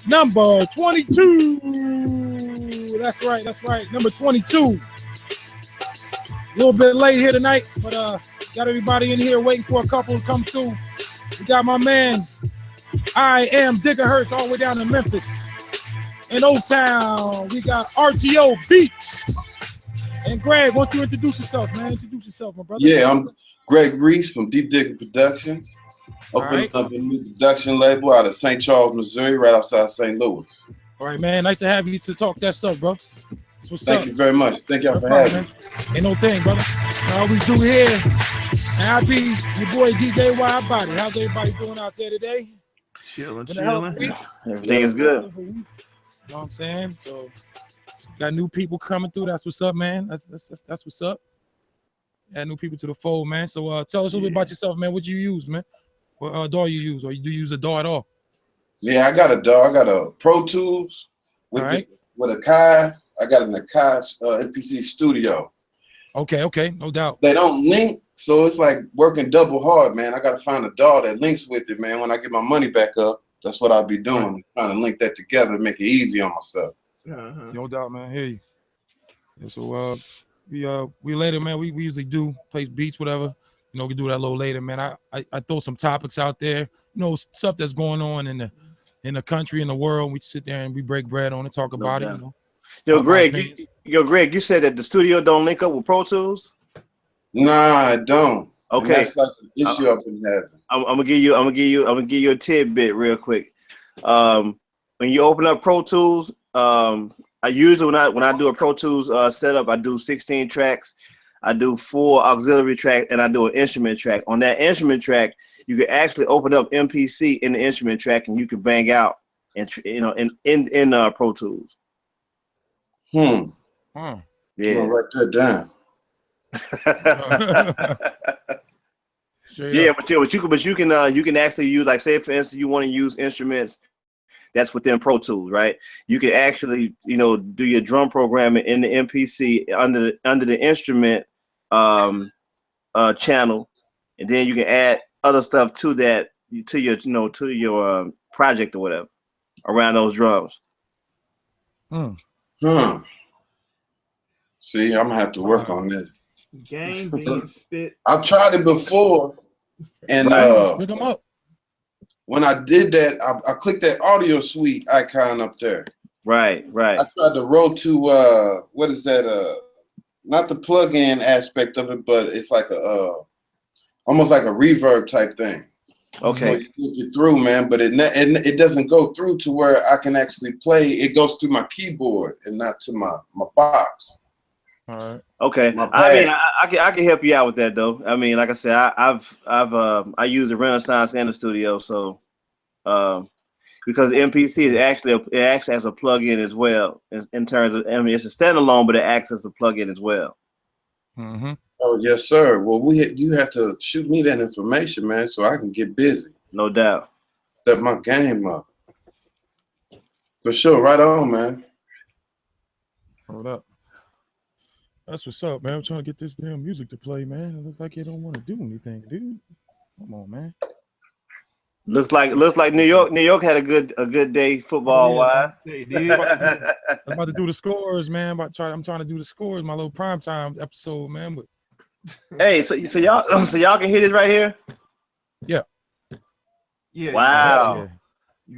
number 22. That's right. That's right. Number 22. A little bit late here tonight, but got everybody in here waiting for a couple to come through. We got my man, I Am Digger Hurts, all the way down to Memphis. In O-Town, we got RTO Beats. And Greg, why don't you introduce yourself, man? Introduce yourself, my brother. Yeah, I'm Greg Reese from Deep Digger Productions. Opened up a new production label out of St. Charles, Missouri, right outside St. Louis. All right, man. Nice to have you to talk that stuff, bro. That's what's Thank up. you very much. Thank y'all for having me. Ain't no thing, brother. All we do here, and I be your boy DJ Wild Body. How's everybody doing out there today? Chilling. Everything is good. You know what I'm saying? So got new people coming through. That's what's up, man. That's what's up. Add new people to the fold, man. So tell us a little bit about yourself, man. What you use, man? What DAW you use, or do you use a DAW at all? Yeah, I got a DAW. I got a Pro Tools with a Kai. I got an Akai MPC Studio. Okay, no doubt. They don't link, so it's like working double hard, man. I got to find a DAW that links with it, man. When I get my money back up, that's what I'll be doing, trying to link that together and make it easy on myself. No doubt, man. I hear you. Yeah, so we later, man. We usually do play beats, whatever. You know, we do that a little later, man. I throw some topics out there, you know, stuff that's going on in the country, in the world. We sit there and we break bread on it, talk about it. You know. Greg, you said that the studio don't link up with Pro Tools? Nah, I don't. Okay, and that's like an issue I've been having. I'm gonna give you a tidbit real quick. When you open up Pro Tools, I usually when I do a Pro Tools setup, I do 16 tracks. I do 4 auxiliary tracks, and I do an instrument track. On that instrument track, you can actually open up MPC in the instrument track, and you can bang out, and in Pro Tools. Yeah. I'm gonna write that down. Yeah, but you can actually use, like, say for instance you want to use instruments that's within Pro Tools, right? You can actually, do your drum programming in the MPC under the instrument channel, and then you can add other stuff to that, to your project or whatever around those drums. See, I'm gonna have to work on this. Game being spit. I've tried it before, and pick them up. When I did that, I clicked that audio suite icon up there. Right. I tried to roll to what is that? Not the plug-in aspect of it, but it's like almost like a reverb type thing. Okay. So you get through, man, but it doesn't go through to where I can actually play. It goes through my keyboard and not to my box. All right. Okay. I mean, I can help you out with that though. I mean, like I said, I use the Renaissance in the studio, so because MPC is it actually has a plug-in as well in terms of, I mean, it's a standalone, but it acts as a plug-in as well. Oh yes, sir. Well, you have to shoot me that information, man, so I can get busy. No doubt. Step my game up. For sure. Right on, man. Hold up. That's what's up, man. I'm trying to get this damn music to play, man. It looks like you don't want to do anything, dude. Come on, man. Looks like New York had a good day football wise. I'm about to do the scores, man. I'm trying to do the scores, my little primetime episode, man. But hey, so y'all can hear this right here? Yeah. Wow.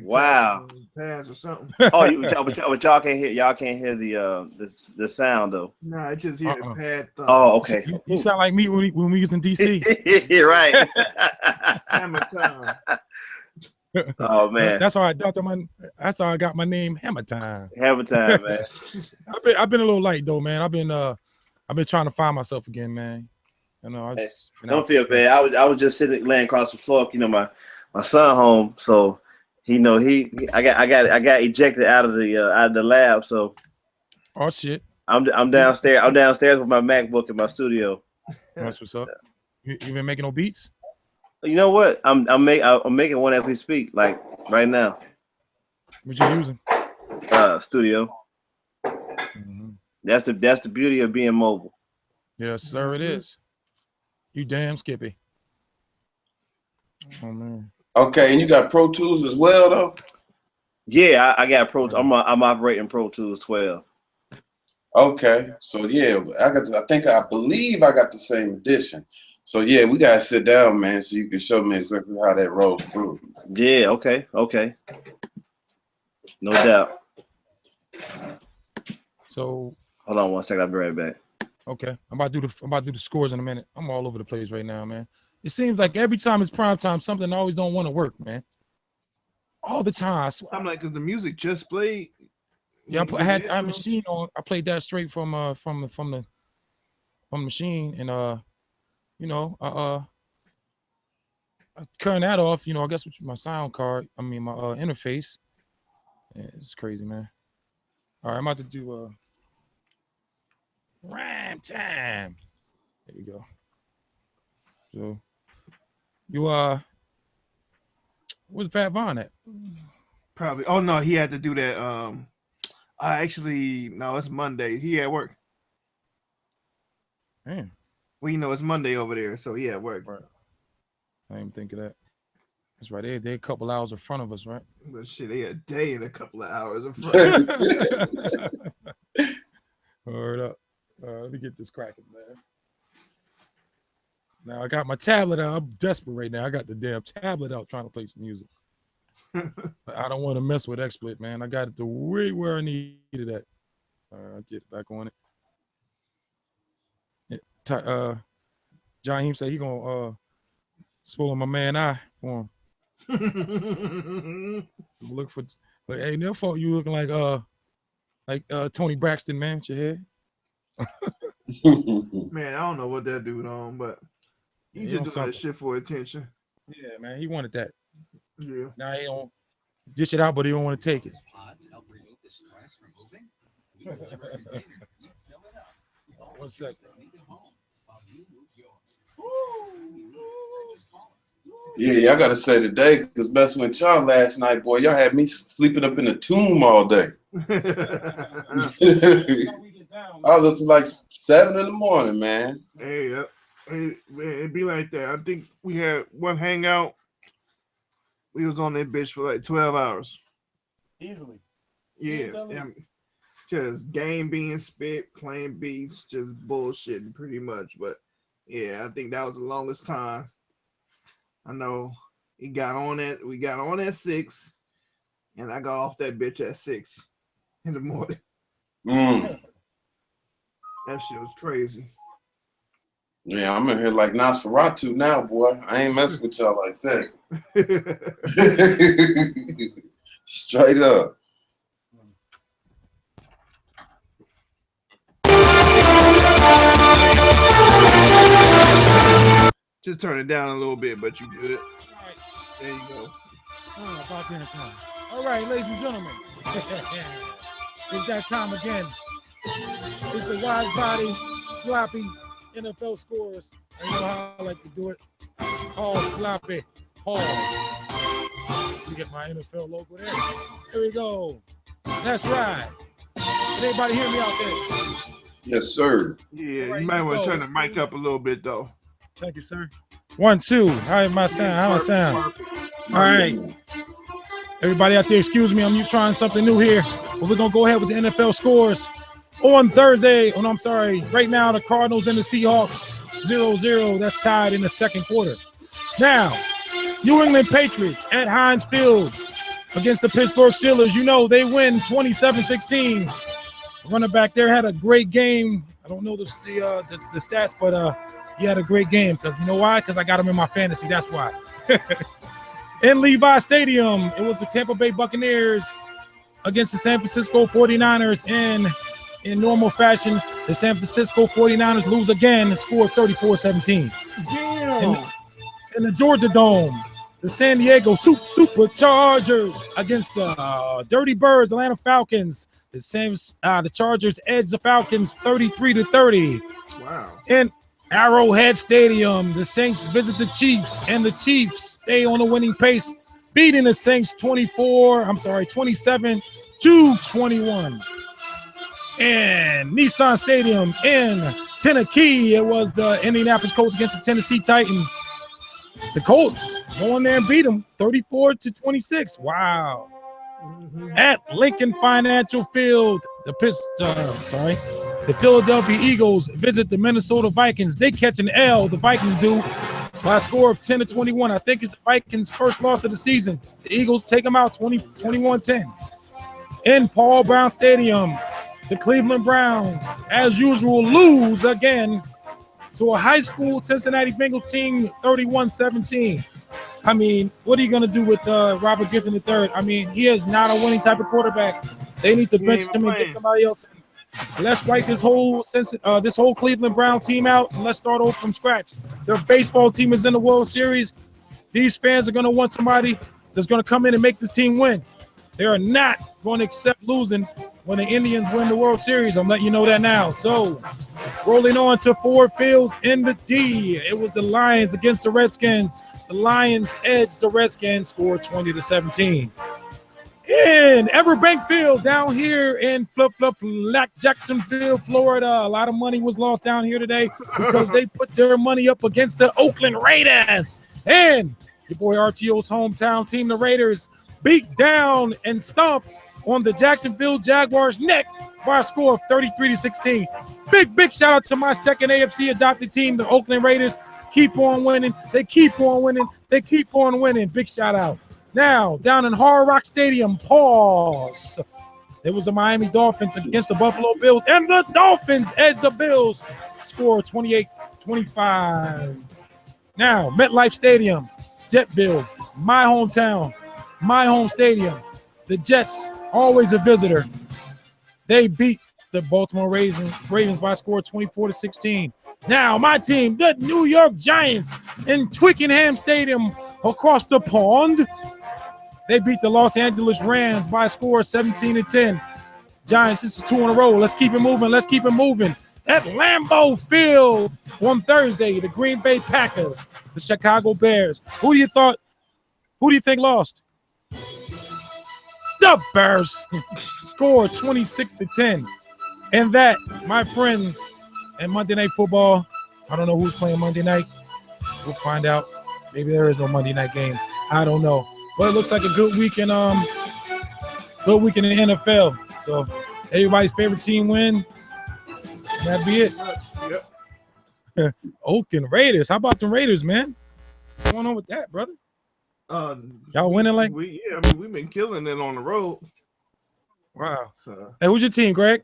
Wow. Pass or something. But y'all can't hear the sound though. Nah, I just hear the pad thump. Oh, okay. You sound like me when we was in DC. You're right. Hammer time. Oh man. That's how I got my name, Hammer Time. Hammer Time, man. I've been a little light though, man. I've been trying to find myself again, man. Don't feel bad. I was just laying across the floor, my son home, so I got ejected out of the lab, so oh shit. I'm downstairs with my MacBook in my studio. That's what's up. You been making no beats? You know what? I'm making one as we speak, like right now. What you using? Studio. That's the beauty of being mobile. Yes, sir, it is. You damn Skippy. Oh man. Okay, and you got Pro Tools as well, though? Yeah, I got Pro. I'm operating Pro Tools 12. Okay, so yeah, I believe I got the same edition. So yeah, we gotta sit down, man, so you can show me exactly how that rolls through. Yeah, okay. No doubt. So hold on 1 second, I'll be right back. Okay, I'm about to do the scores in a minute. I'm all over the place right now, man. It seems like every time it's prime time, something always don't want to work, man. All the time. I swear. I'm like, cause the music just played. Yeah, I had a machine on. I played that straight from the machine, and I turn that off. I guess with my sound card. I mean my interface. Yeah, it's crazy, man. All right, I'm about to do rhyme time. There we go. So you where's Fat Von at? Probably. Oh no, he had to do that. No, it's Monday. He at work. Man. Well, it's Monday over there, so he at work. Right. I didn't even think of that. That's right. They're a couple hours in front of us, right? But shit, they a day and a couple of hours in front. Word up. Let me get this cracking, man. Now I got my tablet out. I'm desperate right now. I got the damn tablet out trying to play some music. I don't want to mess with XSplit, man. I got it to way where I needed it. I'll get back on it. John Heem said he gonna spoil my man eye for him. Look for, but hey, no fault you looking like Tony Braxton, man, with your hair. Man, I don't know what that dude on, but he just doing that shit for attention. Yeah, man, he wanted that. Yeah. Now he don't dish it out, but he don't want to take it. Pods help remove the stress from moving. We deliver a container. You fill it up with all the things that need a home while you move yours. Yeah, I gotta say today, because messing with y'all last night, boy, y'all had me sleeping up in the tomb all day. I was up to like 7 in the morning, man. Hey, it'd be like that. I think we had one hangout. We was on that bitch for like 12 hours. Easily. Yeah. Just game being spit, playing beats, just bullshitting pretty much. But yeah, I think that was the longest time. I know we got on at 6, and I got off that bitch at 6 in the morning. That shit was crazy. Yeah, I'm in here like Nosferatu now, boy. I ain't messing with y'all like that. Straight up. Just turn it down a little bit, but you good. All right. There you go. Oh, about dinner time. All right, ladies and gentlemen. It's that time again. It's the wide body, sloppy NFL scores. I know how I like to do it. All sloppy. Pause. You get my NFL logo there. Here we go. That's right. Can anybody hear me out there? Yes, sir. Yeah, right, you might want to turn the mic up a little bit, though. Thank you, sir. 1, 2. How my sound? How I sound? All right. Everybody out there, excuse me. I'm trying something new here. But we're going to go ahead with the NFL scores. On Thursday, I'm sorry. Right now, the Cardinals and the Seahawks, 0-0. That's tied in the second quarter. Now, New England Patriots at Heinz Field against the Pittsburgh Steelers. They win 27-16. Running back there had a great game. I don't know the stats, but he had a great game. Because you know why? Because I got him in my fantasy. That's why. In Levi Stadium, it was the Tampa Bay Buccaneers against the San Francisco 49ers in normal fashion. The San Francisco 49ers lose again and score 34-17. Damn. In the Georgia Dome, the San Diego Superchargers against the Dirty Birds, Atlanta Falcons. The Chargers edge the Falcons 33-30. Wow. In Arrowhead Stadium, the Saints visit the Chiefs, and the Chiefs stay on a winning pace, beating the Saints 27-21. And Nissan Stadium in Tennessee, it was the Indianapolis Colts against the Tennessee Titans. The Colts go in there and beat them 34-26. Wow. at Lincoln Financial Field. The Philadelphia Eagles visit the Minnesota Vikings. They catch an L. The Vikings do by a score of 10-21. I think it's the Vikings' first loss of the season. The Eagles take them out 21-10. In Paul Brown Stadium, the Cleveland Browns, as usual, lose again to a high school Cincinnati Bengals team, 31-17. I mean, what are you going to do with Robert Griffin III? I mean, he is not a winning type of quarterback. They need to bench him and get somebody else in. Let's wipe this whole Cleveland Brown team out, and let's start over from scratch. Their baseball team is in the World Series. These fans are going to want somebody that's going to come in and make this team win. They are not going to accept losing when the Indians win the World Series. I'm letting you know that now. So, rolling on to Ford Fields in the D. It was the Lions against the Redskins. The Lions edged the Redskins, scored 20-17. In Everbank Field down here in Jacksonville, Florida, a lot of money was lost down here today because they put their money up against the Oakland Raiders. And your boy RTO's hometown team, the Raiders, beat down and stomped on the Jacksonville Jaguars' neck by a score of 33-16. Big shout out to my second AFC adopted team, the Oakland Raiders. Keep on winning. They keep on winning. They keep on winning. Big shout out. Now, down in Hard Rock Stadium, pause. It was the Miami Dolphins against the Buffalo Bills, and the Dolphins edged the Bills, score 28-25. Now, MetLife Stadium, Jetville, my hometown, my home stadium. The Jets, always a visitor. They beat the Baltimore Ravens by a score of 24-16. Now, my team, the New York Giants, in Twickenham Stadium across the pond. They beat the Los Angeles Rams by a score of 17-10. Giants, this is 2 in a row. Let's keep it moving. Let's keep it moving. At Lambeau Field on Thursday, the Green Bay Packers, the Chicago Bears. Who do you think lost? The Bears scored 26-10. And that, my friends, and Monday Night Football, I don't know who's playing Monday night. We'll find out. Maybe there is no Monday night game. I don't know. But it looks like a good week in the NFL. So everybody's favorite team win. That'd be it. Yep. Oakland Raiders. How about the Raiders, man? What's going on with that, brother? Y'all winning like we've been killing it on the road. Wow. Hey, who's your team, Greg?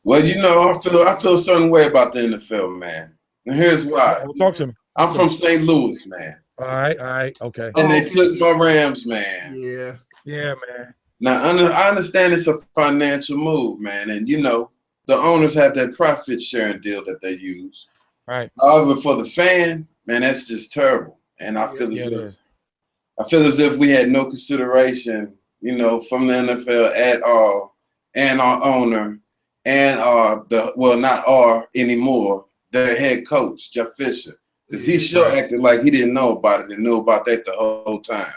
Well, you know, I feel a certain way about the NFL, man. And here's why. Well, talk to me. I'm from St. Louis, man. All right, okay. And they took my Rams, man. Yeah, man. Now, I understand it's a financial move, man. And, you know, the owners have that profit sharing deal that they use. Right. However, for the fan, man, that's just terrible. And I feel as if we had no consideration, you know, from the NFL at all, and our owner, and not our anymore, their head coach, Jeff Fisher. Because he sure acted like he didn't know about it and knew about that the whole time.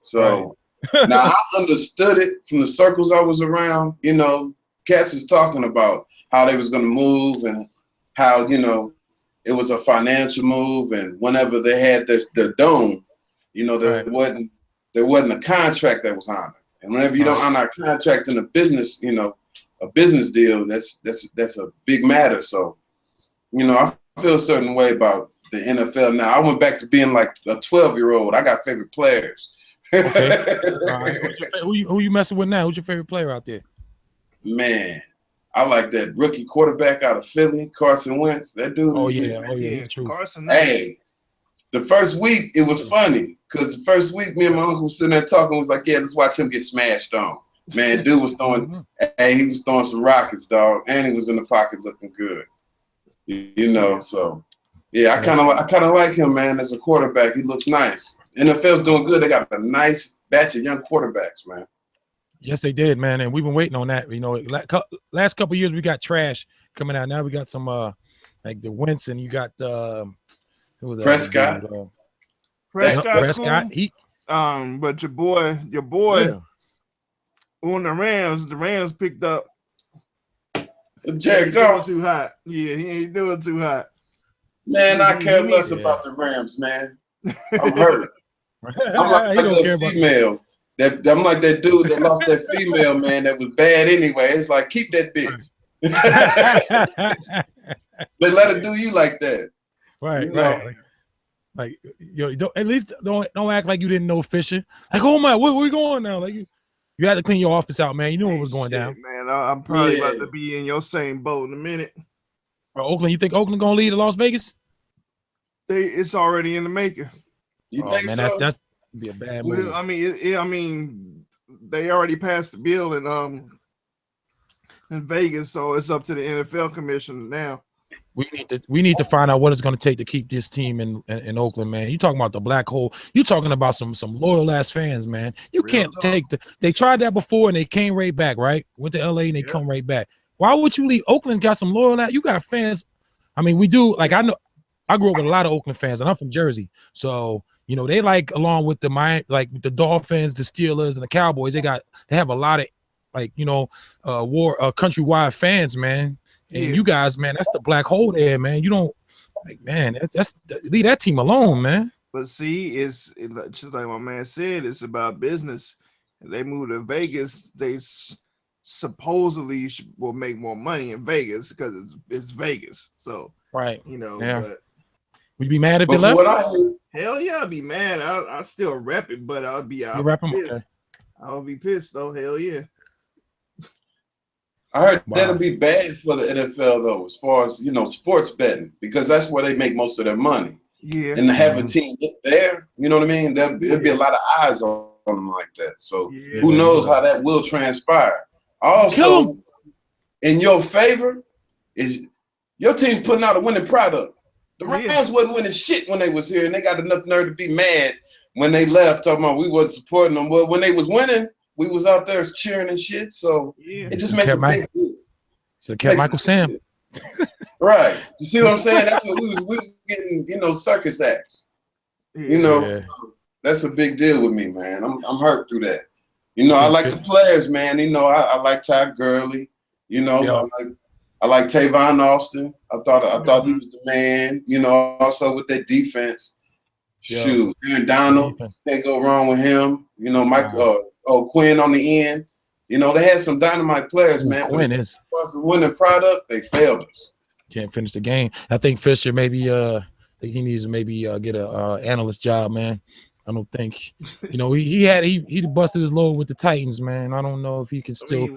So now I understood it from the circles I was around. You know, cats was talking about how they was going to move and how, you know, it was a financial move. And whenever they had the dome, you know, there wasn't a contract that was honored. And whenever you don't honor a contract in a business, you know, a business deal, that's a big matter. So, you know, I feel a certain way about the NFL now. I went back to being like a 12-year-old. I got favorite players. Okay. All right. Who you messing with now? Who's your favorite player out there? Man, I like that rookie quarterback out of Philly, Carson Wentz. That dude. Oh yeah, true. Carson. Hey, the first week it was funny because the first week me and my uncle was sitting there talking. Was like, yeah, let's watch him get smashed on. Man, dude was throwing. Hey, he was throwing some rockets, dog, and he was in the pocket looking good. You know, so yeah, I kind of like him, man. As a quarterback, he looks nice. NFL's doing good. They got a nice batch of young quarterbacks, man. Yes, they did, man, and we've been waiting on that. You know, last couple of years we got trash coming out. Now we got some like the Wentz, and you got who was that? Prescott. Prescott. Cool. But your boy on the Rams picked up Jared Goff. Too hot. Yeah, he ain't doing too hot. Man, I care less about the Rams, man. I'm hurt. I'm like a female. I'm like that dude that lost that female, man, that was bad anyway. It's like, keep that bitch. They let her do you like that. Right, right. Like yo, at least don't act like you didn't know Fisher. Like, oh my, where we going now? Like you had to clean your office out, man. You knew what was going down. Man, I'm probably about to be in your same boat in a minute. Oakland, you think Oakland gonna lead to Las Vegas? It's already in the making. You think man, so? That's be a bad move. Well, I mean, they already passed the bill in Vegas, so it's up to the NFL commission now. We need to find out what it's going to take to keep this team in Oakland, man. You talking about the black hole? You talking about some loyal ass fans, man. You can't take they tried that before and they came right back, right? Went to LA and they come right back. Why would you leave? Oakland got some loyal ass. You got fans. I mean, we do. Like I know, I grew up with a lot of Oakland fans, and I'm from Jersey, so you know they like along with the Dolphins, the Steelers, and the Cowboys. They have a lot of countrywide fans, man. And you guys, man, that's the black hole there, man. You don't man, that's leave that team alone, man. But see, it's just like my man said, it's about business. If they move to Vegas, they supposedly will make more money in Vegas because it's Vegas. So right, but would you be mad if they left? Hell yeah, I'd be mad. I still rep it, but I'll be out. Okay. I'll be pissed though. Hell yeah. I heard that'll be bad for the NFL though, as far as sports betting, because that's where they make most of their money. Yeah. And to have a team there, you know what I mean? There'll be a lot of eyes on them like that. So who knows how that will transpire. Also, in your favor is your team's putting out a winning product. The Rams wasn't winning shit when they was here, and they got enough nerve to be mad when they left, talking about we wasn't supporting them. Well, when they was winning, we was out there cheering and shit. So it just makes a big deal. So kept Michael Sam. Right. You see what I'm saying? That's what we was getting, circus acts. So that's a big deal with me, man. I'm hurt through that. I like the players, man. I like Ty Gurley. I like Tavon Austin. I thought he was the man. Also with that defense. Shoot, Aaron Donald, can't go wrong with him. Quinn on the end. They had some dynamite players, man. Quinn is winning product. They failed us. Can't finish the game. I think Fisher maybe he needs to get a analyst job, man. I don't think he busted his load with the Titans, man. I don't know if he can still.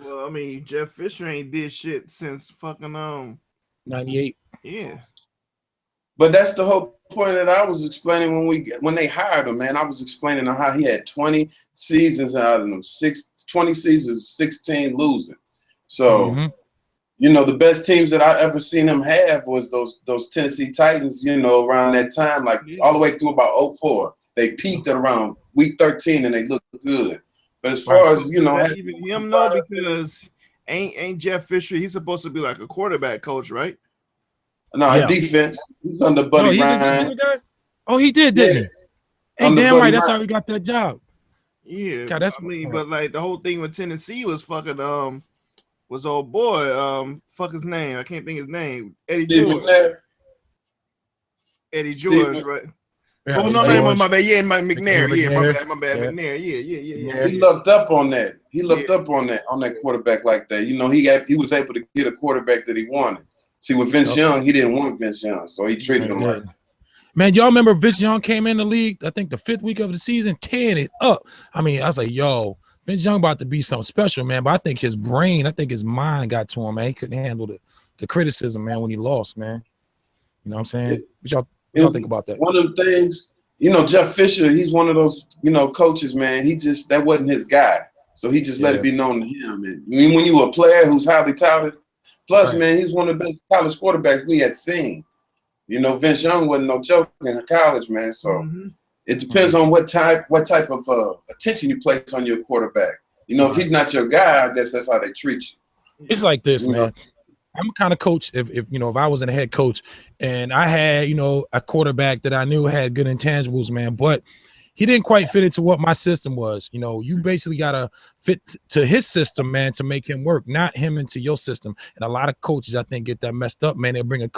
Jeff Fisher ain't did shit since fucking 98. Yeah. But that's the whole point that I was explaining when they hired him, man. I was explaining how he had 20 seasons out of them, 20 seasons, 16 losing. So, the best teams that I ever seen him have was those Tennessee Titans, around that time, like all the way through about 2004. They peaked at around week 13 and they looked good. But as far as, even him know, because ain't Jeff Fisher, he's supposed to be like a quarterback coach, right? No, defense. He's under Buddy Ryan. He did, didn't he? Hey, damn right. That's how he got that job. Yeah, God, but like the whole thing with Tennessee was fucking was old boy fuck his name. I can't think his name. Eddie George. Eddie George, right? Yeah, my bad. Yeah, McNair. Yeah, my bad. McNair. Yeah. He looked up on that. He looked up on that quarterback like that. He was able to get a quarterback that he wanted. See, with Vince Young, he didn't want Vince Young, so he treated him like. Man, y'all remember Vince Young came in the league, I think the 5th week of the season, tearing it up. I was like, yo, Vince Young about to be something special, man. But I think his mind got to him, man. He couldn't handle the criticism, man, when he lost, man. You know what I'm saying? What y'all think about that? One of the things, Jeff Fisher, he's one of those, coaches, man. That wasn't his guy. So he just let it be known to him. And when you a player who's highly touted, plus, man, he's one of the best college quarterbacks we had seen. Vince Young wasn't no joke in college, man. So it depends on what type of attention you place on your quarterback. If he's not your guy, I guess that's how they treat you. It's like this, man. I'm a kind of coach. If I was a head coach and I had a quarterback that I knew had good intangibles, man, but he didn't quite fit into what my system was. You basically gotta fit to his system, man, to make him work, not him into your system. And a lot of coaches, I think, get that messed up, man. They bring a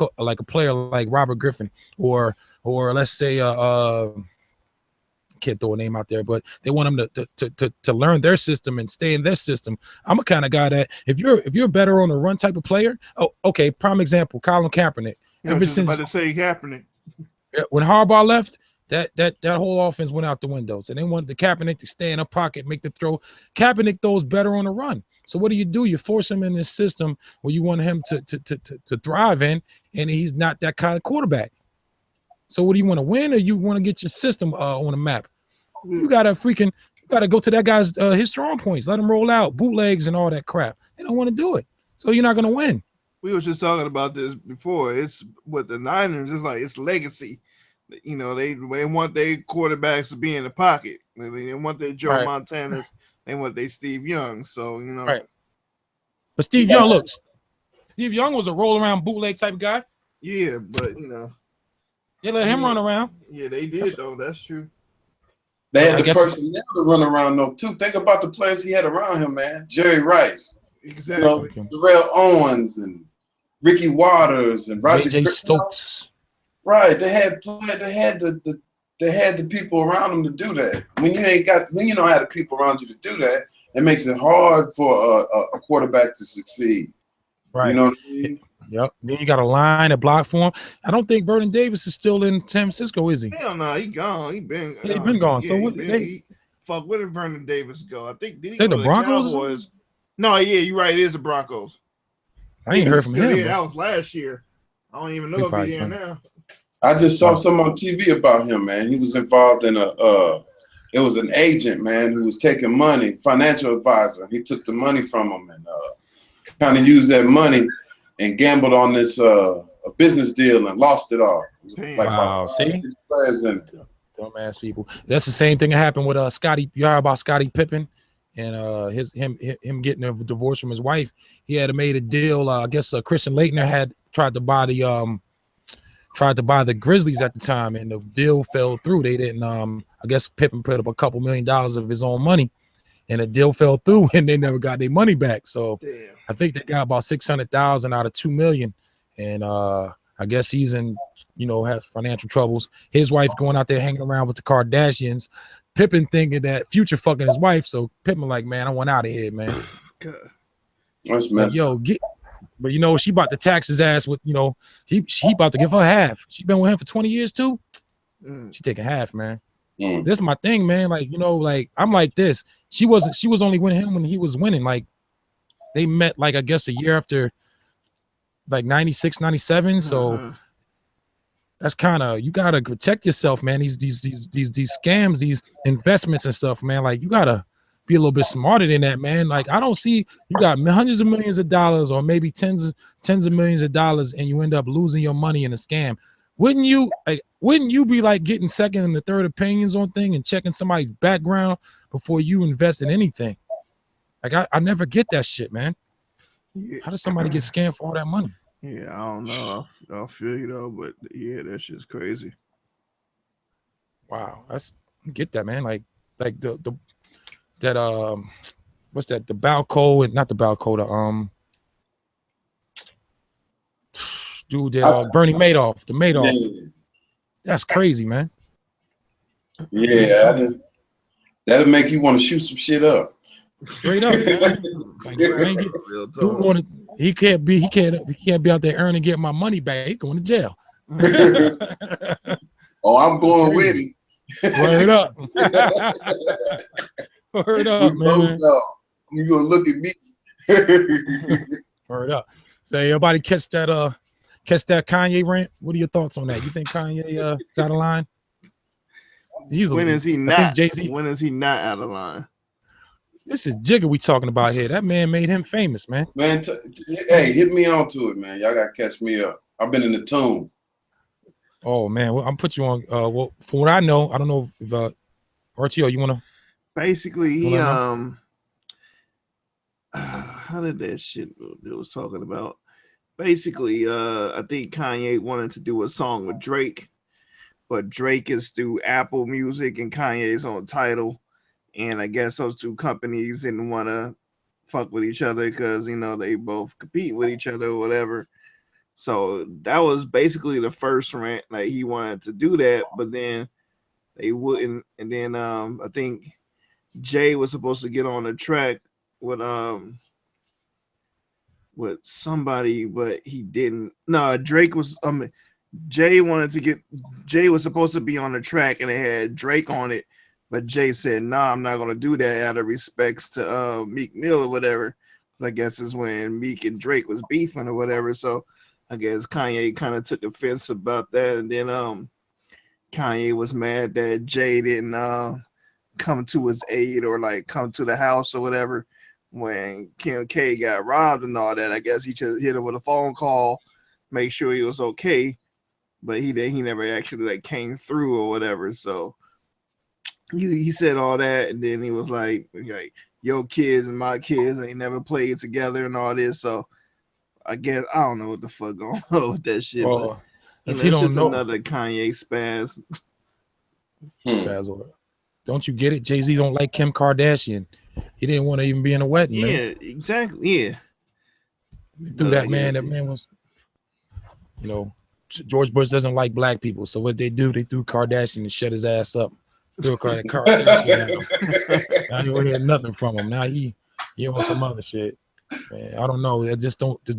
player like Robert Griffin, or let's say can't throw a name out there, but they want them to learn their system and stay in their system. I'm a kind of guy that if you're better on a run type of player, oh, okay, prime example, Colin Kaepernick. Ever since about to say Kaepernick. When Harbaugh left, that whole offense went out the window. So they wanted the Kaepernick to stay in a pocket, make the throw. Kaepernick throws better on the run. So what do? You force him in this system where you want him to thrive in, and he's not that kind of quarterback. So what do you want to win, or you want to get your system on the map? You gotta go to that guy's his strong points. Let him roll out bootlegs and all that crap. They don't want to do it, so you're not gonna win. We were just talking about this before. It's with the Niners. It's like it's legacy. You know, they want their quarterbacks to be in the pocket. They want their Joe Montanas. They want their Steve Young. So, you know. Right. But Steve Young, Steve Young was a roll around bootleg type of guy. Yeah, but, you know. They let him run around. Yeah, they did, though. That's true. They had the personnel to run around, though, too. Think about the players he had around him, man. Jerry Rice. Exactly. Terrell Owens and Ricky Waters and Roger J.J. Stokes. Right. They had the people around them to do that. When you don't have the people around you to do that, it makes it hard for a quarterback to succeed. Right. You know what I mean? Yep. Then you got a line that block for him. I don't think Vernon Davis is still in San Francisco, is he? Hell no, he gone. He been gone. Yeah, so what? Fuck, where did Vernon Davis go? I think did he they go the to Broncos? The Cowboys? No, yeah, you're right. It is the Broncos. I ain't heard from him. Yeah, that was last year. I don't even know if he's here now. I just saw some on TV about him, man. He was involved in it was an agent, man, who was taking money, financial advisor. He took the money from him and kind of used that money and gambled on this a business deal and lost it all. It wow, see? Dumbass people. That's the same thing that happened with Scotty. You heard about Scottie Pippen and him getting a divorce from his wife. He had made a deal. I guess Christian Laettner had tried to buy the Grizzlies at the time, and the deal fell through. They didn't. I guess Pippen put up a couple $1 million of his own money, and the deal fell through, and they never got their money back. So I think they got about $600,000 out of $2 million, and I guess he's in, has financial troubles. His wife going out there hanging around with the Kardashians. Pippen thinking that Future fucking his wife, so Pippen like, man, I want out of here, man. That's messed up. But she about to tax his ass with, he about to give her half. She been with him for 20 years too. She taking half, man. This is my thing, man. Like, I'm like this. She was only with him when he was winning. Like, they met like I guess a year after, like 96, 97. So that's kind of, you gotta protect yourself, man. These scams, these investments and stuff, man. Like, you gotta be a little bit smarter than that, man. Like, I don't see you got hundreds of millions of dollars or maybe tens of millions of dollars, and you end up losing your money in a scam. Wouldn't you be like getting second and the third opinions on thing and checking somebody's background before you invest in anything? Like, I never get that shit, man. How does somebody get scammed for all that money? Yeah, I don't know. I'll feel you though, but yeah, that shit's crazy. Wow, I get that, man. Like that what's that? The Balco and not the Balco, the dude that Bernie Madoff, the Madoff. Yeah. That's crazy, man. Yeah, that'll make you want to shoot some shit up. Straight up, man. Like, he can't be out there earning, get my money back. He going to jail. Oh, I'm going with him. Word up. Word up, man. You gonna look at me. Word up. So everybody catch that Kanye rant? What are your thoughts on that? You think Kanye is out of line? When is he not? When is he not out of line? This is Jigga we talking about here. That man made him famous, man. Man, hey, hit me on to it, man. Y'all gotta catch me up. I've been in the tune. Oh man, well, I'm put you on. Well, from what I know, I don't know if RTO, you wanna? Basically, he how did that shit it was talking about? Basically, I think Kanye wanted to do a song with Drake, but Drake is through Apple Music and Kanye's on Tidal. And I guess those two companies didn't want to fuck with each other because, they both compete with each other or whatever. So that was basically the first rant. Like, he wanted to do that, but then they wouldn't. And then I think Jay was supposed to get on the track with somebody, but he didn't. No, Drake was Jay was supposed to be on the track and it had Drake on it, but Jay said, "Nah, I'm not gonna do that out of respects to Meek Mill or whatever." I guess is when Meek and Drake was beefing or whatever. So I guess Kanye kind of took offense about that, and then Kanye was mad that Jay didn't come to his aid or like come to the house or whatever when Kim K got robbed and all that. I guess he just hit him with a phone call, make sure he was okay, but he never actually like came through or whatever. So he said all that, and then he was like your kids and my kids ain't never played together and all this. So I guess I don't know what the fuck going on with that shit. Well, but, if you don't just know, another Kanye spaz. Spaz. Don't you get it? Jay-Z don't like Kim Kardashian. He didn't want to even be in a wedding. Yeah, man. exactly. Yeah. Through that man, that man was, George Bush doesn't like black people. So what they do, they threw Kardashian and shut his ass up. Threw Kardashian. Now you don't hear nothing from him. Now he on some other shit. Man, I don't know. I just don't I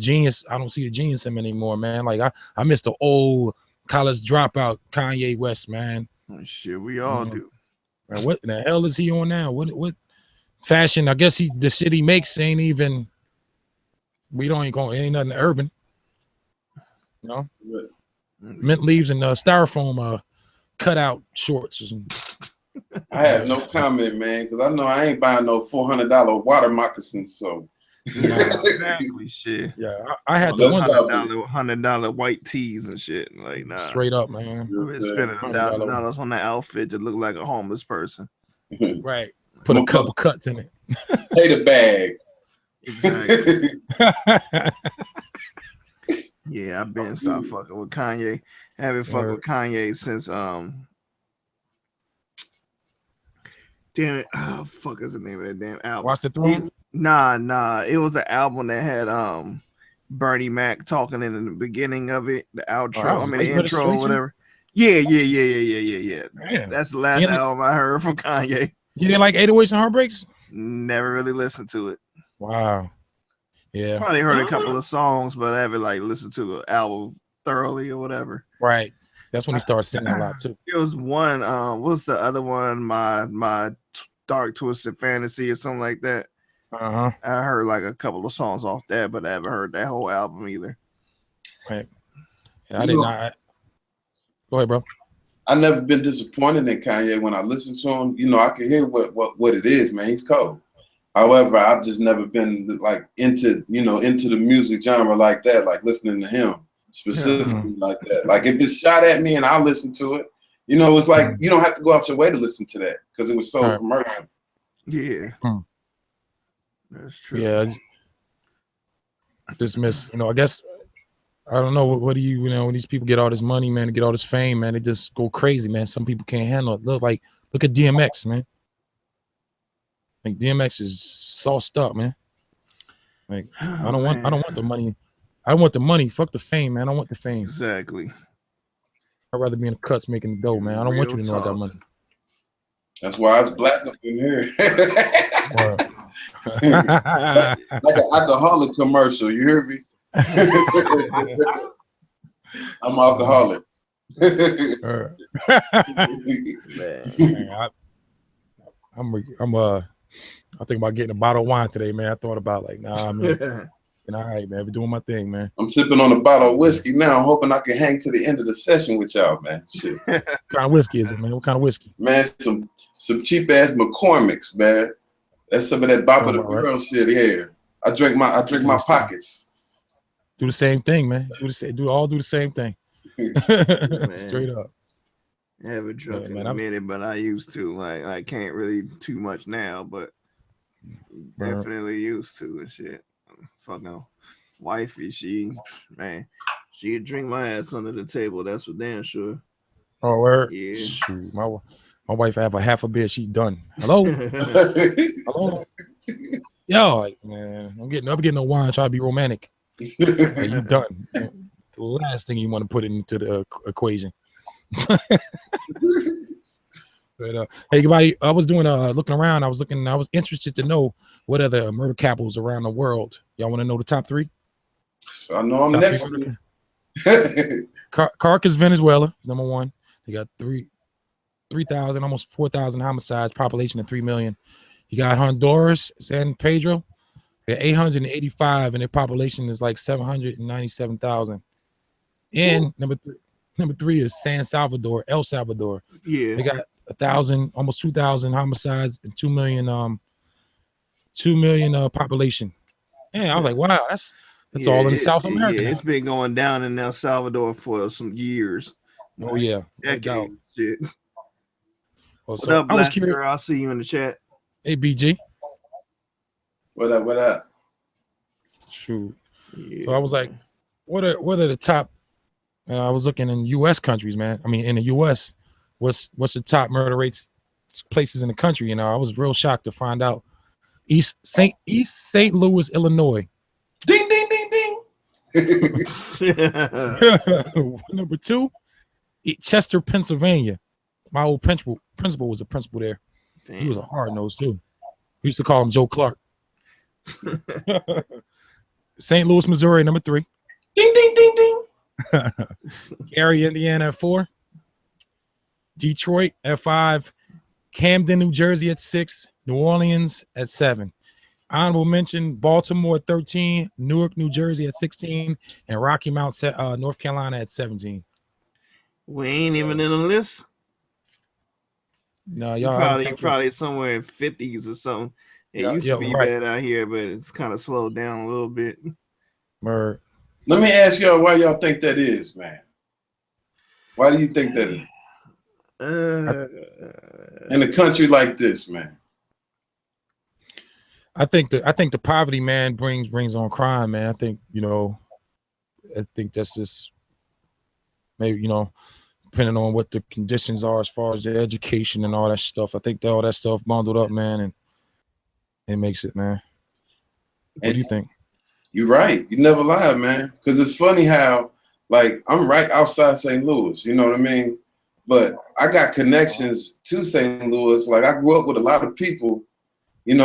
don't see the genius in him anymore, man. Like I miss the old college dropout Kanye West, man. Oh, shit, we all do. Man, what the hell is he on now? What fashion? I guess the shit he makes ain't even. Ain't nothing urban. Mint leaves and styrofoam cutout shorts. I have no comment, man, because I know I ain't buying no $400 water moccasins. So exactly, shit. Yeah, I had the $100 white tees and shit. Like, nah, straight up, man. I've been spending $1,000 on that outfit to look like a homeless person. Right. Put a couple cuts in it. Pay the bag. Exactly. Yeah, I've been stopped fucking with Kanye. I haven't fucked with Kanye since damn it. Oh, fuck is the name of that damn album? Watch the Throne? Nah. It was an album that had Bernie Mac talking in the beginning of it, the outro, the intro or whatever. Yeah. Man. That's the last album I heard from Kanye. You didn't like 808s and Heartbreaks? Never really listened to it. Wow. Yeah. Probably heard a couple of songs, but I haven't like listened to the album thoroughly or whatever. Right. That's when he started singing a lot too. It was one. What's the other one? My Dark Twisted Fantasy or something like that. I heard like a couple of songs off that, but I haven't heard that whole album either. Right. Yeah, I did not. Go ahead, bro. I've never been disappointed in Kanye when I listen to him. I can hear what it is, man. He's cold. However, I've just never been like into the music genre like that, like listening to him specifically like that. Like if it's shot at me and I'll listen to it, it's like you don't have to go out your way to listen to that because it was so commercial. Yeah. That's true. Yeah. Just miss, I guess I don't know what do you when these people get all this money, man, to get all this fame, man, they just go crazy, man. Some people can't handle it. Look at DMX, man. Like DMX is sauced up, man. Like I don't want the money. I want the money. Fuck the fame, man. I don't want the fame. Exactly. I'd rather be in the cuts making the dough, man. I don't want you to know I got money. That's why it's black up in here. Like an alcoholic commercial. You hear me? I'm alcoholic. I think about getting a bottle of wine today, man. I thought about man. All right, man. We're doing my thing, man. I'm sipping on a bottle of whiskey now. I'm hoping I can hang to the end of the session with y'all, man. Shit. What kind of whiskey is it, man? What kind of whiskey? Man, some cheap ass McCormick's, man. That's some of that bop of the world shit. Yeah, I drink my pockets. Do the same thing, man. Do the same thing. Straight up. I haven't drunk in a minute, but I used to. Like I can't really too much now, but definitely used to and shit. Fucking wifey, she'd drink my ass under the table. That's for damn sure. Oh, word? Yeah. Shoot, my wife have a half a beer. She done. Hello. Hello. Yo, like, man, I'm getting no wine. Try to be romantic. You done. The last thing you want to put into the equation. But hey, everybody, I was doing looking around. I was interested to know what other murder capitals around the world. Y'all want to know the top 3? I know I'm top next. 3 Caracas, Venezuela is number 1. They got 3,000, almost 4,000 homicides, population of 3 million. You got Honduras, San Pedro, they're 885, and their population is like 797,000. And number 3 is San Salvador, El Salvador. Yeah, they got 1,000, almost 2,000 homicides and 2 million population. Yeah, I was like, wow, that's all in South America. Yeah, it's been going down in El Salvador for some years. Oh yeah, decades. Shit. Well, What so up, I was curious. I'll see you in the chat. Hey, BG. What up? Shoot. Yeah. So I was like, what are the top? I was looking in U.S. countries, man. I mean, in the U.S., what's the top murder rates places in the country? You know, I was real shocked to find out East St. Louis, Illinois. Ding ding ding ding. Number 2, Chester, Pennsylvania. My old principal was a principal there. Damn. He was a hard nose too. We used to call him Joe Clark. St. Louis, Missouri, number 3. Ding ding ding ding. Gary, Indiana at 4. Detroit at 5. Camden, New Jersey at 6. New Orleans at 7. Honorable mention: Baltimore at 13. Newark, New Jersey at 16. And Rocky Mount, North Carolina at 17. We ain't even in the list. No, y'all probably somewhere in 50s or something. It used to be bad out here, but it's kind of slowed down a little bit. Let me ask y'all why y'all think that is, man. Why do you think that is? In a country like this, man. I think the poverty, man, brings on crime, man. I think that's just maybe, depending on what the conditions are as far as the education and all that stuff. I think all that stuff bundled up, man, and it makes it, man. What do you think? You're right. You never lie, man. Because it's funny how, like, I'm right outside St. Louis, you know what I mean? But I got connections to St. Louis. Like, I grew up with a lot of people,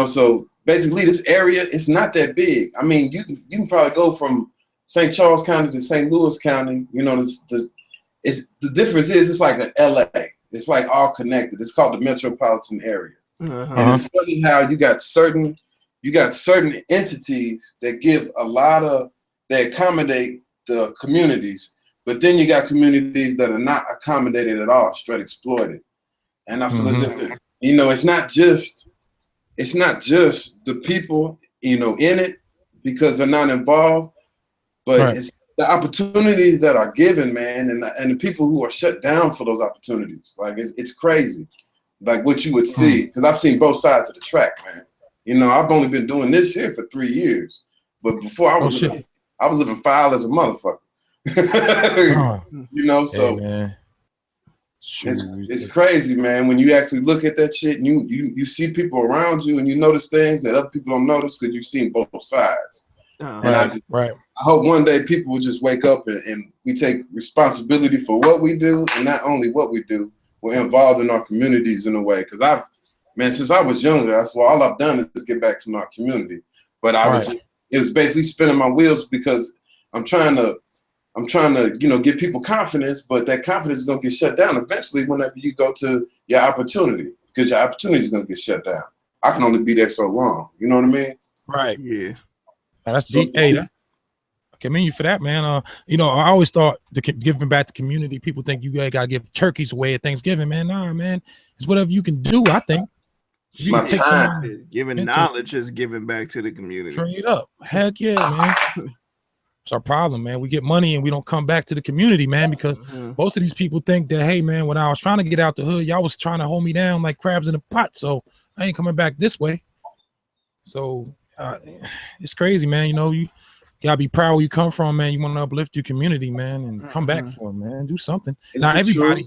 so basically this area, it's not that big. I mean, you can probably go from St. Charles County to St. Louis County. The difference is it's like an LA. It's like all connected. It's called the metropolitan area. And it's funny how you got certain entities that give they accommodate the communities, but then you got communities that are not accommodated at all, straight exploited. And I feel as if it's not just the people, in it because they're not involved, but it's the opportunities that are given, man, and the people who are shut down for those opportunities. Like it's crazy, like what you would see, because I've seen both sides of the track, man. I've only been doing this here for 3 years, but before I was living foul as a motherfucker. So hey, it's crazy, man. When you actually look at that shit, and you see people around you, and you notice things that other people don't notice because you've seen both sides. I hope one day people will just wake up and we take responsibility for what we do, and not only what we do, we're involved in our communities in a way. Because since I was younger, that's why all I've done is get back to my community. But it was basically spinning my wheels because I'm trying to give people confidence, but that confidence is gonna get shut down eventually whenever you go to your opportunity, because your opportunity is gonna get shut down. I can only be there so long. You know what I mean? Right. Yeah. That's deep. Hey, I commend you for that, man. I always thought giving back to community, people think you gotta give turkeys away at Thanksgiving, man. Nah, man, it's whatever you can do. I think my time. Giving knowledge is giving back to the community. Straight up, heck yeah, man. It's our problem, man. We get money and we don't come back to the community, man, because most of these people think that, hey, man, when I was trying to get out the hood, y'all was trying to hold me down like crabs in a pot, so I ain't coming back this way. So it's crazy, man. You gotta be proud where you come from, man. You want to uplift your community, man, and come back for it, man. Do something. Not everybody,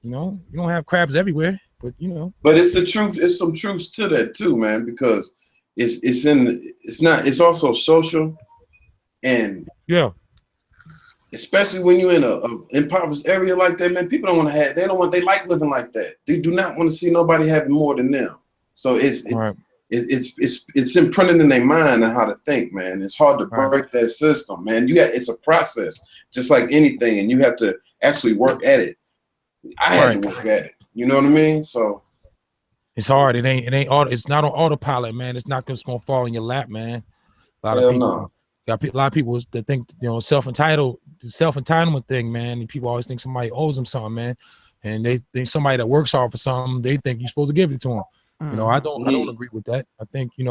you don't have crabs everywhere, but But it's the truth. It's some truths to that too, man, because it's also social. And especially when you're in a impoverished area like that, man. People don't want to have. They like living like that. They do not want to see nobody having more than them. So it's imprinted in their mind on how to think, man. It's hard to break that system, man. It's a process, just like anything, and you have to actually work at it. I had to work at it. You know what I mean? So it's hard. It ain't it's not on autopilot, man. It's not just gonna fall in your lap, man. A lot of people that think, you know, self-entitlement thing, man. And people always think somebody owes them something, man. And they think somebody that works hard for something, they think you're supposed to give it to them. You know, I don't agree with that. I think, if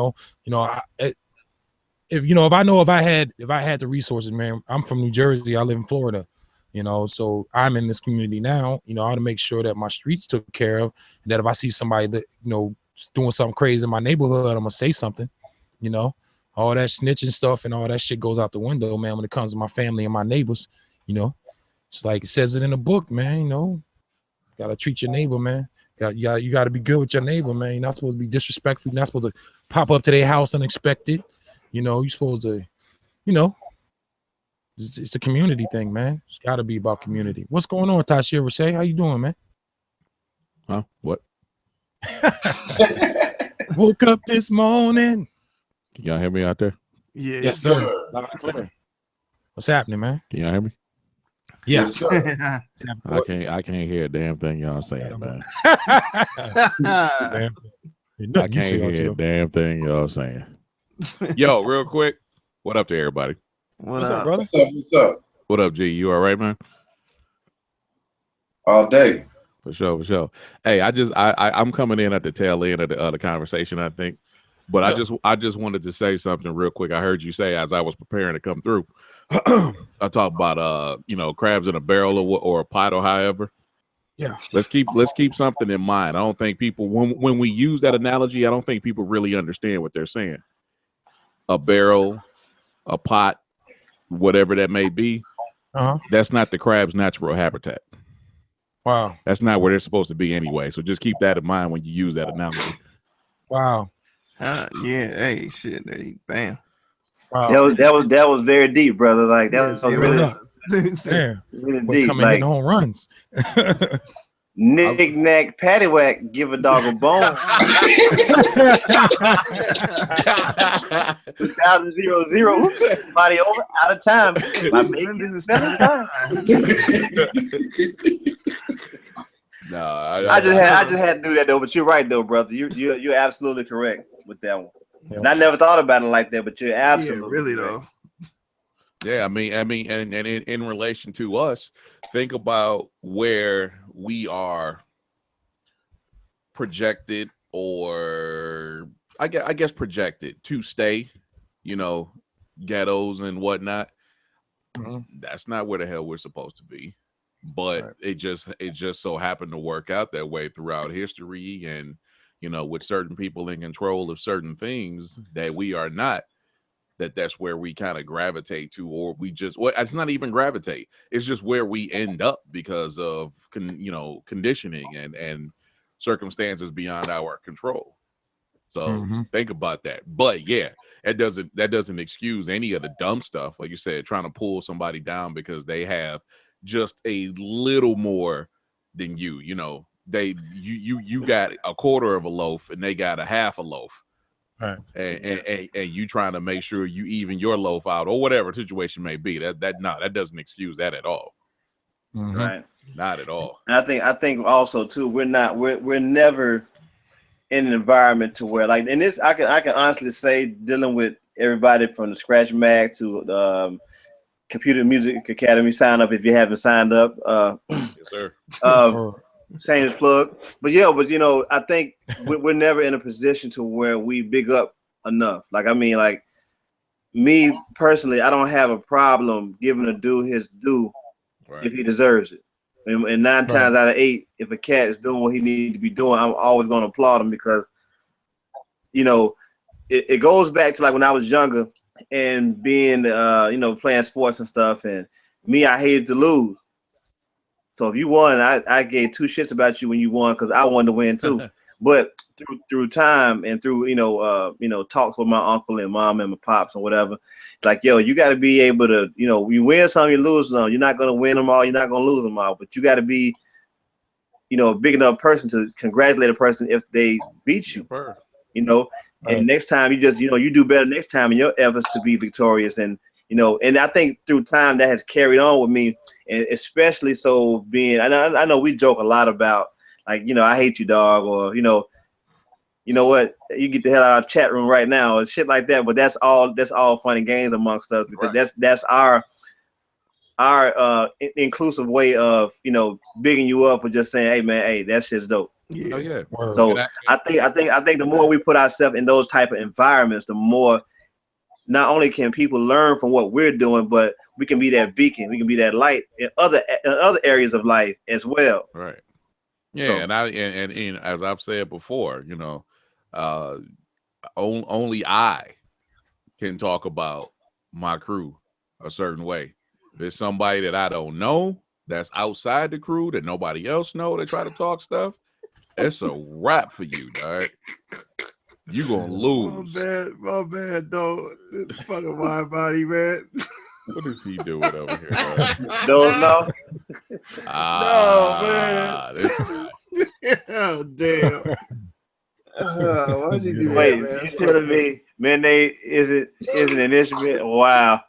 I had the resources, man. I'm from New Jersey. I live in Florida. You know, so I'm in this community now. You know, I ought to make sure that my streets took care of, and that if I see somebody that, you know, doing something crazy in my neighborhood, I'm gonna say something. You know, all that snitching stuff and all that shit goes out the window, man. When it comes to my family and my neighbors, you know, it's like it says it in the book, man. You know, gotta treat your neighbor, man. You gotta be good with your neighbor, man. You're not supposed to be disrespectful. You're not supposed to pop up to their house unexpected. You know, you're supposed to, you know. It's a community thing, man. It's got to be about community. What's going on, Tashir Rashay? How you doing, man? Huh? What? Woke up this morning. Can y'all hear me out there? Yeah. Yes, sir. Loud and clear. What's happening, man? Can y'all hear me? Yes, sir. I can't hear a damn thing y'all saying, man. I I can't hear a damn thing y'all saying. Yo, real quick, what up to everybody? What's up, brother? What's up? What up, G? You all right, man? All day. For sure. Hey, I'm coming in at the tail end of the conversation, I think. But I just wanted to say something real quick. I heard you say as I was preparing to come through. I talked about crabs in a barrel or a pot or however. Yeah. Let's keep something in mind. I don't think people when we use that analogy, I don't think people really understand what they're saying. A barrel, a pot, whatever that may be, that's not the crab's natural habitat. Wow. That's not where they're supposed to be anyway. So just keep that in mind when you use that analogy. Wow. Yeah. Hey, shit. Hey, bam. Wow. That was very deep, brother. Like that was really deep. Coming hitting home runs. Knick-knack, paddywhack, give a dog a bone. 2000, body over, out of time. My baby is 7 times. No, I just had to do that though. But you're right though, brother. You're absolutely correct with that one. Yeah. And I never thought about it like that, but you're absolutely really correct. though. Yeah, I mean, and in relation to us, think about where we are projected, or I guess projected to stay, ghettos and whatnot. Mm-hmm. That's not where the hell we're supposed to be. But it just so happened to work out that way throughout history, and with certain people in control of certain things that we are not. That's where we kind of gravitate to, or we just it's not even gravitate. It's just where we end up because of conditioning and circumstances beyond our control. So think about that. But yeah, that doesn't excuse any of the dumb stuff, like you said, trying to pull somebody down because they have just a little more than you. You got a quarter of a loaf and they got a half a loaf. Right. And you trying to make sure you even your loaf out or whatever situation may be. That doesn't excuse that at all. Mm-hmm. Right. Not at all. And I think also too, we're never in an environment to where like, and this I can honestly say, dealing with everybody from the Scratch Mag to the Computer Music Academy, sign up if you haven't signed up. Yes, sir. Shameless plug, but I think we're never in a position to where we big up enough. Like, I mean, like me personally, I don't have a problem giving a dude his due if he deserves it. And 9 times out of 8, if a cat is doing what he needs to be doing, I'm always going to applaud him because, it goes back to like when I was younger and being, playing sports and stuff, and me, I hated to lose. So if you won, I gave 2 shits about you when you won because I wanted to win too. But through time and through talks with my uncle and mom and my pops and whatever, like, yo, you got to be able to, you win some, you lose some. You're not gonna win them all, you're not gonna lose them all, but you got to be, a big enough person to congratulate a person if they beat you. And next time you just, you do better next time in your efforts to be victorious. And and I think through time that has carried on with me, and especially so being, I know we joke a lot about, like, I hate you, dog, or you know what, you get the hell out of chat room right now, or shit like that. But that's all fun and games amongst us, because that's our inclusive way of bigging you up and just saying, hey man, hey, that shit's dope. Yeah. Oh, yeah. So I think the more we put ourselves in those type of environments, the more not only can people learn from what we're doing, but we can be that beacon, we can be that light in other areas of life as well. Right. Yeah, so, and as I've said before, only I can talk about my crew a certain way. If it's somebody that I don't know, that's outside the crew, that nobody else know, that try to talk stuff, it's a wrap for you, dog. You gonna lose. My bad, dog. It's fucking wide body, man. What is he doing over here? No. No, man. This guy. Oh, damn. Why'd you do Wait, that, man? You telling me mayonnaise isn't an instrument? Wow.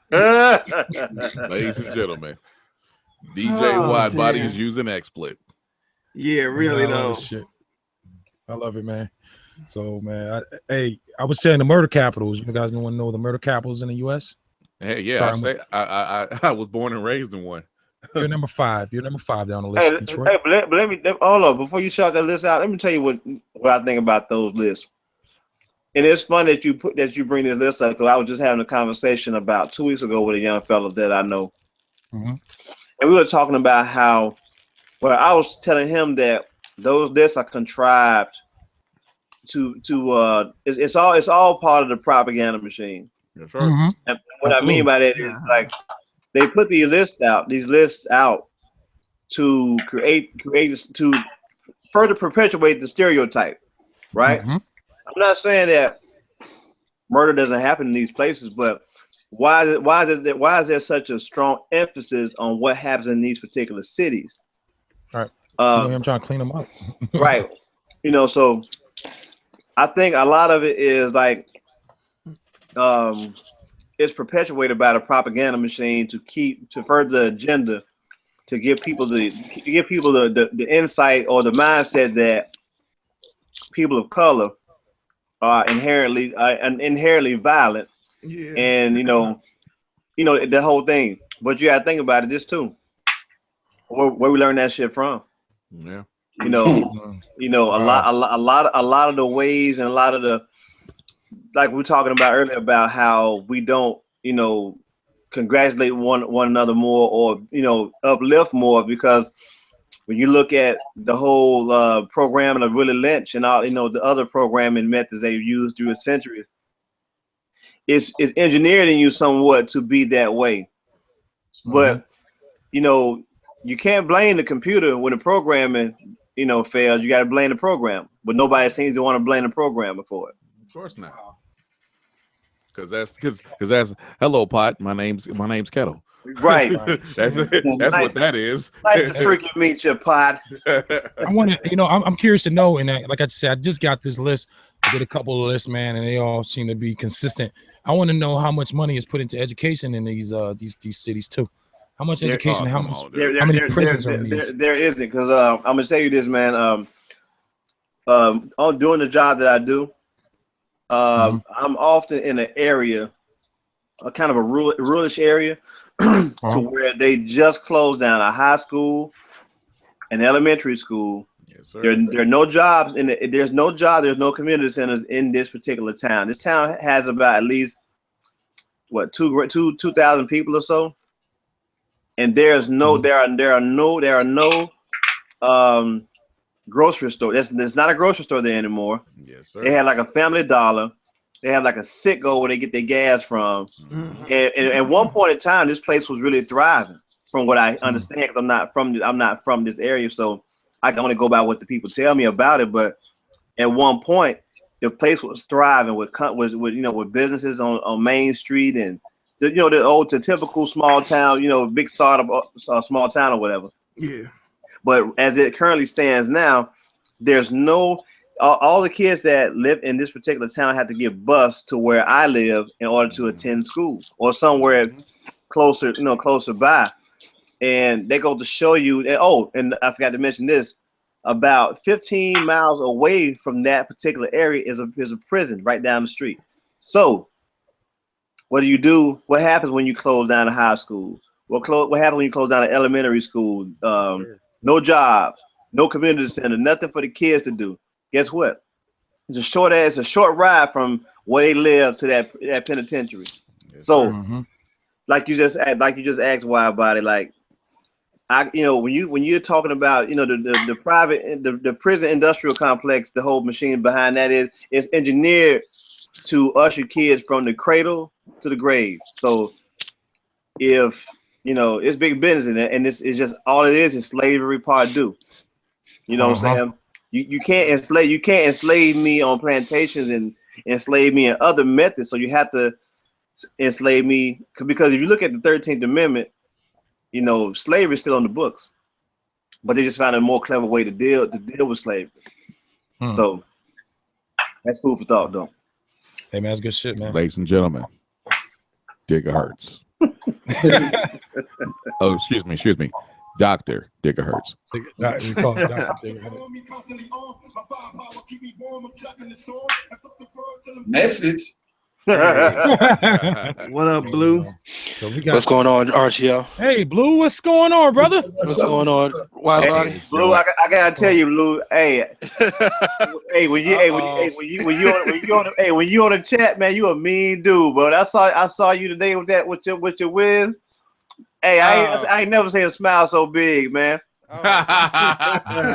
Ladies and gentlemen, DJ Wide Body is using XSplit. Yeah, really, though. Shit. I love it, man. So, man, I was saying the murder capitals. You guys want to know the murder capitals in the U.S.? Hey, yeah, I was born and raised in one. You're number 5. You're number 5 down the list. Detroit. Hey, but let me hold on before you shout that list out. Let me tell you what I think about those lists. And it's fun that you bring this list up, because I was just having a conversation about 2 weeks ago with a young fellow that I know, and we were talking about how, well, I was telling him that those lists are contrived to it's all part of the propaganda machine. That's right. And what I mean by that is, like, they put these lists out to create to further perpetuate the stereotype, right? I'm not saying that murder doesn't happen in these places, but why is there such a strong emphasis on what happens in these particular cities? Right. I'm trying to clean them up. Right. So I think a lot of it is like it's perpetuated by the propaganda machine to further the agenda, to give people the insight or the mindset that people of color are inherently violent. Yeah. And the whole thing. But you gotta think about it this too. Where we learn that shit from. Yeah. A lot of the ways, and a lot of the, like we were talking about earlier, about how we don't, congratulate one another more, or uplift more, because when you look at the whole programming of Willie Lynch and all, the other programming methods they used through the centuries, it's engineered in you somewhat to be that way. But you can't blame the computer when the programming fails. You got to blame the program, but nobody seems to want to blame the programmer for it. Of course not. Because that's hello, pot. My name's Kettle. Right. That's nice, what that is. Nice to freaking meet you, pot. I want to, I'm curious to know, and like I said, I just got this list. I did a couple of lists, man, and they all seem to be consistent. I want to know how much money is put into education in these cities too. How much education? How many prisons are in these? There isn't, because I'm gonna tell you this, man. On doing the job that I do, I'm often in an area, a kind of a ruralish area, to where they just closed down a high school, an elementary school. Yes, sir. There are no jobs there's no community centers in this particular town. This town has about at least 2,000 people or so. And there are no grocery store. There's not a grocery store there anymore. Yes, sir. They had like a Family Dollar. They have like a Citgo where they get their gas from. And at one point in time, this place was really thriving, from what I understand, because I'm not from this area, so I can only go by what the people tell me about it. But at one point the place was thriving with with businesses on Main Street and the typical small town, big startup, small town or whatever. Yeah. But as it currently stands now, there's no all the kids that live in this particular town have to get bused to where I live in order to attend school or somewhere closer by. And they go to show you. And I forgot to mention this: about 15 miles away from that particular area is a prison right down the street. So, what do you do? What happens when you close down a high school? What happens when you close down an elementary school? No jobs, no community center, nothing for the kids to do. Guess what? It's a short ride from where they live to that penitentiary. Yes, so, like you just asked, why about it? Like, when you're talking about the private the prison industrial complex, the whole machine behind that is engineered to usher kids from the cradle to the grave. So, if it's big business in it, and this is just all it is slavery part due. You know what I'm saying? You can't enslave me on plantations and enslave me in other methods. So you have to enslave me because if you look at the 13th Amendment, slavery is still on the books, but they just found a more clever way to deal with slavery. So that's food for thought, though. Hey man, that's good shit, man. Ladies and gentlemen, Gigahertz. Oh, excuse me. Dr. Gigahertz. Message. What up, Blue? So what's going on, RTL? Hey, Blue, what's going on, brother? What's going on, Wild Body? Blue, I gotta tell you, Blue. Hey, when you on the chat, man, you a mean dude, bro. I saw you today with your whiz. Hey, I ain't never seen a smile so big, man. I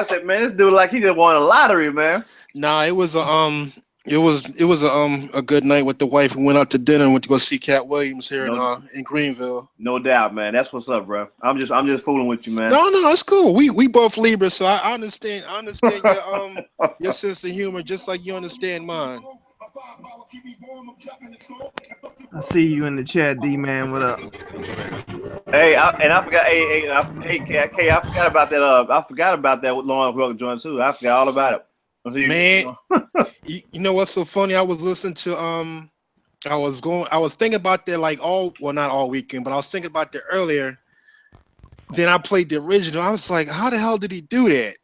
said, man, this dude like he just won a lottery, man. Nah, it was a good night with the wife. We went out to dinner and went to go see Cat Williams here in Greenville. No doubt, man. That's what's up, bro. I'm just fooling with you, man. No, it's cool. We both Libras, so I understand your sense of humor just like you understand mine. I see you in the chat, D-Man. What up? Hey, I forgot. Hey, K, I forgot about that. I forgot about that with Lauren Welker joint too. I forgot all about it. Man, you know what's so funny? I was listening to I was thinking about that not all weekend, but I was thinking about that earlier. Then I played the original. I was like, how the hell did he do that?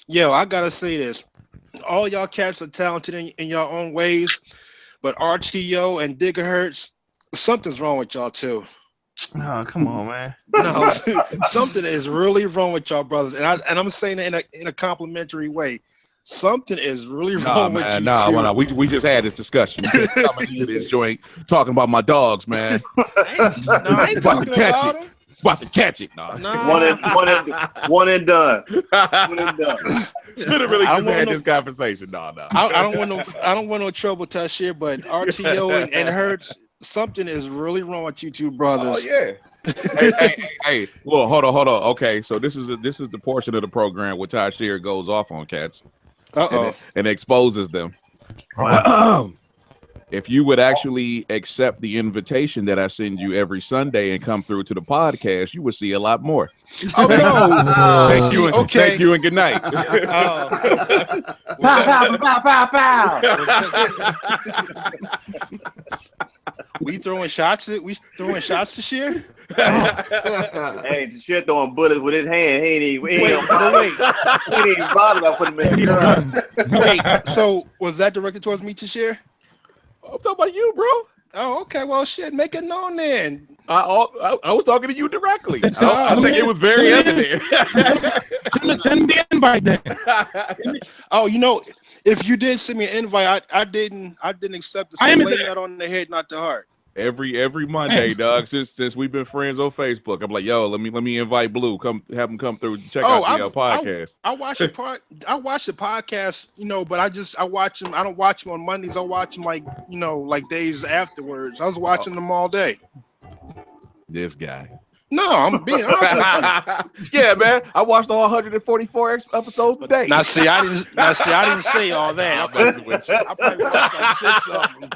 Yo, I gotta say this. All y'all cats are talented in your own ways, but RTO and Gigahertz, something's wrong with y'all too. Oh, come on, man. No, something is really wrong with y'all brothers, and I'm saying it in a complimentary way. Something is really wrong with you too. We just had this discussion. You coming into this joint talking about my dogs, man. I ain't talking about them. About to catch it. One and done. Literally just had this conversation. No. I don't want no trouble, Tashir, but RTO and Hertz, something is really wrong with you two brothers. Oh yeah. hey. Well, hold on. Okay, so this is the portion of the program where Tashir goes off on cats. And exposes them. Wow. If you would actually accept the invitation that I send you every Sunday and come through to the podcast, you would see a lot more. Oh no! Thank you and good night. Pow. We throwing shots to share? Hey, Tashir throwing bullets with his hand. He ain't even bothered about putting him in the gun. Wait, so was that directed towards me to share? I'm talking about you, bro. Oh, okay. Well, shit, make it known then. I was talking to you directly. I think it was very evident. Send the invite then. Oh, if you did send me an invite, I didn't accept it. So I lay that on the head, not the heart. Every Monday, dog. Since we've been friends on Facebook, I'm like, yo, let me invite Blue. Have him come through and check out the podcast. I watch the podcast, but I watch them. I don't watch them on Mondays. I watch them like days afterwards. I was watching them all day. This guy. No, I'm being honest with you. Yeah, man. I watched all 144 episodes today. Now, see, I didn't say all that. I'm messing with you. I probably watched like 6 of them.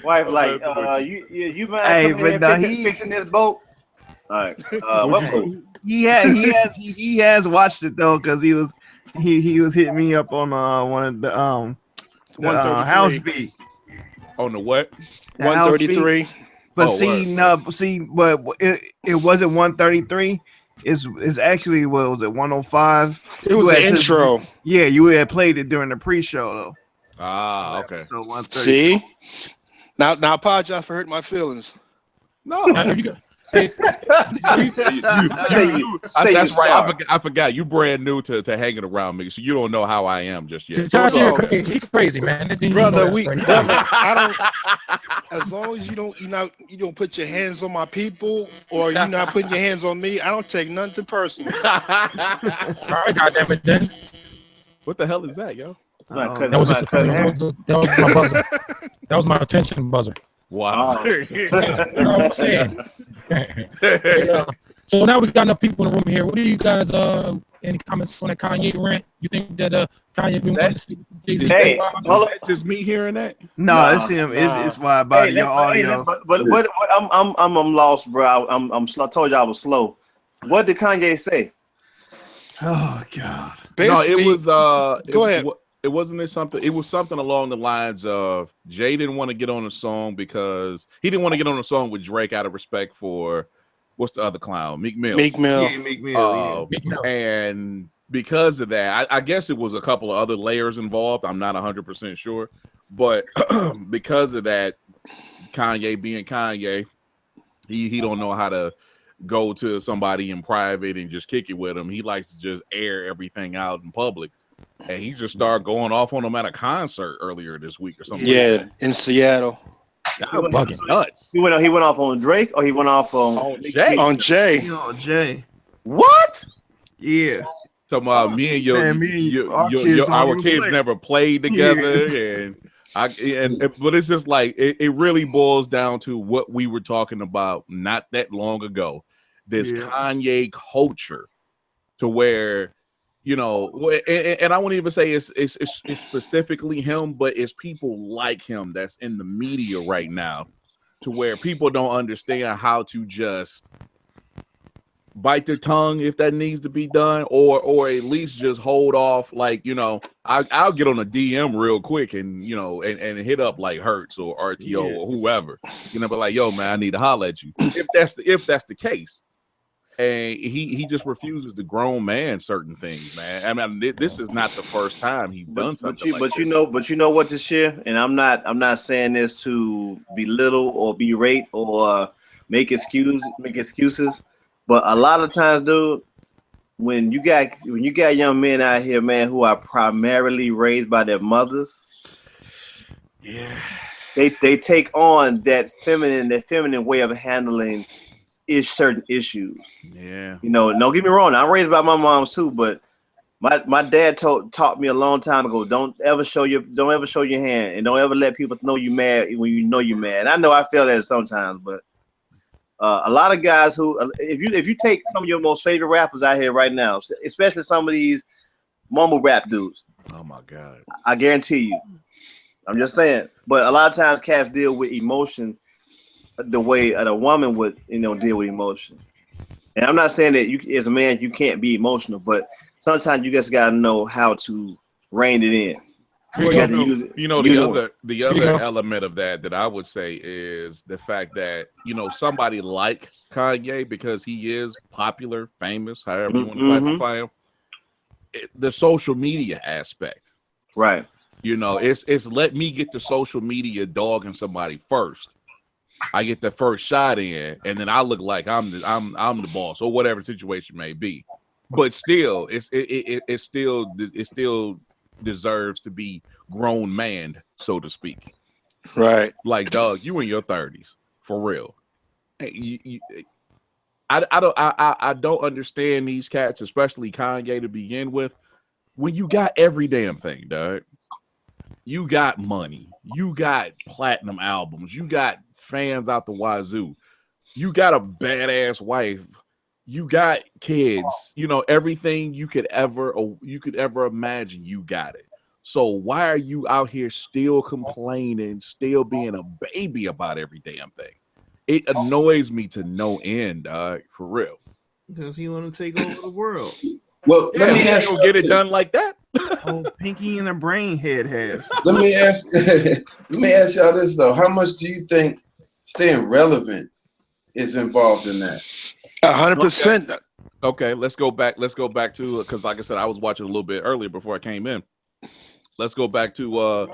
Wife, I'm like, messing with you. you mind Hey, coming here but and no, fixing this boat? All right. What'd What you boat? He has watched it though, because he was hitting me up on one of the 133. house beat. On the what? The house beat. 133. But word. but it wasn't 133. It's actually, what was it, 105? It was an intro. Yeah, you had played it during the pre-show though. Ah, okay. So 130. See? Now I apologize for hurting my feelings. No. Hey, That's right. I forgot. You brand new to hanging around me, so you don't know how I am just yet. He crazy, man. Brother, I don't. As long as you don't put your hands on my people, or you're not putting your hands on me, I don't take nothing personal. All right, goddamn it, then. What the hell is that, yo? That was my buzzer. That was my attention buzzer. Wow. You know what I'm saying? So now we got enough people in the room here. What do you guys? Any comments on that Kanye rant? You think that Kanye been wanting to see Jay-Z? Hey, Is that just me hearing that? No, it's him. It's why about your audio. But I'm lost, bro. I'm slow. I told you I was slow. What did Kanye say? Oh God. No, it was Go ahead. It wasn't something. It was something along the lines of Jay didn't want to get on a song because he didn't want to get on a song with Drake out of respect for what's the other clown, Meek Mill. Meek Mill. Yeah, Meek Mill. And because of that, I guess it was a couple of other layers involved. I'm not 100% sure, but because of that, Kanye being Kanye, he don't know how to go to somebody in private and just kick it with him. He likes to just air everything out in public. And he just started going off on him at a concert earlier this week or something. Yeah, like that. in Seattle. Fucking nuts. He went off on Drake, or he went off on Jay. On Jay. Oh, Jay. What? Yeah. So me and our kids never played together, but it's just like it really boils down to what we were talking about not that long ago. This Kanye culture, to where, you know, and I wouldn't even say it's specifically him, but it's people like him that's in the media right now, to where people don't understand how to just bite their tongue if that needs to be done, or at least just hold off. Like, you know, I'll get on a DM real quick and, you know, and hit up like Hertz or RTO or whoever, you know, but like, yo, man, I need to holler at you if that's the case. And he just refuses to grown man certain things, man. I mean, this is not the first time he's done something. But you know what, this year, and I'm not saying this to belittle or berate or make excuses, but a lot of times, dude, when you got young men out here, man, who are primarily raised by their mothers, they take on that feminine way of handling certain issues. Yeah, you know, don't get me wrong, I'm raised by my moms too, but my dad taught me a long time ago, don't ever show your hand, and don't ever let people know you mad when you know you're mad. And I know I feel that sometimes, but a lot of guys who, if you take some of your most favorite rappers out here right now, especially some of these mumble rap dudes, oh my God, I guarantee you, I'm just saying, but a lot of times cats deal with emotion the way a woman would, you know, deal with emotion. And I'm not saying that you, as a man, you can't be emotional, but sometimes you just gotta know how to rein it in. The other element of that I would say is the fact that, you know, somebody like Kanye, because he is popular, famous, however you want to classify him, the social media aspect, right? You know, it's let me get the social media dogging somebody first. I get the first shot in, and then I look like I'm the boss or whatever the situation may be. But still, it still deserves to be grown man, so to speak. Right. Like, dog, you in your 30s for real. I don't understand these cats, especially Kanye to begin with. When you got every damn thing, dog. You got money. You got platinum albums. You got fans out the wazoo. You got a badass wife. You got kids. You know, everything you could ever imagine, you got it. So why are you out here still complaining, still being a baby about every damn thing? It annoys me to no end, dog, for real. Because he want to take over the world. Well, let me ask you, get it done like that. Oh, Pinky and the Brain Head has. Let me ask y'all this though. How much do you think staying relevant is involved in that? 100%. Okay, let's go back to, because like I said, I was watching a little bit earlier before I came in. Let's go back to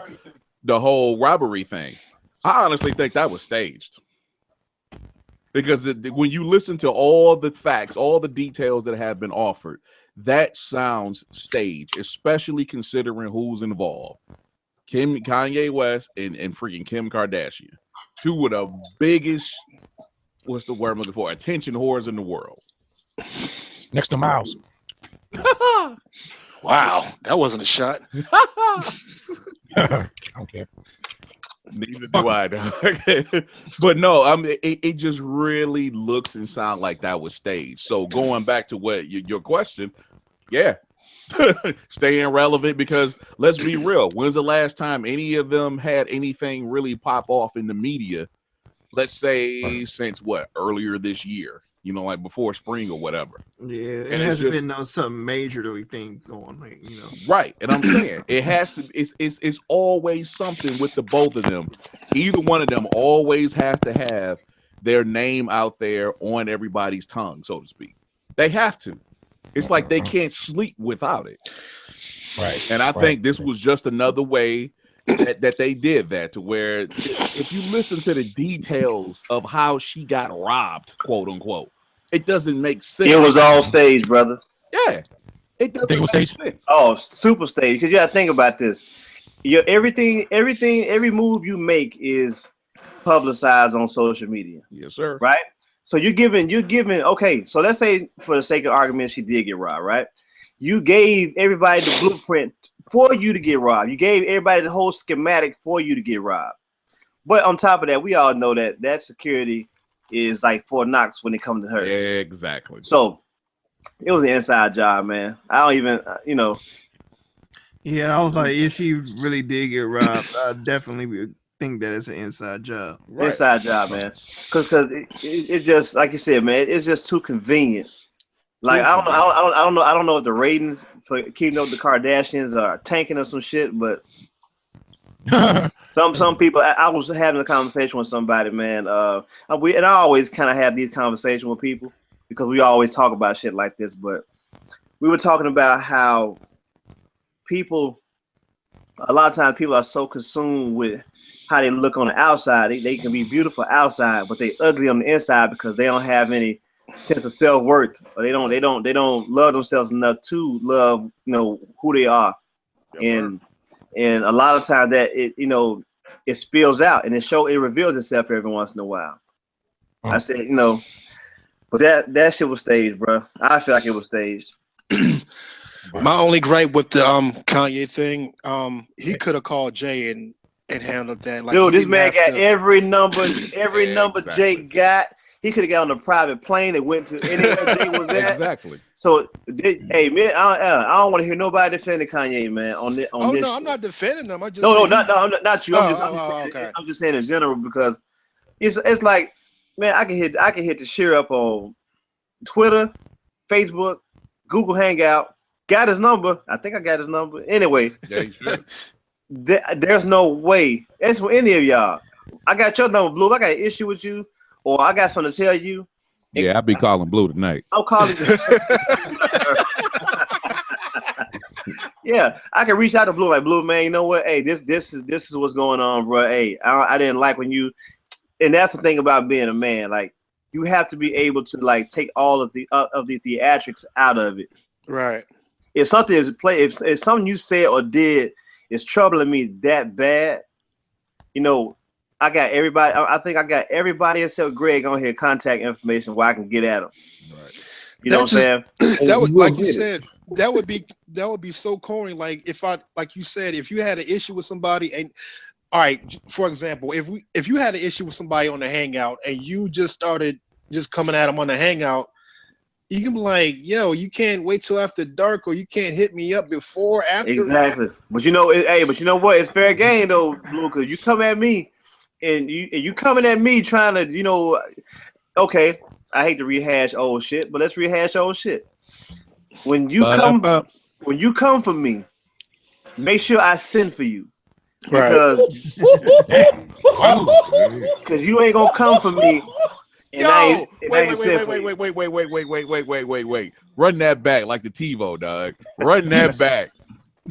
the whole robbery thing. I honestly think that was staged. Because when you listen to all the facts, all the details that have been offered, that sounds staged, especially considering who's involved. Kanye West and freaking Kim Kardashian. Two of the biggest, what's the word I'm looking for, attention whores in the world. Next to Miles. Wow, that wasn't a shot. I don't care. Neither do I. But no, I mean, it just really looks and sounds like that was staged. So going back to what your question, yeah, staying relevant, because let's be real. When's the last time any of them had anything really pop off in the media? Let's say since earlier this year, you know, like before spring or whatever. Yeah, it and hasn't been something majorly thing going, like, you know. Right, and I'm saying it has to. It's always something with the both of them. Either one of them always has to have their name out there on everybody's tongue, so to speak. They have to. It's like they can't sleep without it. Right. And I think this was just another way that they did that, to where if you listen to the details of how she got robbed, quote unquote, it doesn't make sense. It was all staged, brother. Yeah. It doesn't make sense. Oh, super staged. Because you gotta think about this. Every move you make is publicized on social media. Yes, sir. Right? So you're giving, okay, so let's say for the sake of argument, she did get robbed, right? You gave everybody the blueprint for you to get robbed. You gave everybody the whole schematic for you to get robbed. But on top of that, we all know that security is like Fort Knox when it comes to her. Yeah, exactly. So it was an inside job, man. I don't even, Yeah, I was like, if she really did get robbed, I definitely would think that it's an inside job. Right. Inside job, man. Because it just, like you said, man, it's just too convenient. Like I don't know if the ratings for keeping up the Kardashians are tanking or some shit, but some people. I was having a conversation with somebody, man. And I always kind of have these conversations with people because we always talk about shit like this. But we were talking about how a lot of times people are so consumed with how they look on the outside. They can be beautiful outside, but they ugly on the inside because they don't have any sense of self-worth, or they don't love themselves enough to love, who they are. And a lot of times that it spills out and it reveals itself every once in a while. I said, but that shit was staged, bro. I feel like it was staged. My only gripe with the Kanye thing, he could have called Jay and handled that. Like, dude, this man got every number Jake got. He could have got on a private plane that went to anywhere Jay was at. Exactly. So, hey, man, I don't want to hear nobody defending Kanye, man. On this. No, shit. I'm not defending him. I just not you. Okay. I'm just saying in general, because it's like, man, I can hit the share up on Twitter, Facebook, Google Hangout. Got his number. I think I got his number. Anyway, yeah, you should. There's no way. That's for any of y'all. I got your number, Blue. I got an issue with you, or I got something to tell you. Yeah, I'll be calling Blue tonight. I'm calling. Yeah, I can reach out to Blue, like, Blue, man. You know what? Hey, this is what's going on, bro. Hey, I didn't like when you, and that's the thing about being a man. Like, you have to be able to like take all of the theatrics out of it. Right. If something is if something you said or did is troubling me that bad, I got everybody. I think I got everybody except Greg on here contact information where I can get at him. Right. You know what I'm saying? That would, like you said, that would be so corny. Like like you said, if you had an issue with somebody, and all right, for example, if you had an issue with somebody on the Hangout and you just started just coming at him on the hangout, you can be like, yo, you can't wait till after dark, or you can't hit me up before, after. Exactly. But you know, but you know what? It's fair game though, Luca. You come at me, and you coming at me trying to, you know, okay. I hate to rehash old shit, but let's rehash old shit. When you come for me, make sure I send for you. Because you ain't gonna come for me. And wait. Run that back like the TiVo, dog. Run that back.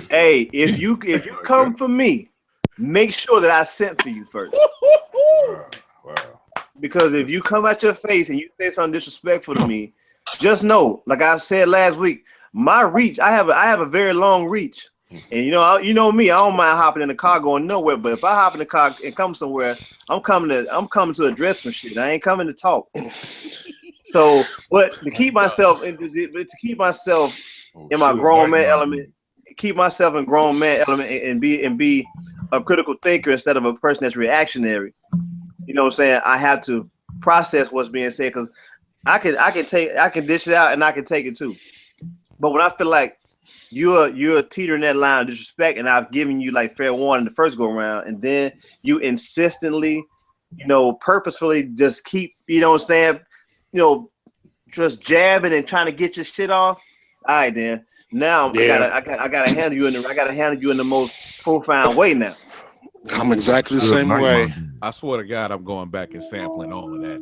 Hey, if you come for me, make sure that I sent for you first. Wow. Because if you come at your face and you say something disrespectful to me, just know, like I said last week, my reach, I have a very long reach. And you know me, I don't mind hopping in the car going nowhere. But if I hop in the car and come somewhere, I'm coming to address some shit. I ain't coming to talk. So, but to keep myself in my grown man element, keep myself in grown man element, and be a critical thinker instead of a person that's reactionary. You know what I'm saying? I have to process what's being said, because I can dish it out and I can take it too. But when I feel like you're teetering that line of disrespect, and I've given you like fair warning the first go around, and then you insistently, purposefully just keep, just jabbing and trying to get your shit off. All right, then. Now I gotta handle you in the most profound way now. I'm exactly the same way. I swear to God, I'm going back and sampling all of that,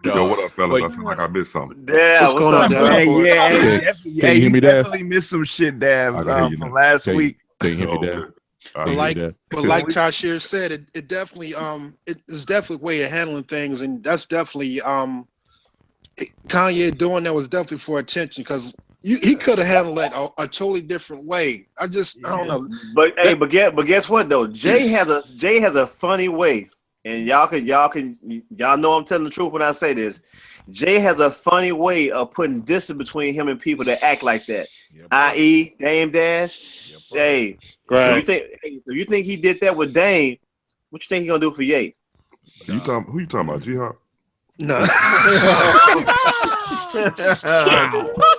Yo, what up, fellas? I feel like I missed something. Yeah, what's up, Dab? Hey, you definitely missed some shit, Dab, from last week. Can you hear me, Dab? But like Tashir said, it definitely it's definitely a way of handling things, and that's definitely Kanye doing that was definitely for attention, because he could have handled that a totally different way. I don't know. But guess what though? Jay has a funny way, and y'all know I'm telling the truth when I say this. Jay has a funny way of putting distance between him and people that act like that. I.e. Dame Dash. Hey, right. So you think he did that with Dame? What you think he gonna do for Ye? Who you talking about, G-Hop? No.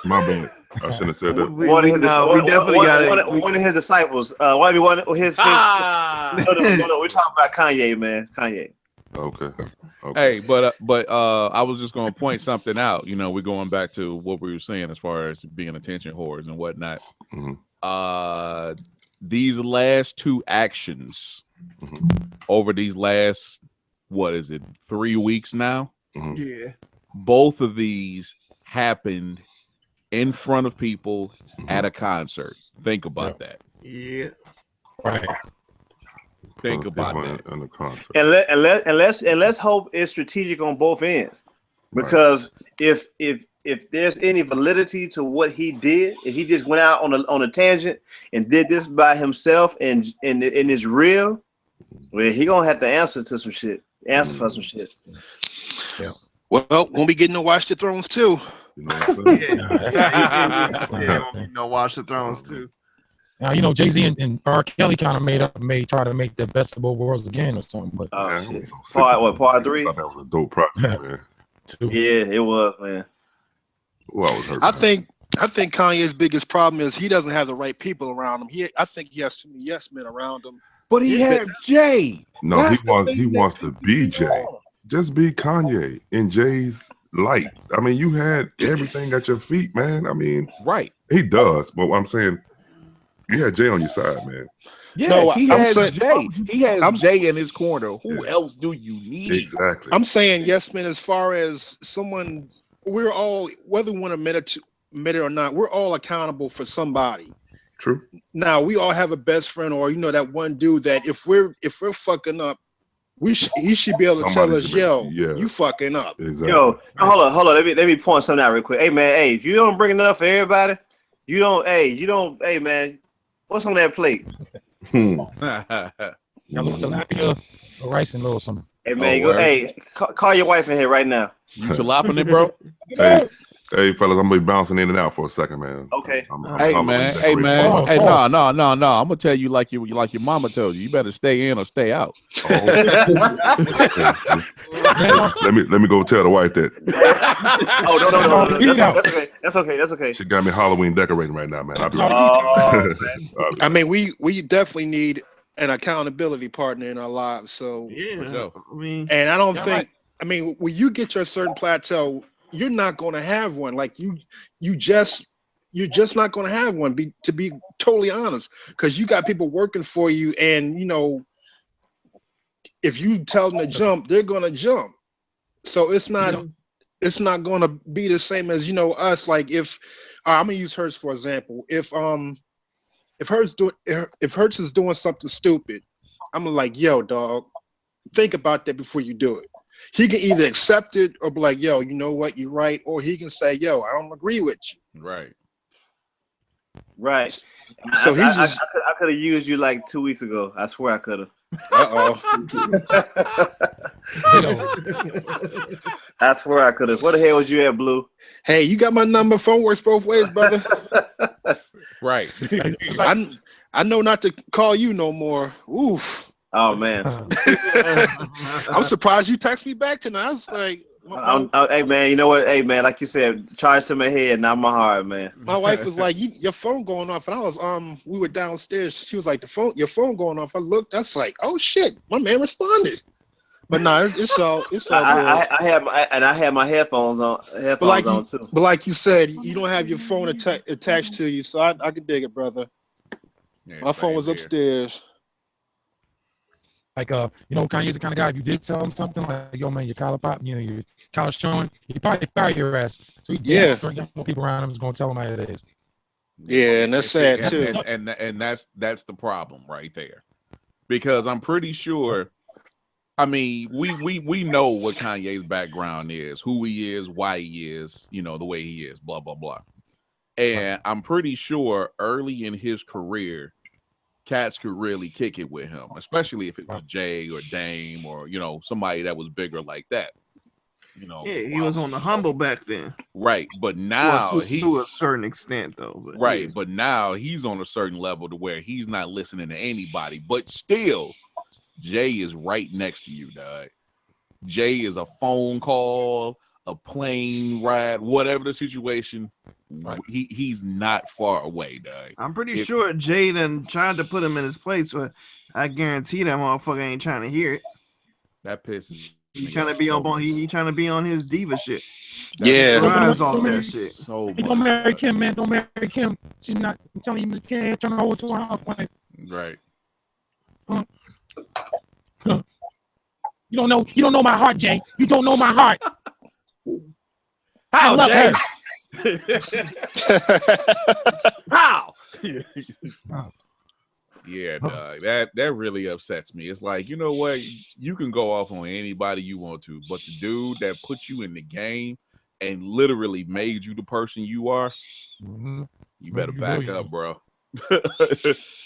My bad. I shouldn't have said that. One of his disciples. No, we're talking about Kanye, man. Kanye. Okay. Hey, but I was just gonna point something out. We're going back to what we were saying as far as being attention whores and whatnot. Mm-hmm. These last two actions over these last 3 weeks now? Mm-hmm. Yeah. Both of these happened in front of people at a concert. Think about that. Yeah. Right. Think about that. In the concert. And let's hope it's strategic on both ends, because if there's any validity to what he did, if he just went out on a tangent and did this by himself and it's real, well, he gonna have to answer for some shit. Yeah. Well, when we getting to Watch the Thrones too. You know what I'm saying? No Watch the Thrones too. Now, Jay-Z and R. Kelly kind of try to make the best of both worlds again or something. But shit. Part 3? I thought that was a dope project, man. Yeah, it was, man. Well, I was hurt. I think Kanye's biggest problem is he doesn't have the right people around him. I think he has too many yes men around him. But he has Jay. No, he wants to be Jay. Just be Kanye in Jay's light. I mean, you had everything at your feet, man. I mean, right. He does, but what I'm saying, you had Jay on your side, man. Yeah, no, he has Jay. He has Jay in his corner. Who else do you need? Exactly. I'm saying yes, man. As far as someone, we're all, whether we want to admit it or not, we're all accountable for somebody. True. Now we all have a best friend, or that one dude that if we're fucking up, he should be able to tell us, you fucking up. Exactly. Yo, hold on. Let me point something out real quick. Hey man, if you don't bring enough for everybody, hey man, what's on that plate? Y'all look tilapia or rice and or something. Hey man, call your wife in here right now. You tilapia it, bro? Hey, fellas, I'm gonna be bouncing in and out for a second, man. Okay. Hey man, hey man, hey no. I'm gonna tell you like your mama told you. You better stay in or stay out. Let me go tell the wife that. Oh no. That's okay. She got me Halloween decorating right now, man. I'll be right back. I mean, we definitely need an accountability partner in our lives. So yeah, and I don't think. I mean, when you get your certain plateau, you're not going to have one. Like you're just not going to have one. To be totally honest, because you got people working for you, and you know, if you tell them to jump, they're going to jump. So it's not going to be the same as, you know, us. Like if I'm gonna use Hertz for example. If Hertz is doing something stupid, I'm like, yo, dog, think about that before you do it. He can either accept it or be like, yo, you know what, you're right, or he can say, yo, I don't agree with you. Right. So I could have used you like 2 weeks ago. I swear I could have. I swear I could have. Where the hell was you at, Blue? Hey, you got my number. Phone works both ways, brother. Right. I know not to call you no more. Oof. Oh man. I'm surprised you text me back tonight. I was like, hey man, you know what? Hey man, like you said, charge to my head, not my heart, man. My wife was like, your phone going off, and I was we were downstairs. She was like, your phone going off. I looked. I was like, oh shit, my man responded. But no, it's all good. I had my headphones on too. But like you said, you don't have your phone attached to you, so I can dig it, brother. Yeah, my phone was upstairs. Like you know, Kanye's the kind of guy. If you did tell him something like, "Yo, man, your collar pop," you know, your collar showing, he'd probably fire your ass. So he more people around him is going to tell him how it is. Yeah, and that's sad too. And that's the problem right there, because I'm pretty sure. I mean, we know what Kanye's background is, who he is, why he is, you know, the way he is, blah blah blah. And I'm pretty sure early in his career, cats could really kick it with him, especially if it was Jay or Dame or, you know, somebody that was bigger like that. You know, yeah, he was on the humble back then, right? But now to a certain extent, though, but right. But now he's on a certain level to where he's not listening to anybody. But still, Jay is right next to you, dog. Jay is a phone call, a plane ride, whatever the situation. Right. He's not far away, dog. I'm pretty sure Jaden tried to put him in his place, but I guarantee that motherfucker ain't trying to hear it. That pisses. He trying to be on. He trying to be on his diva shit. Yeah, off that shit. So don't marry Kim, man. Don't marry Kim. She's not telling you can't trying to hold to her house. Right. You don't know my heart, Jay. You don't know my heart. How, Jay? How? Yeah, dog. That really upsets me. It's like, you know what? You can go off on anybody you want to, but the dude that put you in the game and literally made you the person you are, you better back up, bro.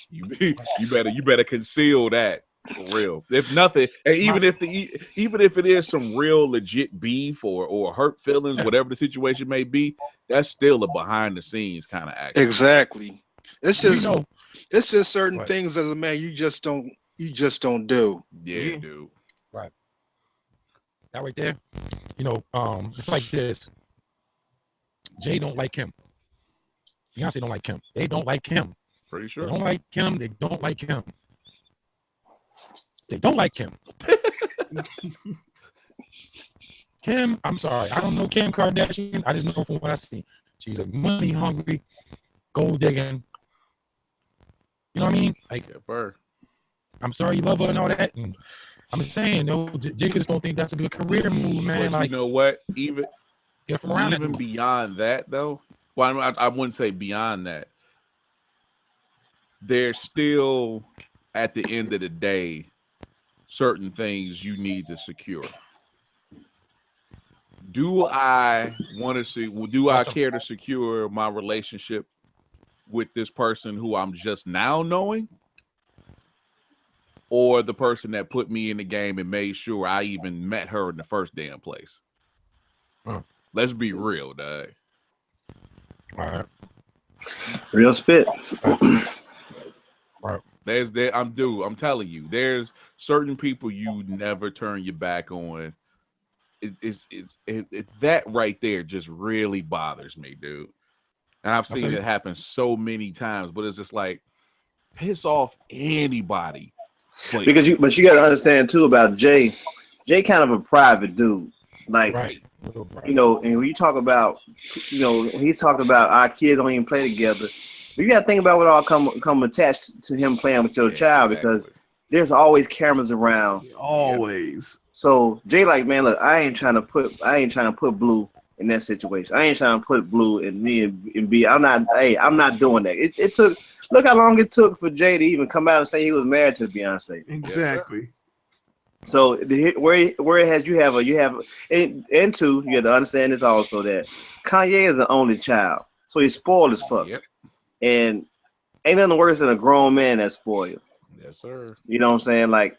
you better conceal that. For real. If nothing, and even if it is some real legit beef or hurt feelings, whatever the situation may be, that's still a behind the scenes kind of action. Exactly. It's just certain things as a man you just don't do. Yeah, dude. Right. That right there. You know, it's like this. Jay don't like him. Beyonce don't like him. They don't like him. Pretty sure. They don't like him. They don't like him. They don't like him. Kim, I'm sorry. I don't know Kim Kardashian. I just know from what I see. She's a money hungry, gold digging. You know what I mean? Like, I'm sorry you love her and all that. And I'm just saying, no, Jiggas don't think that's a good career move, man. But like, you know what? Even even beyond that, though. Well, I wouldn't say beyond that. There's still, at the end of the day, certain things you need to secure. Do I want to see? Do I care to secure my relationship with this person who I'm just now knowing, or the person that put me in the game and made sure I even met her in the first damn place? Let's be real, dog. All right. Real spit. Right. I'm telling you, there's certain people you never turn your back on. That right there just really bothers me, dude. And I've seen it happen so many times, but it's just like piss off anybody. But you got to understand too about Jay. Jay kind of a private dude, like right. you know. And when you talk about, you know, he's talking about our kids don't even play together. You got to think about what all come attached to him playing with your child because there's always cameras around. Always. So Jay, like, man, look, I ain't trying to put Blue in that situation. I ain't trying to put Blue in me and B. I'm not doing that. It took. Look how long it took for Jay to even come out and say he was married to Beyonce. Exactly. So where it has you have and two, you have to understand this also that Kanye is the only child, so he's spoiled as fuck. Yep. And ain't nothing worse than a grown man that's spoiled. Yes, sir. You know what I'm saying? Like,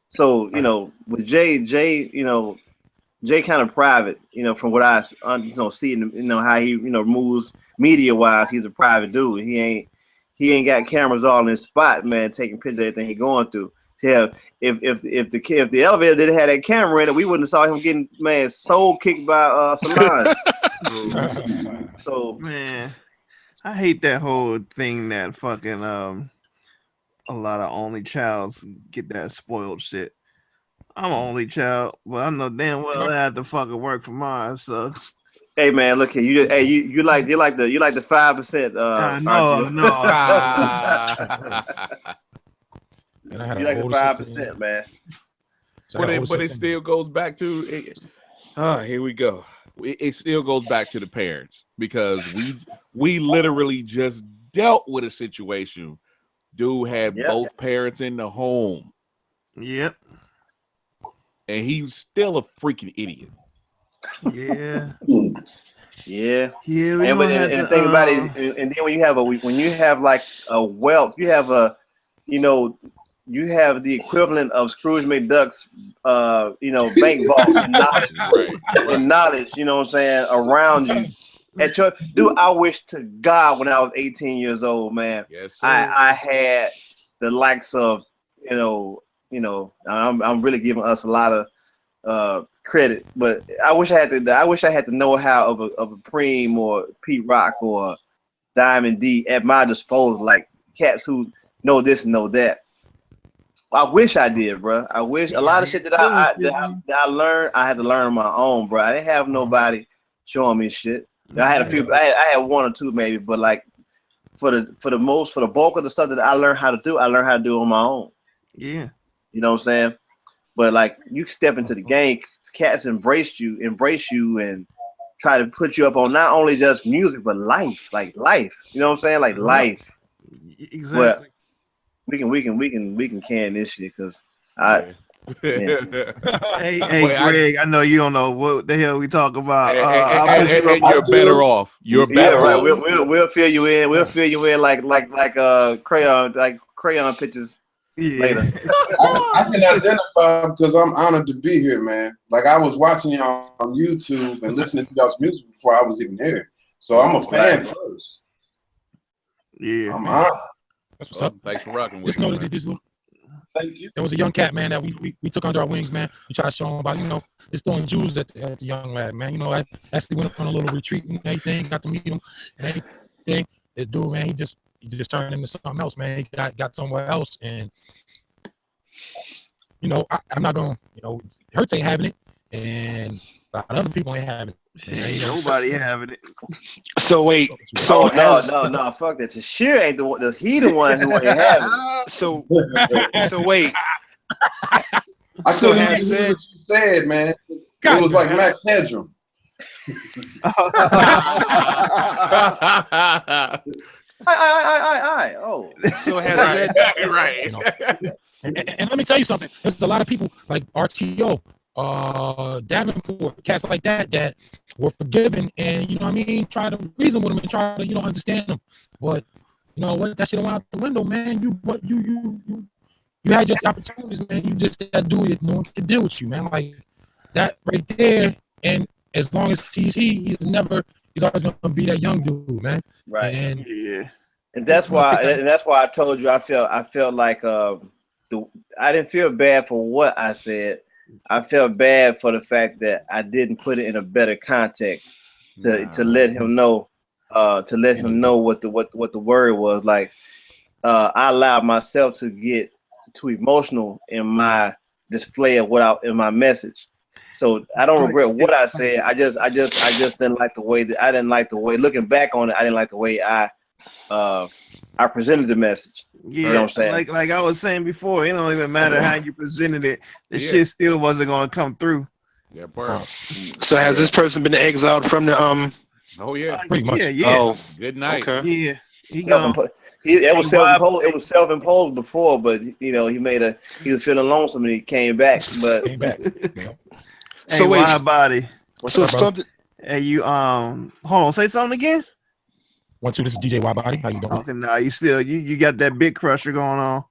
so you know, with Jay, you know, Jay kind of private. You know, from what I see, you know how he moves media wise. He's a private dude. He ain't got cameras all in his spot, man, taking pictures of everything he going through. Yeah, if the elevator didn't have that camera in it, we wouldn't have saw him getting soul kicked by Solange. So man, I hate that whole thing that fucking a lot of only childs get that spoiled shit. I'm an only child, but I know damn well I had to fucking work for mine. So hey man, look here, you like the 5%. No. You like the 5%, man. But it still goes back to here we go. It still goes back to the parents because we literally just dealt with a situation. Dude had both parents in the home. Yep. And he's still a freaking idiot. Yeah. Yeah. And the thing about it, and then when you have like a wealth, you have a, you know, you have the equivalent of Scrooge McDuck's, bank vault and knowledge, and knowledge, you know what I'm saying, around you. At your dude, I wish to God when I was 18 years old, man. Yes, sir. I had the likes of, I'm really giving us a lot of credit, but I wish I had the know-how of a Preem or Pete Rock or Diamond D at my disposal, like cats who know this and know that. I wish I did, bro. I wish a lot of shit that I learned, I had to learn on my own, bro. I didn't have nobody showing me shit. I had a few. I had one or two maybe, but like for the bulk of the stuff that I learned how to do, I learned how to do it on my own. Yeah, you know what I'm saying. But like you step into the game, cats embrace you, and try to put you up on not only just music but life, like life. You know what I'm saying, like life. Exactly. But we can can this shit because Hey, Greg, I know you don't know what the hell we talk about. And you're better off. You're better right. off. We'll fill you in. We'll fill you in like crayon pictures later. I can identify because I'm honored to be here, man. Like I was watching y'all on YouTube and listening to y'all's music before I was even here. So I'm a fan first. Yeah, I'm honored. That's what's up. Thanks for rocking with Just know that this Thank you. there was a young cat, man, that we took under our wings, man. We tried to show him about, just throwing jewels at the young lad, man. I actually went on a little retreat and everything, got to meet him and everything. This dude, man, he just turned into something else, man. He got somewhere else, and I'm not gonna, Hurts ain't having it, and a lot of other people ain't having it. Ain't nobody having it. So wait, no, fuck that. Tashir ain't the one. He the one who ain't having it. So wait. I couldn't hear what you said, man. It was like Max Headroom. Oh, so has that right? And let me tell you something. There's a lot of people like RTO, Davenport, cats like that were forgiven, and try to reason with them and try to understand them. But you know what? That shit went out the window, man. You had your opportunities, man. You just had to do it. No one could deal with you, man. Like that right there. And as long as he's never He's always going to be that young dude, man. Right. And And that's why I told you I felt like I didn't feel bad for what I said. I felt bad for the fact that I didn't put it in a better context to let him know what the word was. Like I allowed myself to get too emotional in my display of in my message. So I don't regret what I said. I just didn't like the way looking back on it, I didn't like the way I presented the message. Yeah, you know what I'm saying? like I was saying before, it don't even matter how you presented it. The shit still wasn't gonna come through. Yeah, bro. So has this person been exiled from the Oh yeah, pretty much. Yeah. Oh, good night. okay. Yeah, it was self-imposed before, but he was feeling lonesome and he came back. But So wait, wide body. What's up, something? Hey, you hold on, say something again. 1, 2, this is DJ Wide Body. How you doing? Okay, now you still you got that big crusher going on.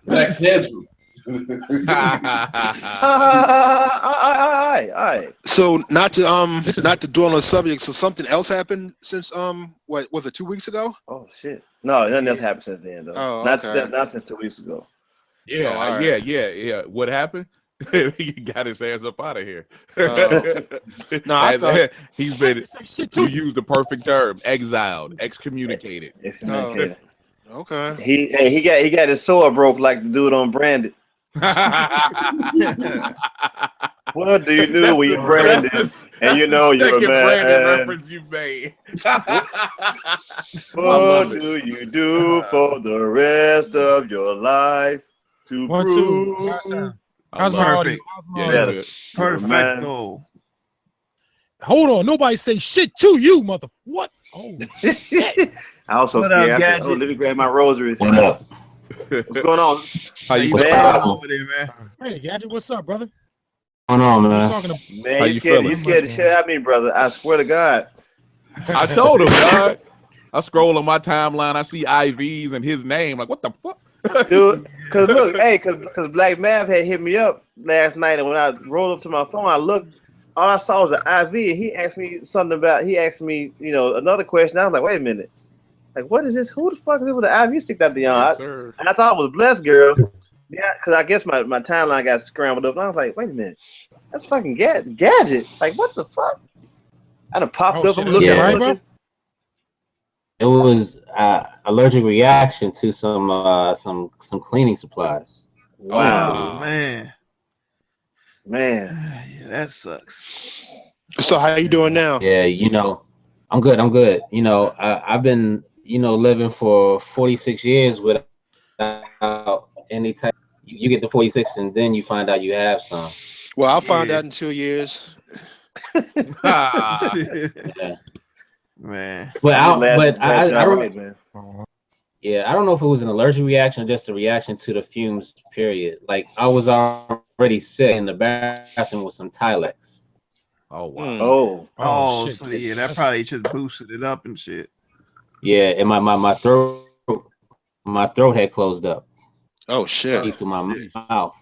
Black schedule. So not to dwell on the subject. So something else happened since what was it 2 weeks ago? Oh shit! No, nothing else happened since then though. Oh, not okay. since 2 weeks ago. Yeah, yeah. What happened? He got his ass up out of here. No, I thought he's been. You used the perfect term: exiled, excommunicated. Excommunicated. Oh, okay. He got his sword broke like the dude on Branded. What do you do when you branded? And you know you're a man. Branded reference you made. What do you do for the rest of your life to 1, 2. How's my audio? Perfecto. Hold on, nobody say shit to you, mother. What? Oh, shit. I also scared. I said, let me grab my rosaries. What up? What's going on? How you doing over there, man? Hey, Gadget, what's up, brother? What's going on, man? Man, you scared the shit out of me, brother. I swear to God. I told him, God. I scroll on my timeline, I see IVs and his name. Like, what the fuck? Dude, because Black Mav had hit me up last night, and when I rolled up to my phone, I looked, all I saw was an IV, and he asked me another question. I was like, wait a minute. Like, what is this? Who the fuck is it with the IV stick out the arm? Yes, and I thought it was Blessed Girl. Yeah, because I guess my timeline got scrambled up. And I was like, wait a minute. That's fucking Gadget. Like, what the fuck? I done popped up. I'm looking right, bro? It was allergic reaction to some cleaning supplies. Wow, man. Yeah, that sucks. So how you doing now? Yeah, I'm good. I've been living for 46 years without any type. You get to 46 and then you find out you have some. Well, I'll find out in 2 years. Yeah. Man, I don't know if it was an allergic reaction or just a reaction to the fumes. Period. Like I was already sick in the bathroom with some Tilex. Oh wow. Oh, so yeah, that probably just boosted it up and shit. Yeah, and my throat had closed up. Oh shit! Through my mouth.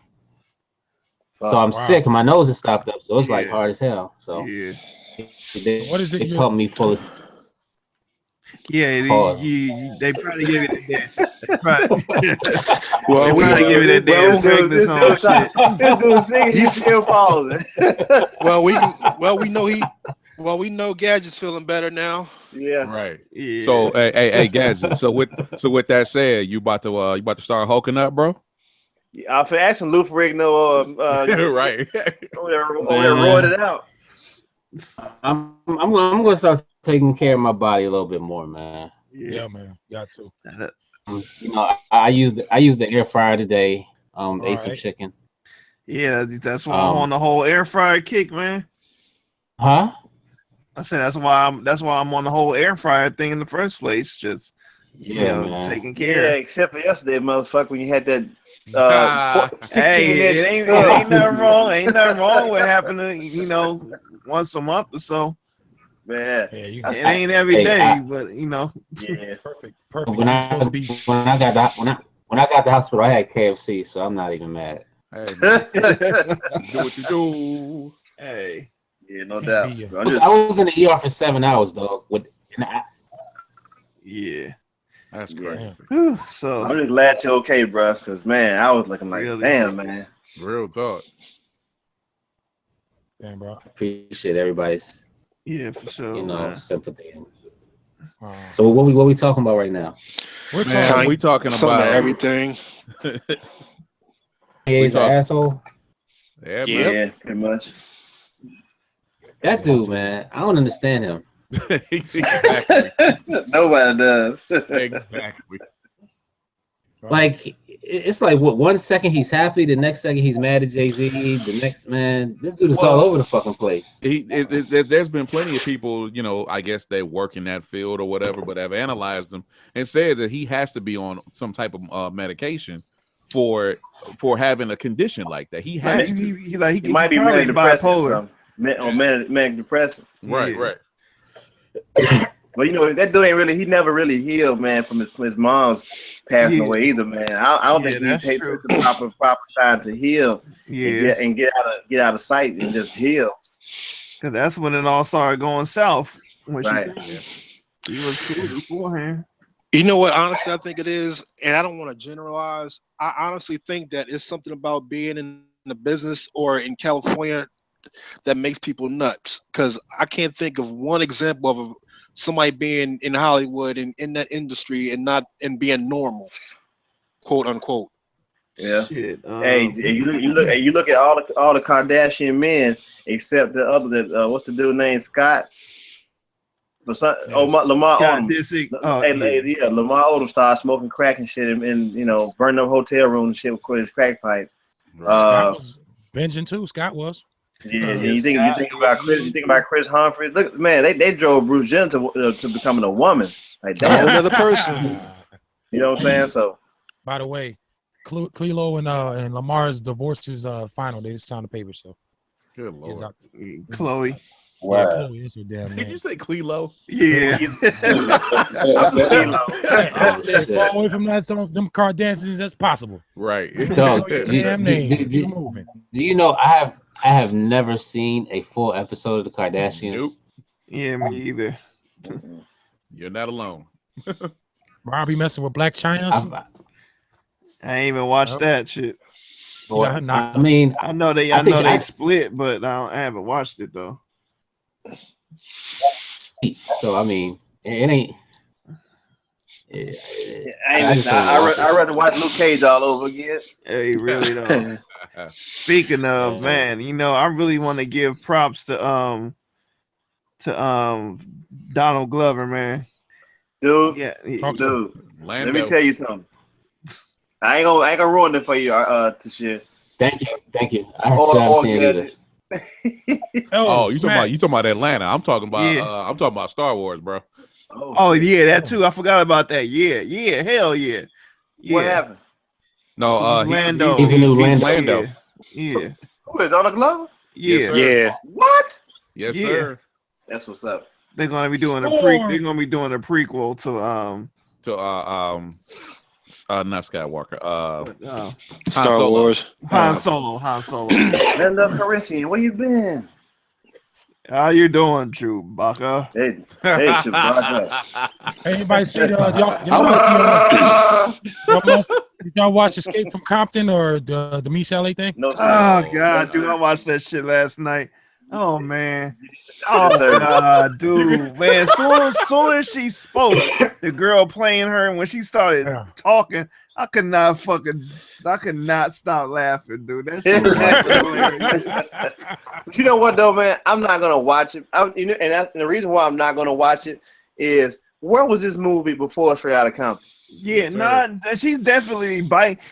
So I'm sick and my nose is stopped up. So it's like hard as hell. So what is it? They pumped me full of. Yeah, they probably give it a Well, we probably give it a damn pregnancy on shit. He's still pausing. We know Gadget's feeling better now. Yeah. Right. Yeah. So hey Gadget. So with that said, you about to start hulking up, bro? Yeah, I'm for action Lou Ferrigno right. over there roared it out. I'm gonna start taking care of my body a little bit more, man. Yeah, man. Got to. I used the air fryer today. Ate some chicken. Yeah, that's why I'm on the whole air fryer kick, man. Huh? I said that's why I'm on the whole air fryer thing in the first place. Just taking care. Yeah, except for yesterday, motherfucker, when you had that. Hey, it ain't nothing wrong. Ain't nothing wrong with happening. Once a month or so. Man, it ain't every day, but Yeah, perfect. When I got the hospital, I had KFC, so I'm not even mad. Hey, man. Do what you do. Hey. Yeah, no doubt. I was in the ER for 7 hours, dog. Yeah. That's crazy. So I'm just glad you're okay, bro. Because man, I was looking like, Really? damn, man. Real talk. Damn, bro. Appreciate everybody's, for sure. Man. sympathy. So what we talking about right now? We're talking some about of everything. He's an asshole. Yeah, pretty much. That dude, man, I don't understand him. Exactly. Nobody does. Exactly. Like it's like what 1 second he's happy, the next second he's mad at Jay-Z, the next this dude is all over the fucking place. There's been plenty of people, I guess they work in that field or whatever, but have analyzed him and said that he has to be on some type of medication for having a condition like that. He has to. He might be manic depressive or something. Or manic depressive. Right. But that dude he never really healed, man, from his mom's passing away either, man. I don't think he takes the proper time to heal and get out of sight and just heal. Because that's when it all started going south. When Right. He was cool beforehand. You know what? Honestly, I think it is, and I don't want to generalize. I honestly think that it's something about being in the business or in California that makes people nuts. Because I can't think of one example of somebody being in Hollywood and in that industry and being normal, quote unquote. Yeah. Shit, hey, you look at all the Kardashian men except the other what's the dude named Scott? Lamar Odom. Lamar Odom started smoking crack and shit and burning up hotel rooms and shit with his crack pipe. Scott was binging too. Scott was. Yeah, you think about Chris. You think about Chris Humphrey. Look, man, they drove Bruce Jenner to becoming a woman. Like damn, another person. You know what I'm saying? So, by the way, Clelo and Lamar's divorce is final. They just signed the paper. So, good lord, Chloe. Wow. Yeah, Chloe is her damn name. Did you say Clelo? Yeah. I said far away from them Kardashians as possible. Right. Dog, damn name. Do you know I have never seen a full episode of the Kardashians? Nope. Yeah, me either. You're not alone. Robbie messing with Black China. I ain't even watched that shit. I mean, I know they split, but I haven't watched it though. So I mean, it ain't. I'd rather watch Luke Cage all over again. Hey, really though. Speaking of, man, I really want to give props to Donald Glover, man. Dude, Lando. Let me tell you something. I ain't gonna ruin it for you, Tashir. Thank you. I haven't seen it either. You talking about Atlanta? I'm talking about Star Wars, bro. Oh yeah, that too. I forgot about that. Yeah, hell yeah. What happened? No, Lando. He's a new Lando. Yeah. Who is Donald Glover? Yeah. Yeah. What? Yes, sir. That's what's up. They're gonna be doing a prequel to not Skywalker. Star Wars. Han Solo. Lando Calrissian, where you been? How you doing, Chewbacca? Hey, Chewbacca. Anybody see y'all watch Escape from Compton or the Michelle thing? No, oh God, dude, I watched that shit last night. Oh man. Oh God, dude, man. Soon as she spoke, the girl playing her, and when she started talking, I could not stop laughing, dude. That shit was hilarious. But you know what though, man? I'm not gonna watch it. And the reason why I'm not gonna watch it is where was this movie before Straight Outta Compton? Yeah, she's definitely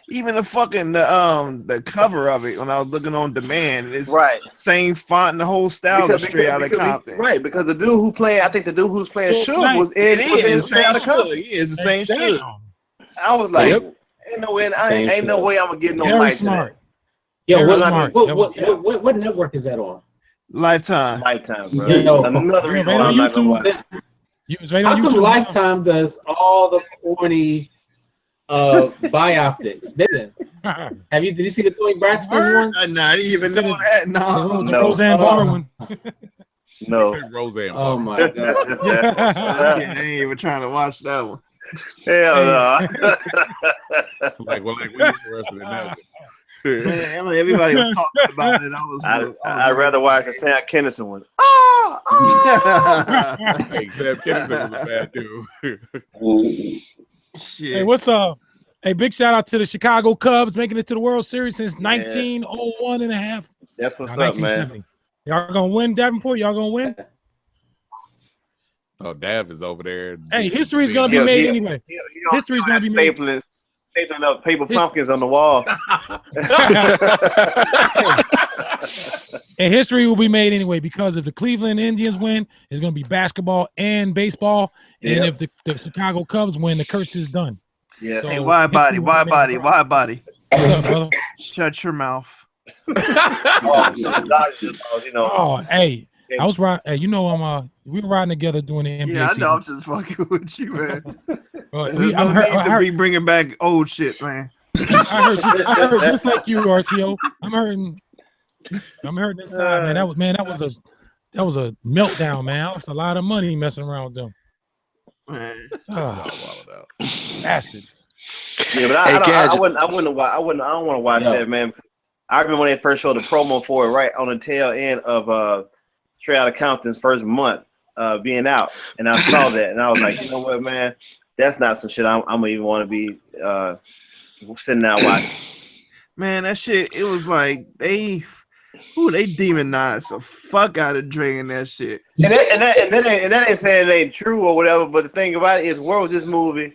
even the fucking the cover of it when I was looking on demand. It's same font and the whole style of Straight Outta Compton. Right, because the dude who's playing Suge was in Straight Outta Compton. Yeah, it's the same shit. I was like, ain't no way I'm gonna get no light smart. Yo, what network is that on? Lifetime, bro. Another reason why I'm not gonna watch it. How come Lifetime does all the corny biopics? Did you see the Tony Braxton one? No, I didn't even know that. No. The Roseanne Barr one. No. Roseanne. Oh my god. I ain't even trying to watch that one. Hell no. like we interested in that one. Man, everybody was talking about it. I'd rather watch the Sam Kinison one. Hey, Sam Kinison was a bad dude. Shit. Hey, what's up? Hey, big shout out to the Chicago Cubs making it to the World Series since 1901 and a half. That's what's up, man. Y'all gonna win, Davenport? Y'all gonna win? Oh, Dav is over there. Hey, history is gonna be made anyway. History is gonna be made. Stapling up paper pumpkins on the wall. And history will be made anyway because if the Cleveland Indians win, it's going to be basketball and baseball. And if the Chicago Cubs win, the curse is done. Yeah. So hey, wide body. What's up, brother? Shut your mouth. Oh, hey, I was riding. Hey, you know, we were riding together doing the NBA. Yeah, I know. I'm just fucking with you, man. I heard, be bringing back old shit, man. I heard just like you, RTO. I'm hurting inside, man. That was a meltdown, man. That was a lot of money messing around with them. Man. Bastards. Yeah, but I don't want to watch that, man. I remember when they first showed the promo for it, right on the tail end of Straight Outta Compton's first month being out, and I saw that, and I was like, you know what, man, that's not some shit I'm gonna even want to be sitting out watching. Man, that shit, it was like they demonized the fuck out of Dre and that shit. And that ain't saying it ain't true or whatever, but the thing about it is, where was this movie,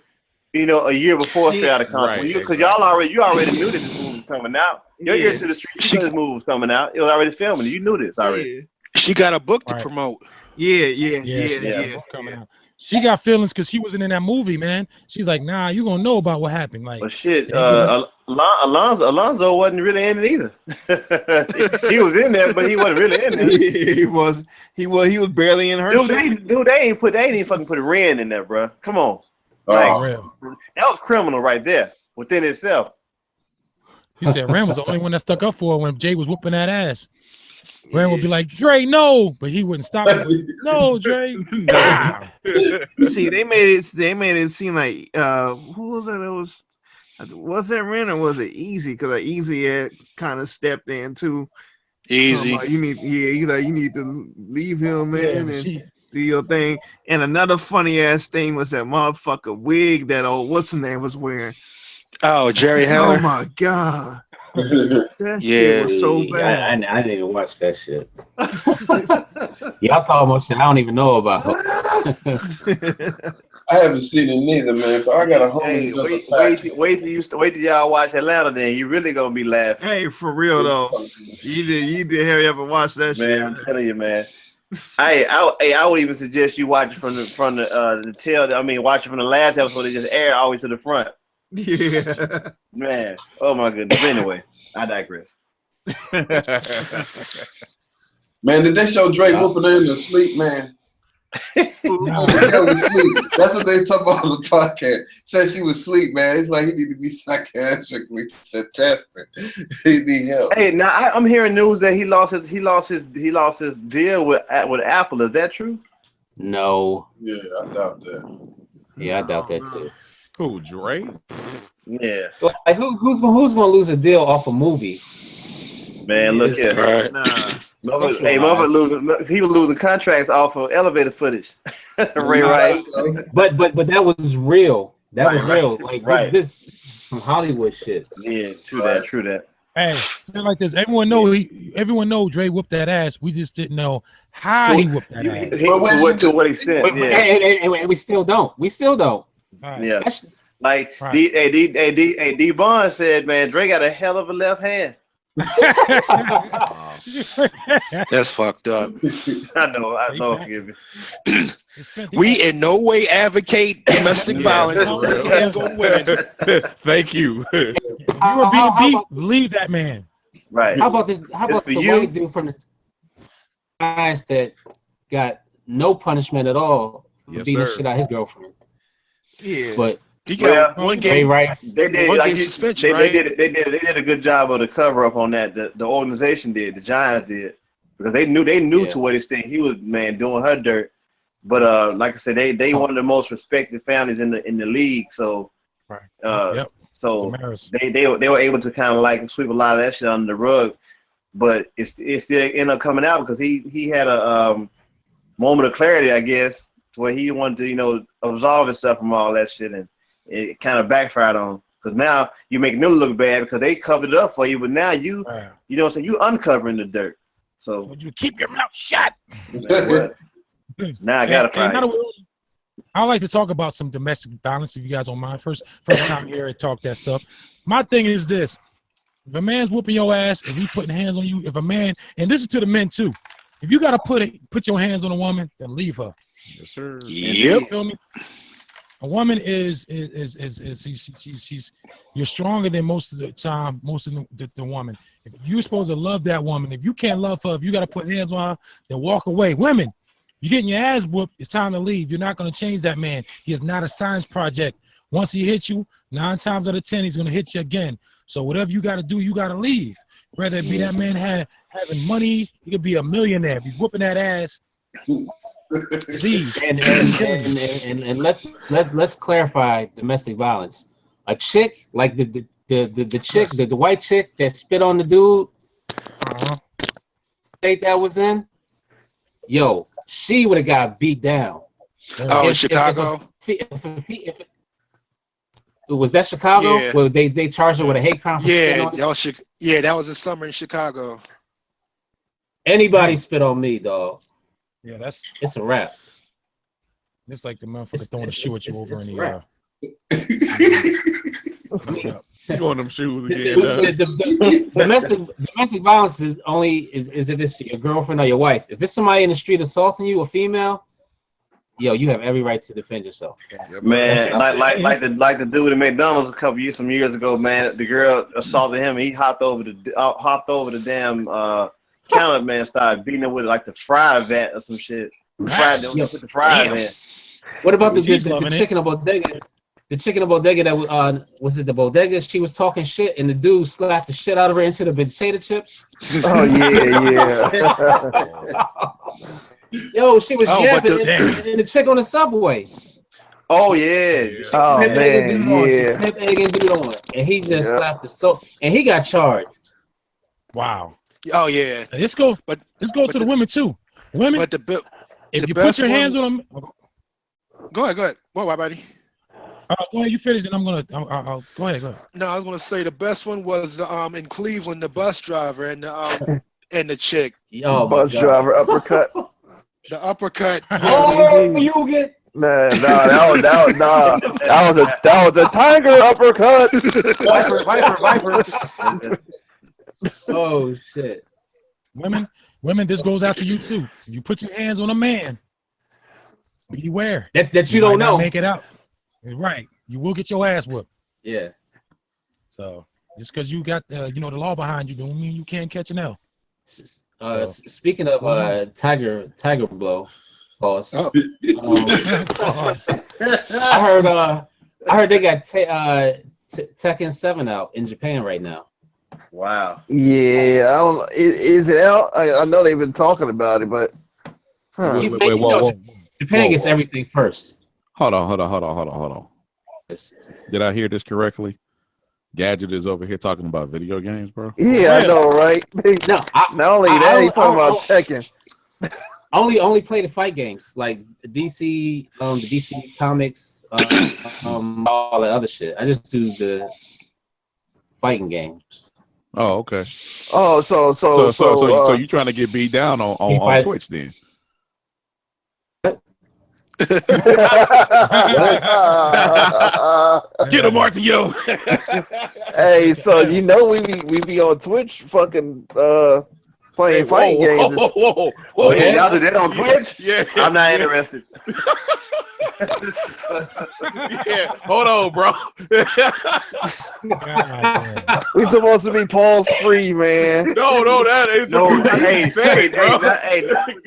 a year before Straight Outta Compton? Because you already knew that this movie was coming out. Your ear to the street, she knew this movie was coming out. It was already filming. You knew this already. Yeah. She got a book to promote. Yeah. Coming out. She got feelings because she wasn't in that movie, man. She's like, nah, you gonna know about what happened. Like, but shit, Alonzo wasn't really in it either. He was in there, but he wasn't really in there. He was barely in her. Dude, they ain't even fucking put Ren in there, bro. Come on, that was criminal right there within itself. He said Ren was the only one that stuck up for her when Jay was whooping that ass. Ren would be like, Dre, no, but he wouldn't stop it. No, Dre. See, they made it seem like who was that? Was that Ren or was it Easy? Because Easy had kind of stepped in too. Easy. You need to leave him, man, and do your thing. And another funny ass thing was that motherfucker wig that old what's the name was wearing. Oh, Jerry Heller. Oh my god. That shit was so bad. I didn't even watch that shit. Y'all talking about shit I don't even know about. I haven't seen it neither, man. But I got a homie. Wait till y'all watch Atlanta. Then you really gonna be laughing. Hey, for real though, you did hurry up and watch that shit. Man, I'm telling you, man. I would even suggest you watch it from the tail. I mean, watch it from the last episode. They just aired all the way to the front. Yeah, man. Oh my goodness. Anyway, I digress. Man, did they show Drake whooping her in the sleep, man? That's what they talk about on the podcast. Said she was asleep, man. It's like he need to be psychiatrically tested. He need help. Hey, now I'm hearing news that he lost his deal with Apple. Is that true? No. Yeah, I doubt that. Yeah, I doubt that too. Who, Dre? Yeah. Like who's gonna lose a deal off a movie? Man, look here. Right. He was losing contracts off of elevator footage. Ray Rice. But that was real. That was real. Like this some Hollywood shit. Yeah, true that. Hey, like this. Everyone know Dre whooped that ass. We just didn't know how he whooped that ass. To what extent? And we still don't. Right. Yeah. Like D Bond said, man, Dre got a hell of a left hand. That's fucked up. I know. Forgive me. We in no way advocate domestic violence. Thank you. You were being beat. Leave that man. Right. How about this? How about the white dude from the guys that got no punishment at all for beating the shit out of his girlfriend? Yeah, but he got one game. They did one game suspension. They did a good job of the cover up on that. The organization did. The Giants did. because they knew Yeah. to what extent he was doing her dirt. But like I said, they one of the most respected families in the league. So Yep. so Damaris. they were able to kind of like sweep a lot of that shit under the rug. But it still ended up coming out because he had a moment of clarity, I guess, to where he wanted to absolve himself from all that shit, and it kind of backfired on him. Because now you making them look bad because they covered it up for you, but now you know what I'm saying, you uncovering the dirt. So would you keep your mouth shut? Now I gotta try. I like to talk about some domestic violence, if you guys don't mind. First time here at Talk That Stuff. My thing is this: if a man's whooping your ass, if he's putting hands on you, if a man, and this is to the men too, if you gotta put your hands on a woman, then leave her. Yes, sir. Yep. You feel me? A woman is she's you're stronger than most of the time, most of the woman. If you're supposed to love that woman, if you can't love her, if you got to put hands on her, then walk away. Women, you're getting your ass whooped. It's time to leave. You're not going to change that man. He is not a science project. Once he hits you, 9 times out of 10, he's going to hit you again. So whatever you got to do, you got to leave. Whether it be that man having money, he could be a millionaire. If he's whooping that ass, leave. And let's clarify domestic violence. A chick like the chick, the white chick that spit on the dude, state that was in, yo, she would have got beat down. Oh, in Chicago. Was that Chicago? Yeah. Well, they charged her with a hate crime. Yeah, that was this summer in Chicago. Anybody spit on me, dog. Yeah, it's a wrap. It's like the motherfucker throwing a shoe at you over in the air. You on them shoes again? Domestic violence is only is if it's your girlfriend or your wife. If it's somebody in the street assaulting you, a female, yo, you have every right to defend yourself. Man, like the dude at McDonald's some years ago, man. The girl assaulted him. And he hopped over the damn counter, man. Started beating him with like the fry vat or some shit. Put the fries in. What about the chicken of bodega? The chicken of bodega that was it the bodega? She was talking shit, and the dude slapped the shit out of her into the potato chips. Oh yeah. Yo, she was yapping, and the chick on the subway. Oh yeah. Oh man, yeah. Egg and dude on, and he just slapped the and he got charged. Wow. Oh yeah. This goes to the women too. Women, but if you put your hands on them, go ahead. What, buddy? Go ahead, you finish, and I'll go ahead. No, I was gonna say the best one was in Cleveland, the bus driver and the chick. Yo, bus driver uppercut. The uppercut. Oh, you get. Nah, that was a tiger uppercut. Viper. Oh shit. Women, this goes out to you too. If you put your hands on a man, beware. That you don't know. Make it out. Right. You will get your ass whooped. Yeah. So just because you got the law behind you don't mean you can't catch an L. Speaking of tiger blow, pause. Oh. I heard they got Tekken 7 out in Japan right now. Wow. Yeah, I don't. Is it out? I know they've been talking about it, but whoa. Japan gets everything first. Hold on. Did I hear this correctly? Gadget is over here talking about video games, bro. Yeah, I know, right? No, not only that, he's talking about Tekken. Only play the fight games like DC, the DC comics, all the other shit. I just do the fighting games. Oh, okay. Oh, so you trying to get beat down on Twitch then? Get him, Martio. Hey, so we be on Twitch fucking playing fighting games. Whoa. Yeah, y'all do that on Twitch? Yeah. I'm not interested. Yeah, hold on, bro. We supposed to be Paul's free, man. No, that is just hey, said it, bro.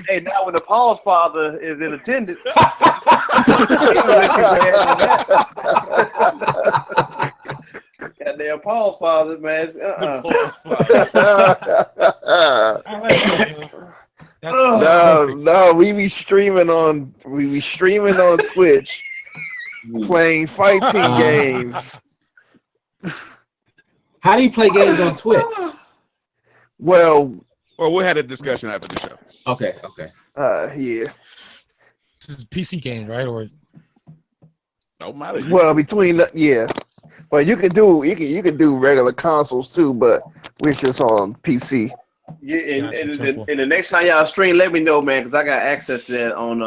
Hey, now when the Paul's father is in attendance. Goddamn Paul's father, man. No, we be streaming on Twitch, playing fighting games. How do you play games on Twitch? Well, we'll have a discussion after the show. Okay. Yeah. This is PC games, right? Or don't matter. Well, but you can do regular consoles too, but we're just on PC. Yeah, and the next time y'all stream, let me know, man, because I got access to that on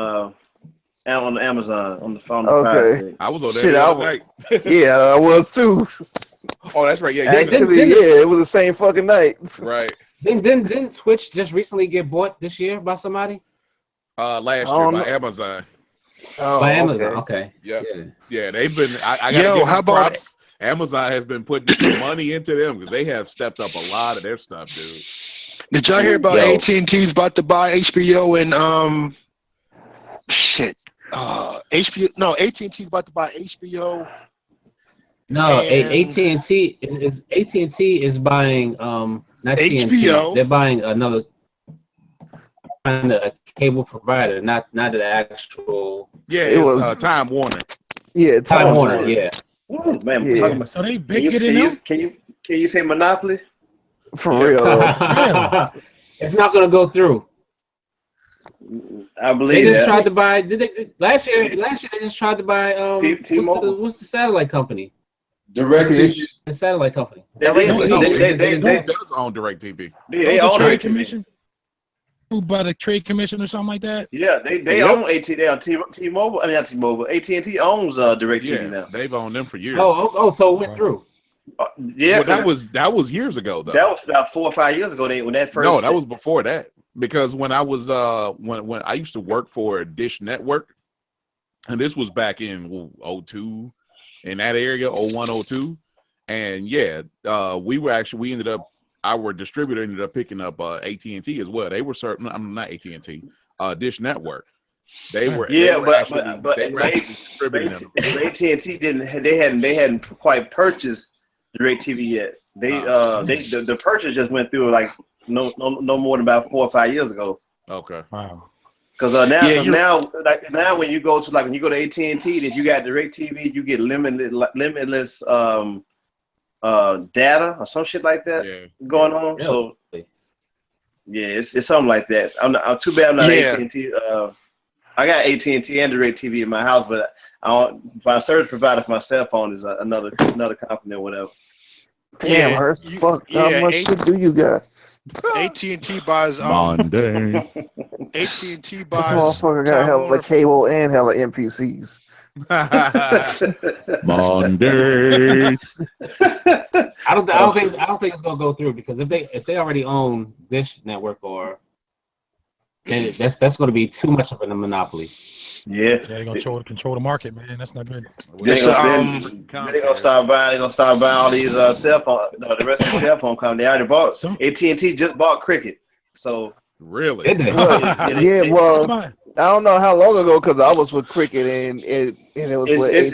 Amazon on the phone. Okay. I was on there the other night. Yeah, I was too. Oh, that's right. Yeah, actually, it was the same fucking night. Right. Didn't Twitch just recently get bought this year by somebody? Last year by Amazon. Oh, by Amazon. Okay. Yeah. They've been. I gotta give them props. Amazon has been putting some money into them because they have stepped up a lot of their stuff, dude. Did y'all hear about AT&T's about to buy HBO and HBO? No, AT&T's about to buy HBO. No, AT&T is buying not TNT. HBO. They're buying a cable provider, not the actual. Yeah, it's Time Warner. Yeah, Time Warner. Yeah. Ooh, man, we're talking about, so they big getting them. Can you say Monopoly? For real. It's not gonna go through. I believe they just tried to buy. Last year they just tried to buy. What's the satellite company? DirecTV. The satellite company. They does own DirecTV. They own Trade DirecTV. Commission. By the Trade Commission or something like that. Yeah, they own AT&T. They own T-Mobile. I mean, not T-Mobile. AT&T owns DirecTV now. They've owned them for years. So it went through. Yeah, well, that was years ago though. That was about 4 or 5 years ago. When that first. No, that was before that. Because when I was when I used to work for Dish Network, and this was back in 02 in that area, 01, 02. And our distributor ended up picking up AT&T as well. They were certain. I'm not AT&T. Dish Network. They were. But AT&T they hadn't quite purchased DirecTV yet. The purchase just went through like no more than about 4 or 5 years ago. Okay. Wow. Because now when you go to AT&T, if you got DirecTV, you get limitless data or some shit like that going on. Yeah. So yeah, it's something like that. I'm too bad I'm not AT&T. I got AT&T and DirecTV in my house, but my service provider for my cell phone is another company or whatever. Damn, fuck. How much shit do you got? AT&T buys Monday. AT&T buys. Motherfucker got hella cable and hella NPCs. Monday. I don't think it's gonna go through because if they already own Dish Network then that's gonna be too much of a monopoly. Yeah, they're gonna control the market, man. That's not good. They're gonna start buying all these cell phone. No, the rest of the cell phone company they already bought. AT&T just bought Cricket. So really, well, I don't know how long ago because I was with Cricket and it was it's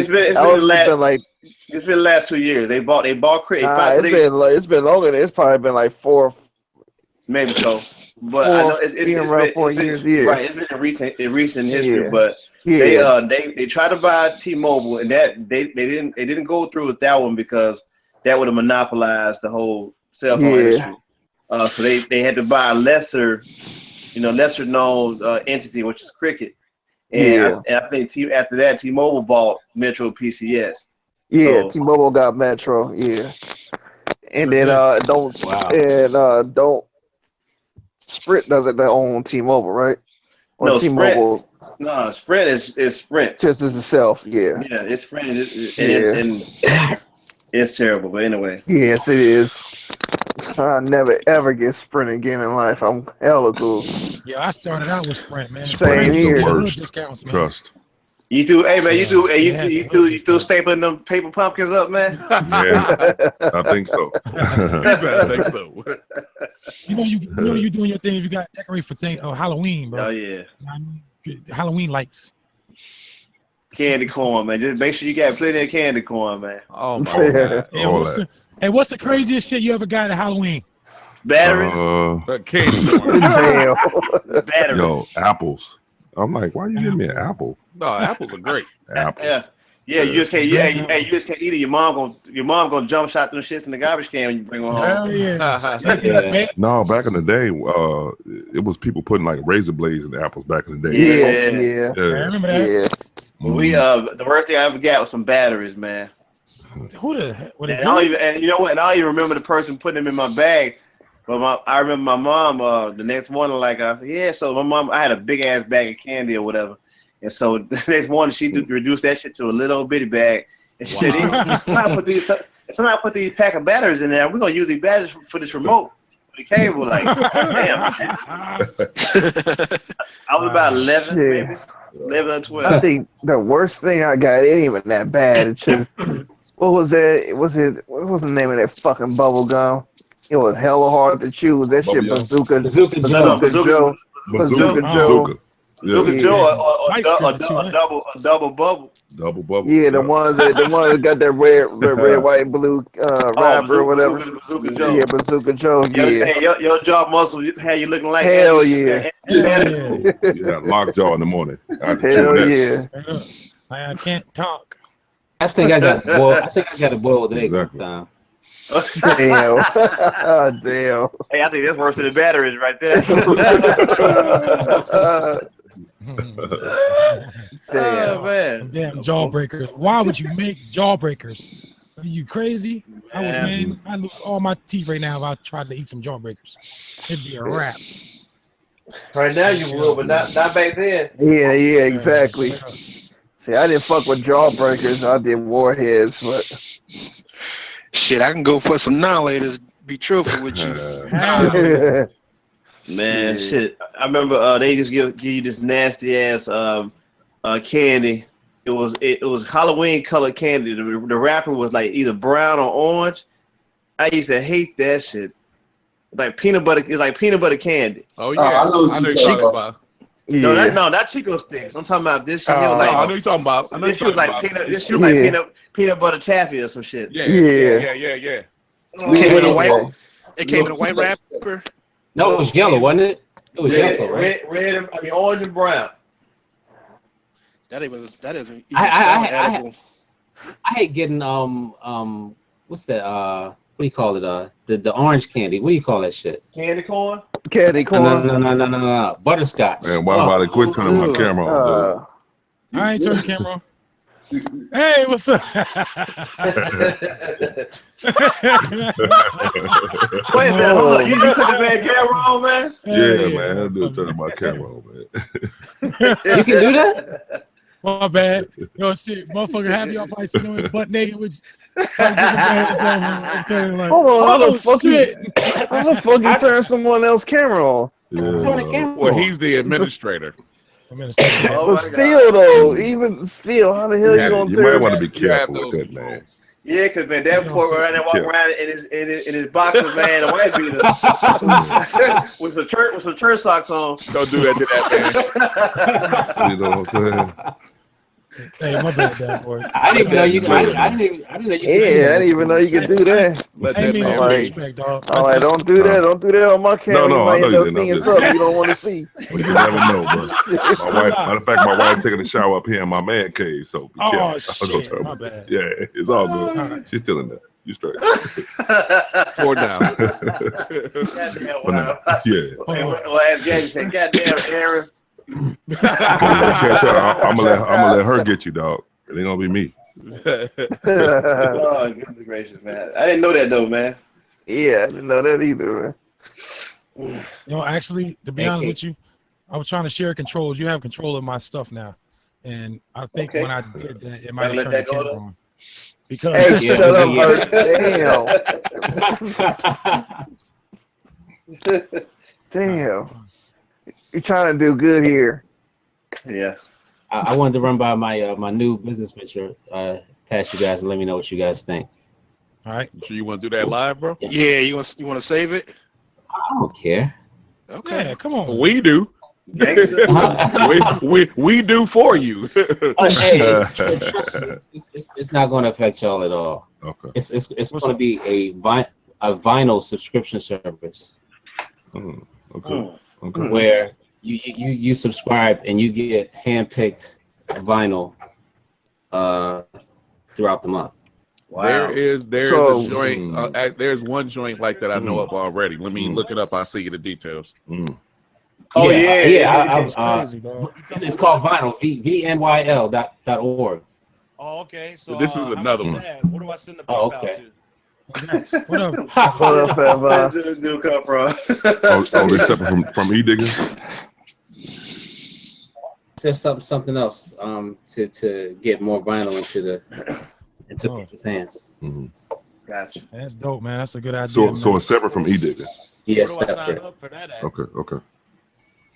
been the last 2 years. They bought Cricket. It's been longer. It's probably been like 4. Maybe so. But I know it's been 4 years. Right, it's been in recent history. But they tried to buy T-Mobile, and that they didn't go through with that one because that would have monopolized the whole cell phone industry. So they had to buy a lesser known entity, which is Cricket. And I think after that, T-Mobile bought Metro PCS. Yeah, so, T-Mobile got Metro. Yeah, and then don't. Sprint doesn't own T-Mobile, right? Or no, T-Mobile. Sprint is Sprint. Just as itself, yeah. Yeah, it's Sprint. And it's terrible, but anyway. Yes, it is. I never ever get Sprint again in life. I'm hella cool. Yeah, I started out with Sprint, man. Sprint's the worst. Discounts, man. Trust. You do, hey man, you still stapling them paper pumpkins up, man? Yeah, I think so. I think so. You doing your thing if you got to decorate for Halloween, bro. Oh yeah. Halloween lights. Candy corn, man. Just make sure you got plenty of candy corn, man. Oh my god. Hey, what's the craziest shit you ever got at Halloween? Batteries. Candy. Damn. Batteries. Yo, apples. I'm like, why you giving me an apple? No, apples are great. Apples. Yeah, you just can't. You just can't eat it. Your mom gonna jump shot them shits in the garbage can when you bring them home. Hell yeah. No, back in the day, it was people putting like razor blades in the apples back in the day. Yeah. I remember that. Yeah. We the worst thing I ever got was some batteries, man. Who the heck? What And you know what? And I don't even remember the person putting them in my bag. But I remember my mom. The next morning, like I said, yeah. So my mom, I had a big ass bag of candy or whatever. And so the next morning, she reduced that shit to a little bitty bag. And she said, somebody put these pack of batteries in there. We're going to use these batteries for this remote, for the cable. Like, damn. I was about 11, maybe. 11 or 12. I think the worst thing I got ain't even that bad. It's just, what was that? What was the name of that fucking bubble gum? It was hella hard to chew. That shit, Bazooka Joe. Yeah. Bazooka Joe, a double bubble. Double bubble. Yeah, the ones that got that red, white, and blue wrapper or whatever. Bazooka Joe. Yeah, Bazooka Joe. Yeah. Hey, your jaw muscle had you looking like hell yeah. Yeah, lockjaw in the morning. Hell yeah. I can't talk. I think I got a boiled egg one time. Damn. Damn. Hey, I think that's worse than the batteries right there. Damn. Oh, man. Damn jawbreakers. Why would you make jawbreakers? Are you crazy? I lose all my teeth right now if I tried to eat some jawbreakers. It'd be a wrap. Right now you will, but not back then. Yeah, exactly. See, I didn't fuck with jawbreakers. I did warheads, but shit, I can go for some annihilators. Be truthful with you. Man, shit. I remember they just give you this nasty ass candy. It was Halloween colored candy. The wrapper was like either brown or orange. I used to hate that shit. Like peanut butter. It's like peanut butter candy. Oh yeah, I know what you're talking about. Yeah. No, not Chico sticks. I'm talking about this shit. I know you're talking about. This shit was like peanut butter taffy or some shit. Yeah. It came in a white wrapper. No, it was yellow, wasn't it? It was yellow, right? Red, orange and brown. That isn't even I hate getting what's that? What do you call it? The orange candy. What do you call that shit? Candy corn. Candy corn. No. Butterscotch. Man, why about to quit turning my camera on? I ain't turning the camera on. Hey, what's up? Wait a minute, hold on. You put the bad camera on, man? Yeah, man. I do turn my camera on, man. You can do that? My bad. Yo, shit, motherfucker, half y'all probably sitting there butt naked with Hold on, how the fuck you turn someone else's camera on? Well, he's the administrator. But still, though, even still, how the hell you gonna turn? You might want to be careful with that, man. Yeah, because man, that poor right there walking around in his boxers, man, a white beater with some church socks on. Don't do that to that man. You know what I'm saying? Hey, my bad, that boy. I didn't know you. I didn't even know you could do that. Let that man respect, dog. All right, don't do that. Don't do that on my camera. No, you might I know end you up didn't. seeing something you don't want to see. You never know, bro. My wife, matter of fact, my wife taking a shower up here in my man cave, so be careful. Oh shit, my bad. Yeah, it's all good. She's still in there. You straight. For now. For now. Yeah. Well, as Gabby said, goddamn, Aaron. Catch her. I'm gonna let her get you, dog. It ain't gonna be me. Oh, goodness gracious, man. I didn't know that though, man. Yeah, I didn't know that either, man. You know, actually, to be honest with you, I was trying to share controls. You have control of my stuff now, and I think when I did that, it might have turned the camera on. Because hey, shut up, Bert. Damn. You're trying to do good here. Yeah. I wanted to run by my my new business venture past you guys and let me know what you guys think. All right. So you want to do that live, bro? Yeah, you want to save it? I don't care. Okay. Yeah, come on. We do. we do for you. Hey, trust me, it's not going to affect y'all at all. Okay. It's going to be a a vinyl subscription service. Okay. Where you subscribe and you get handpicked vinyl throughout the month. Wow. There's So- a joint. There's one joint like that I know of already. Let me look it up. I'll see you the details. Oh It's called vinyl. VNYL.org. Oh, okay. So This is how another much one. is that? What do I send the Oh, PayPal okay. to? What up? What up, Fab? Where did the dude come from? Oh, they separate from E-Digger? Just something else to get more vinyl into people's hands. Gotcha. That's dope, man. That's a good idea. So it's separate from E-Digger. Yes, Where do I sign separate. up for that at? Okay.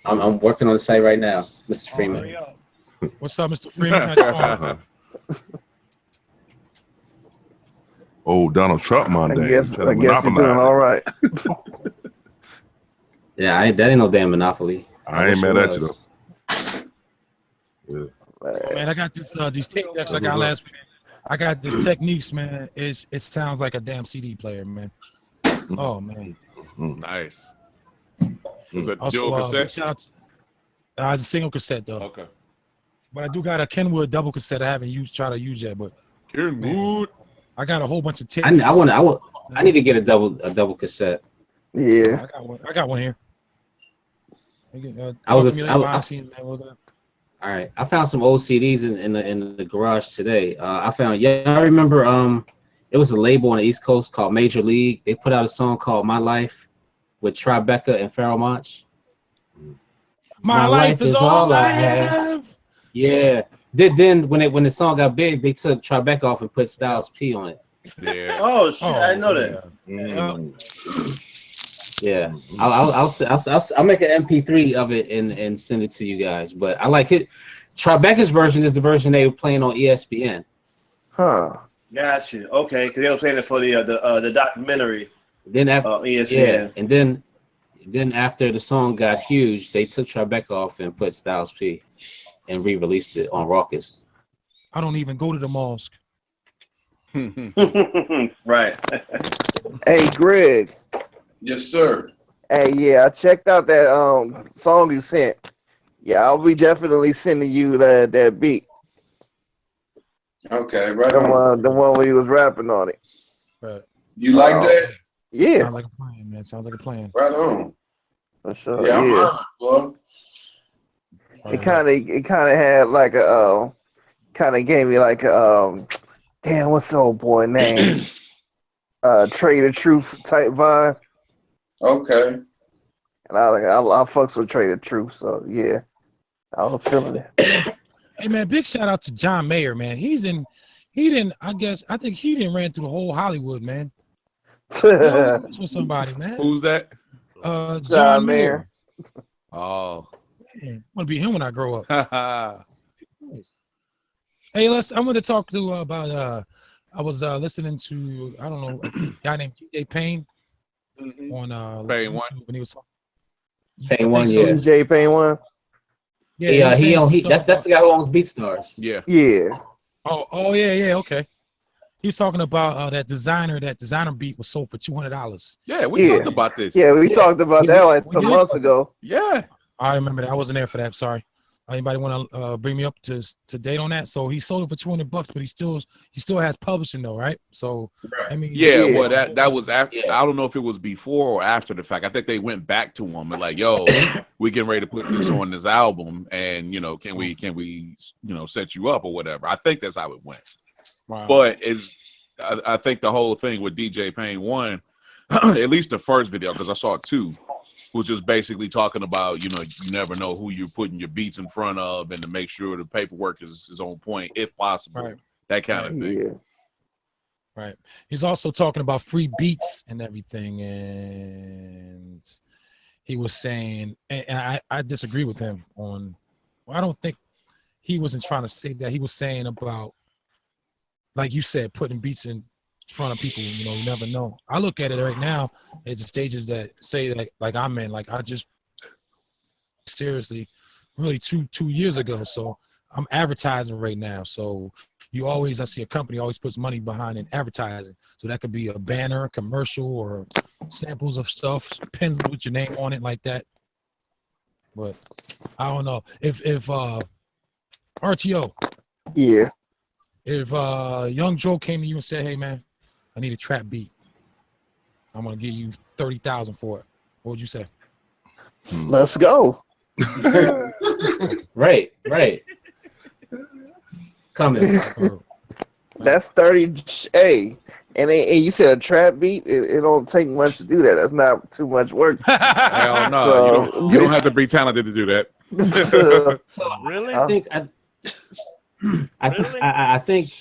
I'm working on the site right now, Mr. Freeman. Hurry up. What's up, Mr. Freeman? How's it going? Oh, Donald Trump, my I name. guess you're doing all right. Yeah, that ain't no damn monopoly. I ain't mad at you though. Man, I got these tape decks I got last week. I got this Techniques, man. It sounds like a damn CD player, man. Oh man, Nice. Is it also, dual cassette? shout out it's a single cassette though. Okay. But I do got a Kenwood double cassette. I haven't tried to use yet, but Kenwood. I got a whole bunch of tapes. I need to get a double cassette. Yeah. I got one here. All right, I found some old CDs in the garage today. I remember it was a label on the East Coast called Major League. They put out a song called My Life with Tribeca and Pharoah Monch. My life is all I have. Yeah. Then when the song got big, they took Tribeca off and put Styles P on it. Yeah. Oh shit! I didn't know that. Yeah, I'll make an MP3 of it and send it to you guys. But I like it. Tribeca's version is the version they were playing on ESPN. Huh. Gotcha. Okay, because they were playing it for the documentary. Then after ESPN. yeah, and then after the song got huge, they took Tribeca off and put Styles P and re-released it on Raucous. I don't even go to the mosque. Right. Hey, Greg. Yes, sir. Hey, yeah, I checked out that song you sent. Yeah, I'll be definitely sending you that beat. Okay, right on. The one where he was rapping on it. Right. You like that? Yeah. Sounds like a plan, man. Sounds like a plan. Right on. For sure. Yeah, I'm Yeah. on, boy. It kind of had like a kind of gave me like a damn, what's the old boy name? Trader Truth type vibe. Okay. And I fucks with Trader Truth, so yeah, I was feeling it. Hey man, big shout out to John Mayer, man. I think he didn't ran through the whole Hollywood, man. Mess with somebody, man. Who's that? John Mayer. Oh. Man, I want to be him when I grow up. Hey, I'm going to talk to about. I was listening to I don't know a guy named DJ Payne on Payne One when he was talking. Payne One, yeah. DJ Payne One. Yeah, that's the guy who owns BeatStars. Yeah. Yeah. Oh yeah, okay. He was talking about that designer beat was sold for $200. Yeah, we talked about this. Yeah, we talked about that like some months ago. Yeah. I remember that. I wasn't there for that. Sorry. Anybody want to bring me up to date on that? So he sold it for $200, but he still has publishing though, right? So I mean, well, that was after. I don't know if it was before or after the fact. I think they went back to him and like, yo, we getting ready to put this on this album, and can we set you up or whatever. I think that's how it went. Wow. But I think the whole thing with DJ Payne One, at least the first video, because I saw two, was just basically talking about, you never know who you're putting your beats in front of, and to make sure the paperwork is on point if possible. Right. That kind of thing. Yeah. Right. He's also talking about free beats and everything, and he was saying, and I disagree with him on. Well, I don't think he wasn't trying to say that. He was saying about, like you said, putting beats in front of people, you never know. I look at it right now at the stages that say that, like I'm in, like I just seriously, really two years ago. So I'm advertising right now. So I see a company always puts money behind in advertising. So that could be a banner, commercial, or samples of stuff, pins with your name on it like that. But I don't know. If RTO. Yeah. If Young Joe came to you and said, hey man, I need a trap beat. I'm gonna give you 30,000 for it. What would you say? Let's go. Right. Coming. That's 30. Hey, and you said a trap beat. It don't take much to do that. That's not too much work. Hell no, So, you don't have to be talented to do that. So Really? I think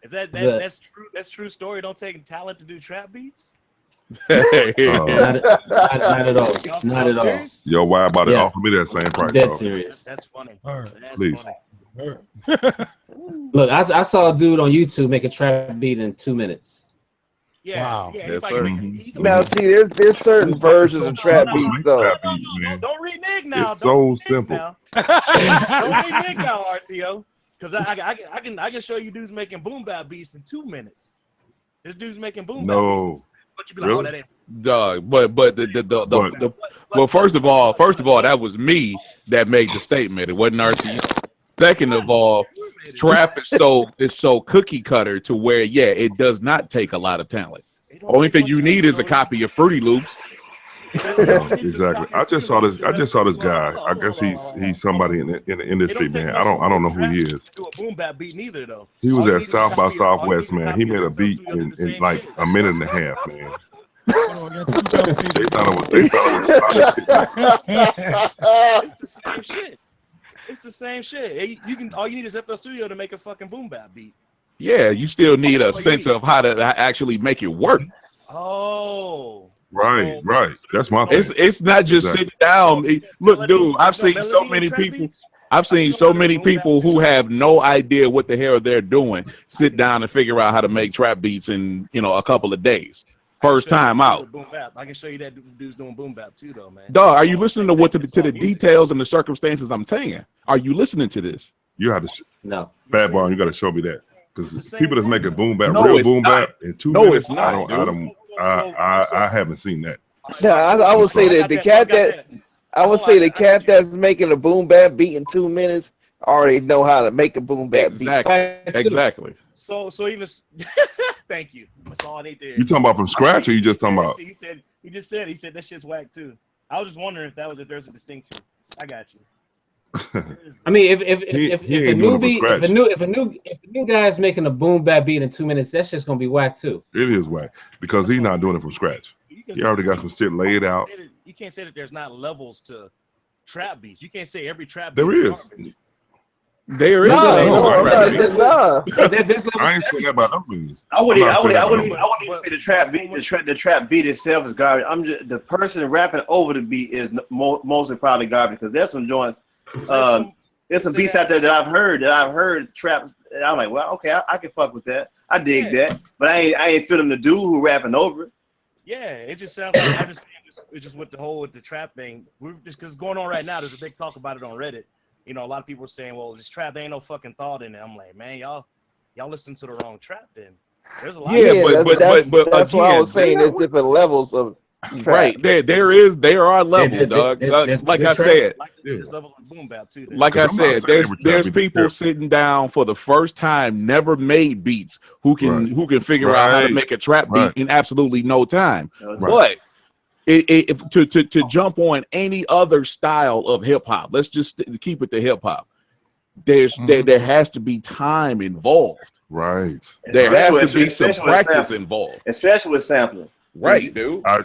Is that's true? That's true story. Don't take talent to do trap beats. not at all. Not at all. Yo, why about to offer me that same price? Dead serious. That's funny. That's Please. funny. Look, I saw a dude on YouTube make a trap beat in 2 minutes. Yeah. Wow. Yeah, Yes, anybody sir. can Now, see, there's certain versions of trap beats though. Don't renege now. It's so simple. Don't renege now, RTO. Because I can show you dudes making boom bap beats in 2 minutes. This dude's making boom bap beats. But you be like, Really? oh, that ain't. Dog, well, first of all, that was me that made the statement. It wasn't RTO. Second of all, trap is so cookie cutter to where it does not take a lot of talent. Only thing you need is a copy of Fruity Loops. Exactly. I just saw this guy. I guess he's somebody in the industry, man. I don't know who he is. Do a boom bap beat neither though. He was at South by Southwest, man. He made a beat in like a minute and a half, man. They thought it was It's the same shit. It's the same shit. All you need is FL Studio to make a fucking boom bap beat. Yeah, you still need a sense of how to actually make it work. Oh. Right. That's my thing. It's not just sitting down. Look, dude, I've seen so many people. I've seen so many people who have no idea what the hell they're doing sit down and figure out how to make trap beats in a couple of days. First time out. Boom bap. I can show you that dude's doing boom bap too, though, man. Dog, are you listening to to the details and the circumstances I'm saying? Are you listening to this? You have to. No. Fat Bar, you got to show me that because people that's making boom bap, No, real it's boom not. bap in 2 No, minutes. it's not, I haven't seen that. Yeah, I would say that the cat that's making a boom bap beat in 2 minutes already know how to make a boom bap beat. Exactly. So even thank you. That's all I need to hear. You talking about from scratch, or you just talking about? He said that shit's whack too. I was just wondering if there's a distinction. I got you. I mean, if a new guy's making a boom bap beat in 2 minutes, that's just gonna be whack too. It is whack because he's not doing it from scratch. He already got some shit laid out. You can't say that there's not levels to trap beats. You can't say every trap beat There is. garbage. There is. I ain't saying that about no means. I wouldn't say the trap beat. The trap beat itself is garbage. I'm just the person rapping over the beat is mostly probably garbage because there's some joints. There's some beats out there that I've heard trap. And I'm like, well, okay, I can fuck with that. I dig that, but I ain't feeling the dude who rapping over it. Yeah, it just sounds like it's just with the trap thing. We're just because going on right now. There's a big talk about it on Reddit. A lot of people are saying, "Well, this trap, there ain't no fucking thought in it." I'm like, man, y'all listen to the wrong trap. Then there's a lot. But that's why I was saying there's different levels of trap. Right. There are levels, dog. Like I said, there's levels of boom bap too. like I said, there's people sitting down for the first time, never made beats, who can figure out how to make a trap beat in absolutely no time. But to jump on any other style of hip hop, let's just keep it to hip hop. There has to be time involved. Right. There has to be some practice involved, especially with sampling. Right, dude. I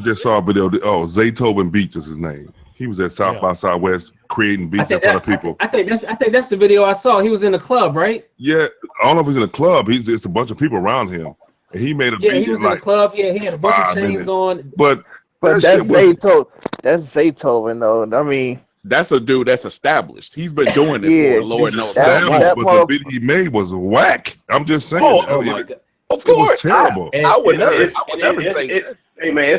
just saw a video. Zaytoven Beats is his name. He was at South by Southwest creating beats in front of people. I think that's the video I saw. He was in the club, right? Yeah, I don't know if he's in a club. It's a bunch of people around him, and he made a beat. Yeah, he was in the club. Yeah, he had a bunch of chains on. But that's Zaytoven. That's Zaytoven, though. I mean, that's a dude that's established. He's been doing it for Lord knows how long. But the beat he made was whack. I'm just saying. Oh my God. Of course, it was terrible. I would never say that. Hey man,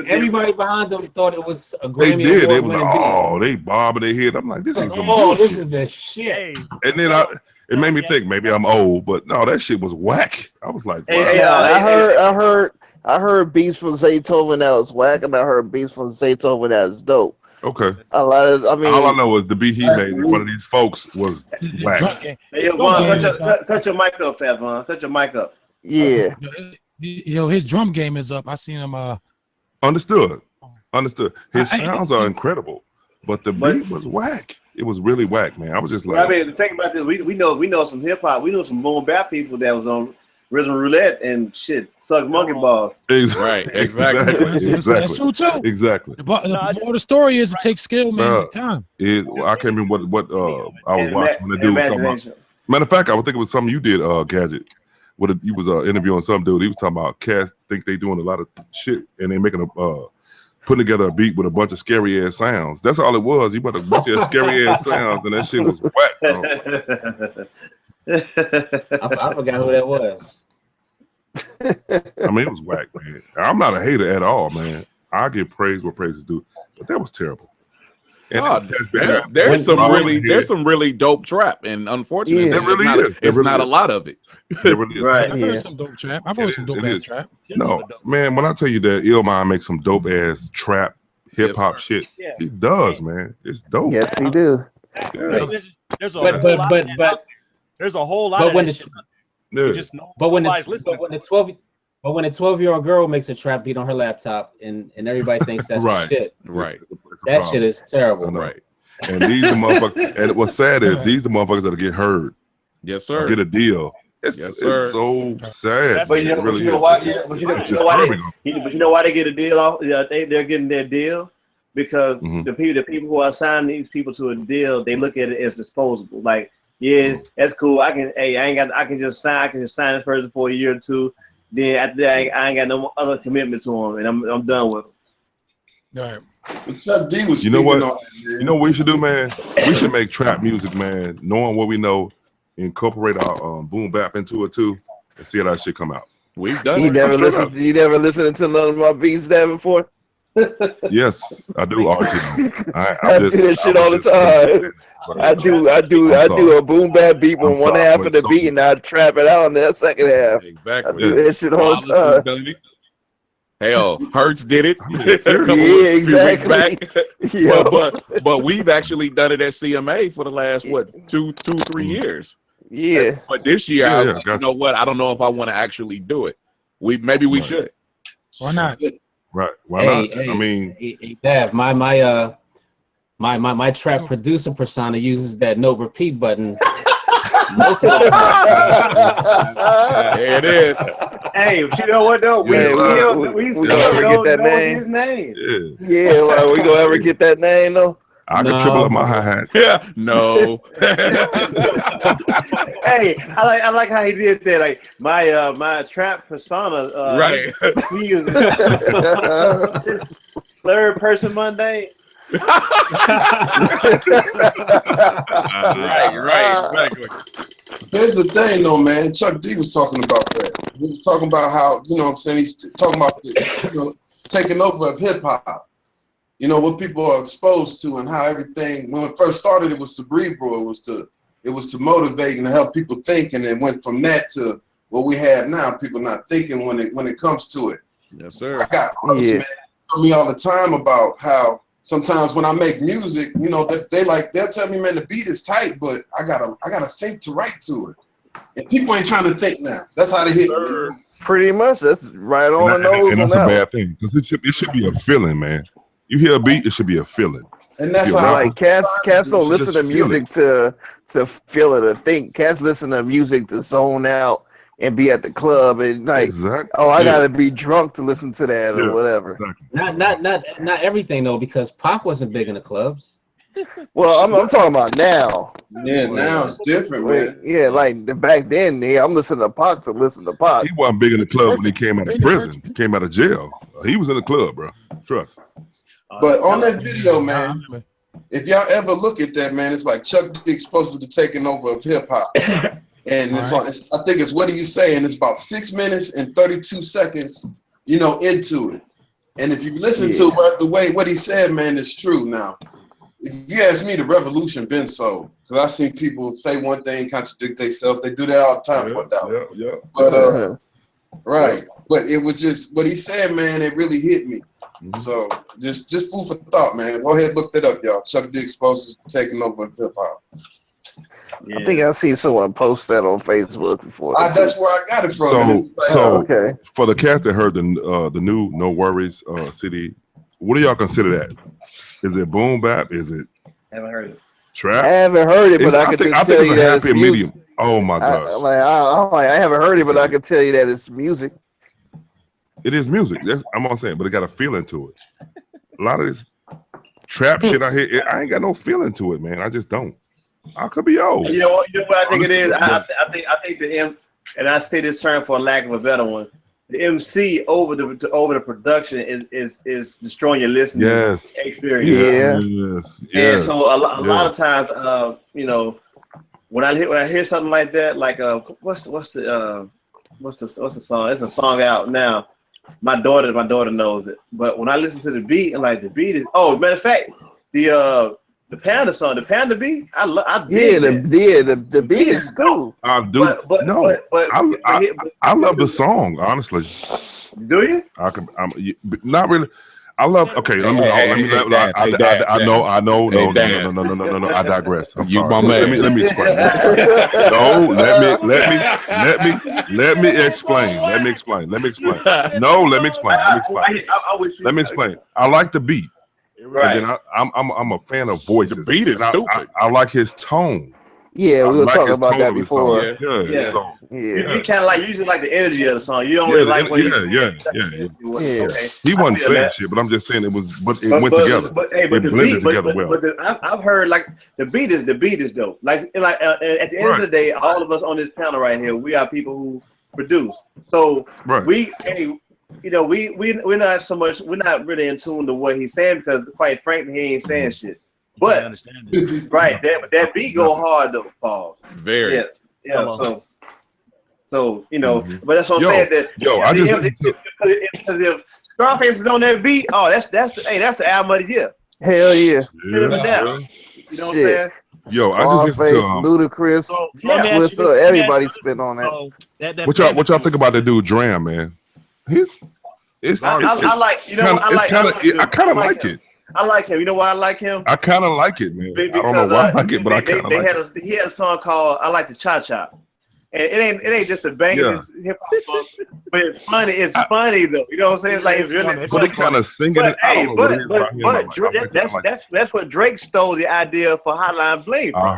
everybody behind them thought it was a Grammy. They did. They was like, they bobbing their head. I'm like, this is some this is the shit. And then It made me think maybe I'm old, but no, that shit was whack. I was like, wow. I heard beats from Zaytoven that was whack, and I heard beats from Zaytoven that was dope. Okay. All I know is the beat he made in front of these folks was whack. Hey, Vaughn, cut your mic up, Fat Vaughn. Cut your mic up. Yeah. His drum game is up. I seen him. Understood. His sounds are incredible, but the beat was whack. It was really whack, man. I was just like, I mean, think about this. We know some hip hop. We know some boom bap people that was on Rhythm Roulette and shit, suck monkey balls. Right, exactly. That's true too. Exactly. But the more the story is, it takes skill, man. Time. I can't remember what I was watching when the dude was talking about. Matter of fact, I would think it was something you did, Gadget. He was interviewing some dude. He was talking about cats think they doing a lot of shit and they making putting together a beat with a bunch of scary ass sounds. That's all it was. He put a bunch of scary ass sounds and that shit was whack, bro. I forgot who that was. I mean, it was whack, man. I'm not a hater at all, man. I give praise where praise is due, but that was terrible. And there's some really dope trap, and unfortunately, it's not a lot of it. Right? I've heard some dope trap. I've heard some dope ass trap. No, man, when I tell you that Illmind makes some dope ass trap hip hop shit, he does, man. It's dope. Yes, he do. There's a whole lot of this shit. But when a 12-year-old girl makes a trap beat on her laptop and everybody thinks that's shit. Right. That shit is terrible. Right. And these the motherfuckers, and what's sad is these the motherfuckers that get heard. Yes, sir. Get a deal. It's so sad. But you know why they get a deal off? They're getting their deal because the people who are signing these people to a deal, they look at it as disposable. Like, yeah, that's cool. I can just sign this person for a year or two. Then after that, I ain't got no other commitment to them, and I'm done with them. All right. Chuck D was you know what? on that, you know what we should do, man? We should make trap music, man. Knowing what we know, incorporate our boom bap into it too, and see how that shit come out. We've done You it. never listened to none of my beats there before? Yes, I do. I do that shit all the time. I do a boom bap beat on one half of the beat, and I trap it out on the second half. Exactly. I do that shit all the time. Hell, Hertz did it. Exactly. Few weeks back. But we've actually done it at CMA for the last 2-3 years. Yeah. But this year, I was like, you know what? I don't know if I want to actually do it. Maybe we should. Why not? Right. Why not? I mean, Dav, my track producer persona uses that no repeat button. There it is. Hey, but you know what though? We gonna ever get that name? His name. Yeah, well, we gonna ever get that name though? I can triple up my hi-hats. Yeah, no. Hey, I like how he did that. Like my trap persona. Right. We use third person Monday. Right, exactly. Here's the thing, though, man. Chuck D was talking about that. He was talking about how, you know what I'm saying, he's talking about taking over of hip hop. You know, what people are exposed to and how everything, when it first started, it was cerebral. It was to motivate and to help people think, and it went from that to what we have now, people not thinking when it comes to it. Yes, sir. I got artists, man, tell me all the time about how sometimes when I make music, you know, they'll tell me, man, the beat is tight, but I gotta think to write to it. And people ain't trying to think now. That's how they hit me. Pretty much. That's right on the nose. And that's a bad thing because it should be a feeling, man. You hear a beat, it should be a feeling. And that's how like cats don't listen to music to feel it or think. Cats listen to music to zone out and be at the club and like, I gotta be drunk to listen to that or whatever. Exactly. Not everything though, because Pac wasn't big in the clubs. Well, I'm talking about now. Yeah, now it's different, man. Yeah, like back then, I'm listening to Pac to listen to Pac. He wasn't big in the club when he came out of prison. He came out of jail. He was in the club, bro. Trust. But on that video, man, if y'all ever look at that, man, it's like Chuck D supposed to be taking over of hip hop. And I think it's, what do you say? And it's about 6 minutes and 32 seconds, into it. And if you listen to the way what he said, man, it's true now. if you ask me, the revolution been sold. Because I seen people say one thing, contradict themselves. They do that all the time for a dollar. Yeah. But right. But it was just what he said, man. It really hit me. So just food for thought, man. Go ahead, look that up, y'all. Chuck D Exposed taking over hip hop. I think I seen someone post that on Facebook before. That's where I got it from. So okay. For the cast that heard the new No Worries CD, what do y'all consider that? Is it boom bap? Is it? Haven't heard it. Trap? I haven't heard it, but I can think tell it's you a that happy it's medium. music. Oh my gosh! I haven't heard it, but I can tell you that it's music. It is music. I'm not saying, but it got a feeling to it. A lot of this trap shit I hear, I ain't got no feeling to it, man. I just don't. I could be old. You know what I think it is? I think the and I say this term for lack of a better one. The MC over the production is destroying your listening experience. Yes. And so a lot of times, when I hear something like that, like what's the song? It's a song out now. My daughter knows it. But when I listen to the beat, and like the beat is matter of fact, the Panda song, the Panda beat, I the beat is cool. I do. I love the song, honestly. Do you? Not really. I love. Okay, let me. I know. No. I digress. I'm You sorry. my man. Let me explain. No, let me explain. Let me explain. No, let me explain. I like the beat. Right. And then I'm a fan of voices. The beat is stupid. I like his tone. Yeah, we were talking about that before. Yeah. So, You kind of usually like the energy of the song. You don't really like what Okay. He wasn't saying shit, but I'm just saying it went together. It blended together well. I've heard like the beat is dope. Like at the end of the day, all of us on this panel right here, we are people who produce. So we're not really in tune to what he's saying because quite frankly, he ain't saying shit. But that beat go hard though, Paul. Very. Yeah. So but that's what I'm saying. Because if Scarface is on that beat, that's the album of the year. Hell yeah. You know what I'm saying? Yo, I just listened to Ludacris. Everybody spit on that. What y'all think about that dude Dram, man? I kind of like it. I like him. You know why I like him? I kind of like it, man. I don't know why I like it, but I kind of like it. He had a song called "I Like the Cha Cha," and it ain't just a banging hip hop song, but it's funny. It's funny though. You know what I'm saying? It's like it's really. But they kind of singing it. I don't know what it is about him. That's what Drake stole the idea for Hotline Bling from. I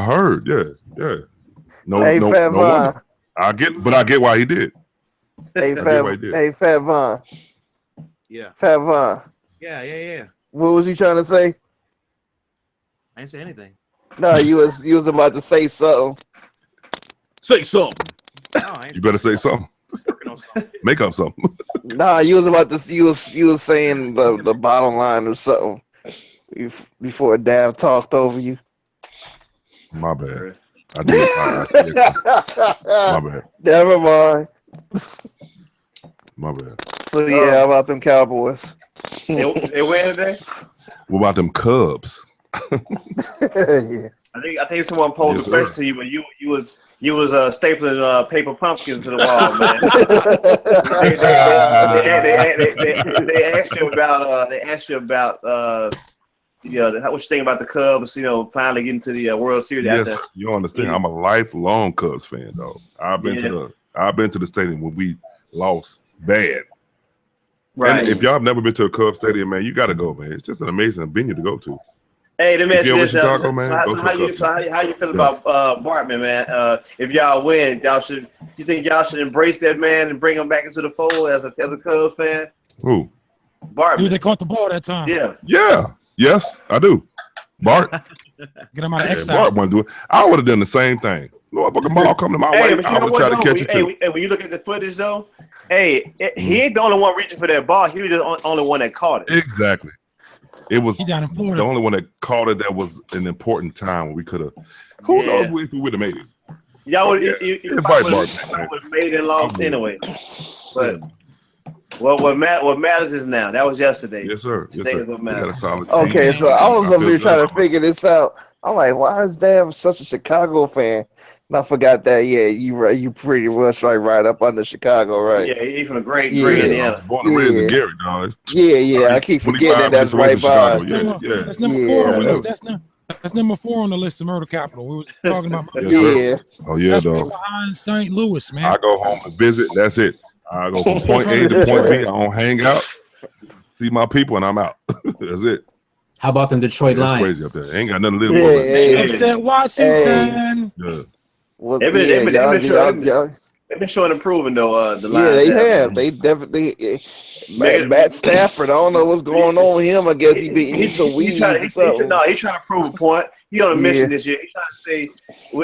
heard. Yeah. No, Fat Von. I get why he did. Fat Von. Yeah. Fat Von. Yeah. What was you trying to say? I didn't say anything. No, you was about to say something. Say something. No, you better say something. Make up something. Nah, you was about to. You was saying the bottom line or something before Dav talked over you. My bad. I did. My bad. Never mind. My bad. So yeah, how about them Cowboys? They win today. What about them Cubs? Yeah. I think someone posed a question to you when you was stapling paper pumpkins to the wall, man. they asked you about what you think about the Cubs, finally getting to the World Series. Yes, you understand. I'm a lifelong Cubs fan, though. I've been to the stadium when we lost bad. Right. And if y'all have nenever been to a Cubs stadium, man, you got to go, man. It's just an amazing venue to go to. Hey, let me ask you this. Chicago, man, How you feel about Bartman, man? If y'all win, you think y'all should embrace that man and bring him back into the fold as a Cubs fan? Who? Bartman. They caught the ball that time. Yeah. Yes, I do. Bart. Get him out of exile. Bart wouldn't do it. I would have done the same thing. Motherfucking ball coming to my way. I would try to catch it too. When you look at the footage, though, he ain't the only one reaching for that ball. He was the only one that caught it. Exactly. It was down in Florida. The only one that caught it that was an important time when we could have. Who knows if we would have made it? Y'all would have made it and lost anyway. But Well, what matters is now. That was yesterday. Yes, sir. Yes, sir. We got a solid team. Okay, so I was over here trying to figure this out. I'm like, why is Dad such a Chicago fan? And I forgot that. Yeah, you pretty much like right up under Chicago, right? Yeah, he's from the great I was born and raised in Gary, dog. Yeah. I keep forgetting that's right by. That's number 4 on the list. That's number 4 on the list of murder capital. We was talking about. Oh yeah, that's dog. behind St. Louis, man. I go home and visit. That's it. I go from point A to point B. I don't hang out, see my people, and I'm out. That's it. How about them Detroit Lions? Crazy up there. Ain't got nothing to live for. They upset Washington. Yeah. Well, they've been showing improving though. The Lions. Yeah, they have. They definitely. Matt Stafford. I don't know what's going on with him. I guess he's a weed or something. He's trying to prove a point. He on a mission this year. He's trying to say,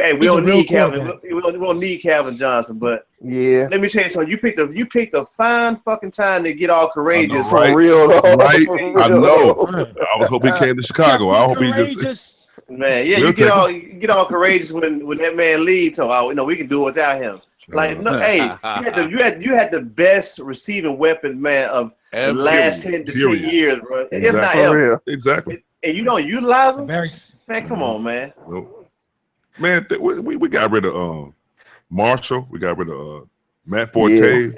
"Hey, we don't need Calvin. We don't need Calvin Johnson." But let me tell you something. You picked a fine fucking time to get all courageous. For real, right? I know. I was hoping he came to Chicago. I hope he just. Man, yeah, you get all courageous when that man leaves. So, we can do it without him. Like, no, hey, you had the best receiving weapon, man, of the last 10 to 10 years, bro. Exactly. If not ever. Exactly. And you don't utilize them? Man, come on, man. Man, we got rid of Marshall. We got rid of Matt Forte. We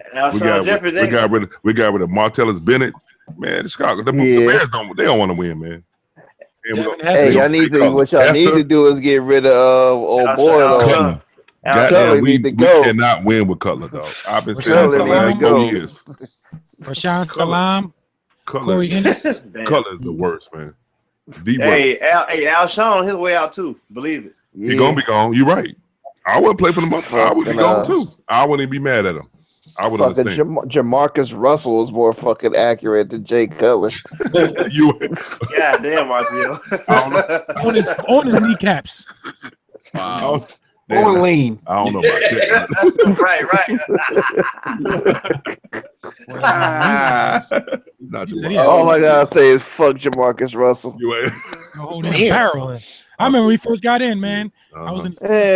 got rid of Martellus Bennett. Man, Chicago. The Bears don't want to win, man. Hey, y'all need to. What y'all need to do is get rid of old boy. Goddamn, we cannot win with Cutler, though. I've been saying this for the last 4 years. Rashawn Salam, Corey Ennis. Cutler is the worst, man. Hey, Alshon on his way out too. Believe it. He gonna be gone. You're right. I wouldn't play for the month. I would be gone too. I wouldn't even be mad at him. I would understand. Jamarcus Russell is more fucking accurate than Jay Cutler. God damn, Marcel. on his kneecaps. Wow. Or lean. I don't know about that. right. All I gotta say is fuck Jamarcus Russell. Holding a barrel. I remember when he first got in, man. I was in.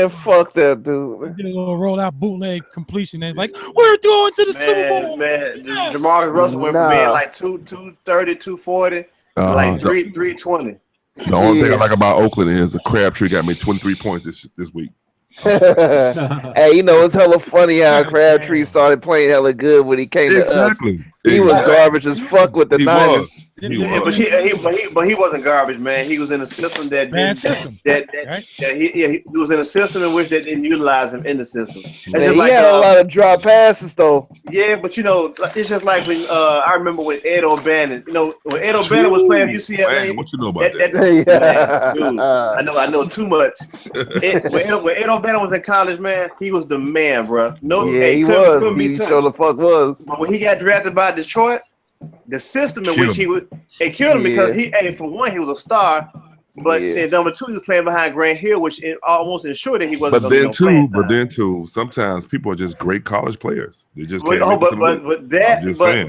Fuck that dude. Did a little rollout bootleg completion and like we're going to the Super Bowl. Man, Jamarcus Russell went from being like 230, 240, like 320. The only thing I like about Oakland is the Crabtree got me 23 points this week. Hey, it's hella funny how Crabtree started playing hella good when he came to us. He was garbage as fuck with the Niners. But he wasn't garbage, man. He was in a system that he was in a system in which they didn't utilize him in the system. Man, he had a lot of drop passes though. Yeah, but it's just like when I remember when Ed O'Bannon, when Ed O'Bannon was playing UCLA. Man, what you know about that? Dude, I know too much. When Ed O'Bannon was in college, man, he was the man, bro. He was. He sure the fuck was. But when he got drafted by Detroit, the system in which it killed him because for one, he was a star, but number two, he was playing behind Grant Hill, which almost ensured that he wasn't. But then too, sometimes people are just great college players. They just can't.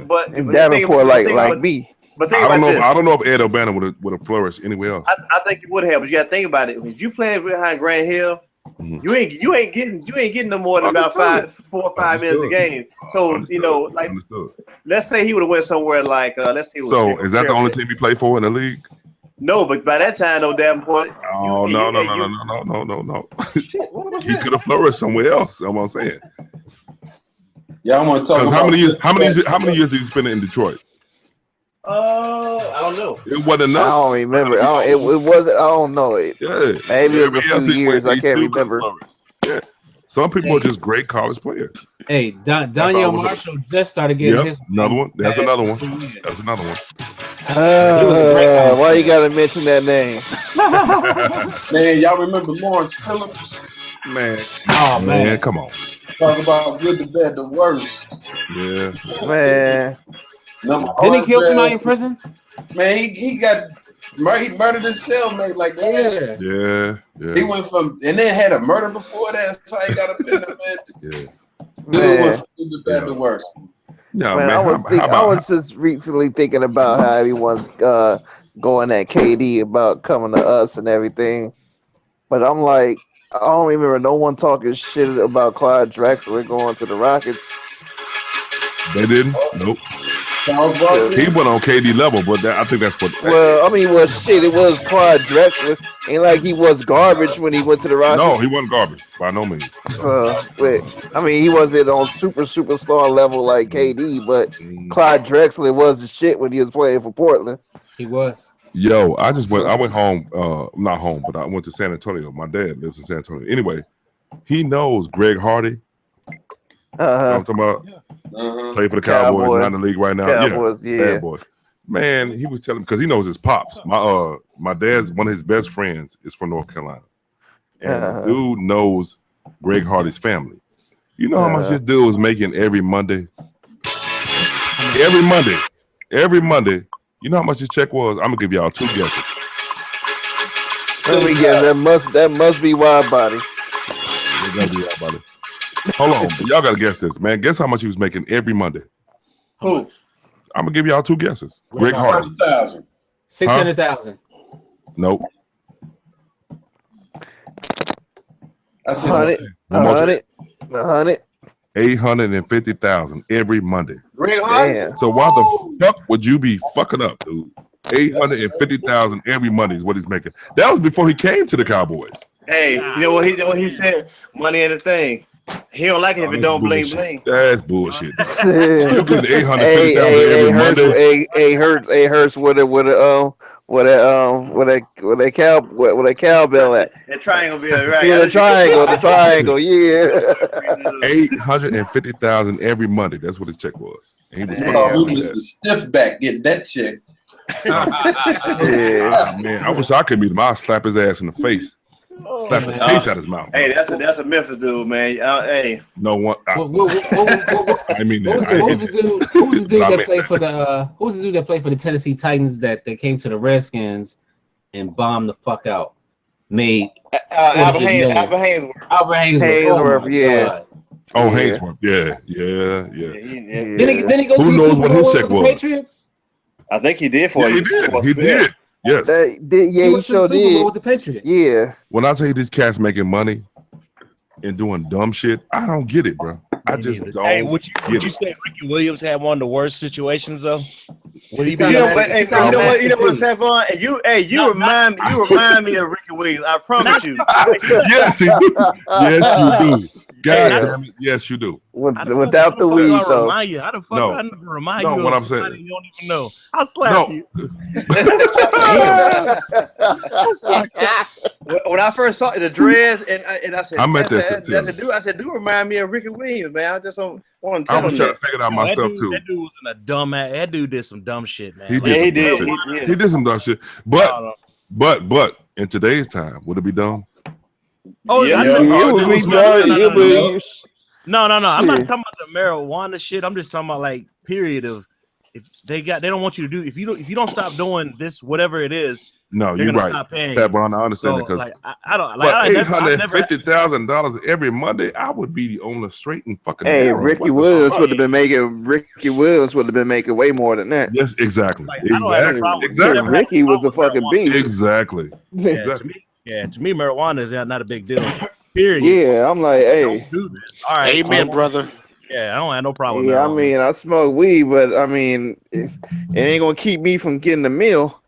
But Davenport like me. But I don't know if Ed O'Bannon would have flourished anywhere else. I think he would have, but you got to think about it. If you playing behind Grant Hill, you ain't getting no more than about 4 or 5 minutes a game. So let's say he would have went somewhere like let's say. So is that the only team he played for in the league? No, but by that time, no Davenport. Oh no. He could have flourished somewhere else. That's what I'm saying. Yeah, I want to talk about how many years did you spend in Detroit? I don't know. It wasn't enough. I don't remember. It wasn't. I don't know. Maybe it was a few years. I can't remember. Yeah. Some people are just great college players. Hey, Daniel Marshall just started getting his. Another one. That's another one. That's another one. Why you gotta mention that name? Man, y'all remember Lawrence Phillips? Man. Oh man, come on. Talk about good, the bad, the worst. Yeah. Man. Didn't he kill somebody in prison? Man, he murdered his cellmate like that. Yeah. He went from and then had a murder before that. That's how he got up in there, man. Yeah. Dude went from good, the bad, the worst. No, man, I was just recently thinking about how everyone's going at KD about coming to us and everything, but I'm like, I don't remember no one talking shit about Clyde Drexler going to the Rockets. They didn't. Nope. He went on KD level, but I think that's what. Well, I mean, shit. It was Clyde Drexler. Ain't like he was garbage when he went to the Rockets. No, he wasn't garbage by no means. So, I mean, he wasn't on superstar level like KD, but Clyde Drexler was the shit when he was playing for Portland. He was. Yo, I went home, not home, but I went to San Antonio. My dad lives in San Antonio. Anyway, he knows Greg Hardy. You know what I'm talking about? Play for the Cowboys, not in the league right now. Cowboys, Bad boy. Man, he was telling me because he knows his pops. My dad's one of his best friends is from North Carolina, and dude knows Greg Hardy's family. You know how much this dude was making every Monday? Every Monday. You know how much his check was? I'm gonna give y'all 2 guesses. Let me guess. That must be wide body. Hold on, y'all gotta guess this, man. Guess how much he was making every Monday? Who? I'm gonna give y'all 2 guesses. Greg Hardy. 600,000. Nope. I said 100. 850,000 every Monday. Greg Hardy. So why the fuck would you be fucking up, dude? 850,000 every Monday is what he's making. That was before he came to the Cowboys. Hey, you know what he said? Money ain't a thing. He don't like it if it don't bling bling. That's bullshit. You get 850,000 every Monday. Hurts with a cowbell at. That triangle be right. Yeah, the triangle. Yeah. 850,000 every Monday. That's what his check was. And he was Mr. Stiffback getting that check. Man, I wish I could meet him. I'd slap his ass in the face. Slap the taste out his mouth. Hey, that's a Memphis dude, man. Hey, no one. I mean that. Who's the dude that played for the? Who's the dude that played for the Tennessee Titans that came to the Redskins and bombed the fuck out? Made Albert Haynesworth. Yeah. Oh, Haynesworth. Yeah. Then he goes. Who knows what his check was? Patriots? I think he did for you. He did. Yes. He sure did. With the Patriots. Yeah. When I say this cat's making money and doing dumb shit, I don't get it, bro. I just don't. Hey, would you say Ricky Williams had one of the worst situations though? Would he be? You know what, Tavon? You remind me of Ricky Williams. I promise you. Yes, he do. Yes, you do. God damn it. Yes, you do. Without the weed, though. How the fuck I never remind you? What I'm saying. You don't even know. I'll slap you. When I first saw the dreads, and I said, I met that's the dude. I said, do remind me of Ricky Williams, man. I just don't want to tell him. I was trying to figure it out myself too. That dude was in a dumb ass. That dude did some dumb shit, man. He did some dumb shit. But in today's time, would it be dumb? Oh yeah, it would be done. No. I'm not talking about the marijuana shit. I'm just talking about like period of if they don't want you to do if you don't stop doing this whatever it is. No, you're right. Stop paying That, bro, I understand it because like, I don't like $850,000 every Monday. I would be on the straight and fucking. Hey, Ricky Williams would have been making way more than that. Yes, exactly. Like, exactly. Ricky was the fucking beast. Exactly. To me, marijuana is not a big deal. Period. Yeah, I'm like, hey, don't do this. All right, amen, brother. Yeah, I don't have no problem. Yeah, I mean, I smoke weed, but I mean, it ain't gonna keep me from getting the meal.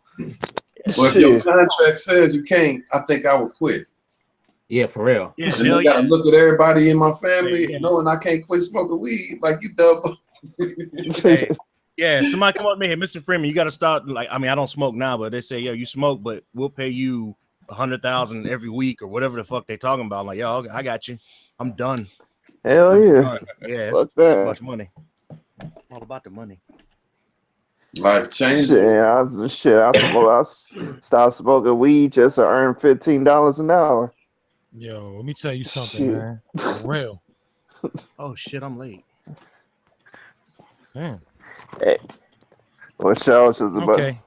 But if your contract says you can't, I think I would quit. Yeah, for real. Yeah, and I gotta look at everybody in my family knowing I can't quit smoking weed. Like you double. Yeah, somebody come up to me, hey, Mr. Freeman, you gotta start. Like, I mean, I don't smoke now, but they say, yo, you smoke, but we'll pay you $100,000 every week or whatever the fuck they talking about. I'm like, yo, I got you. I'm done. Hell yeah. Yeah, fuck it's that. too much money. All about the money. Life changing. I stopped smoking weed just to earn $15 an hour. Yo, let me tell you something, man. For real. Oh shit, I'm late. Damn. Hey. What show is about? Okay.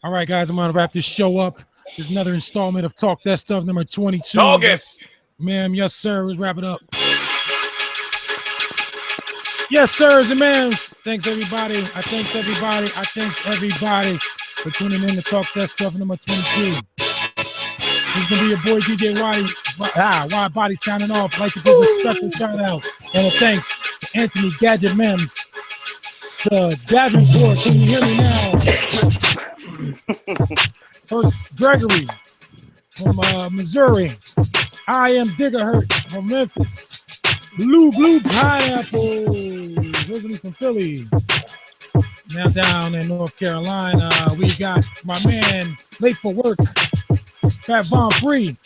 All right, guys, I'm gonna wrap this show up. There's another installment of Talk That Stuff number 22. August. Ma'am, yes, sir. Let's wrap it up. Yes, sirs and ma'ams. Thanks, everybody. I thanks everybody for tuning in to Talk That Stuff number 22. This is going to be your boy, DJ Wide Body, signing off. I'd like to give a special shout out and a thanks to Anthony Gadget Mems to Davenport. Can you hear me now? First, Gregory from Missouri. I am Diggerhurt from Memphis. Blue Pineapple, originally from Philly. Now down in North Carolina, we got my man late for work, Fat Von Free,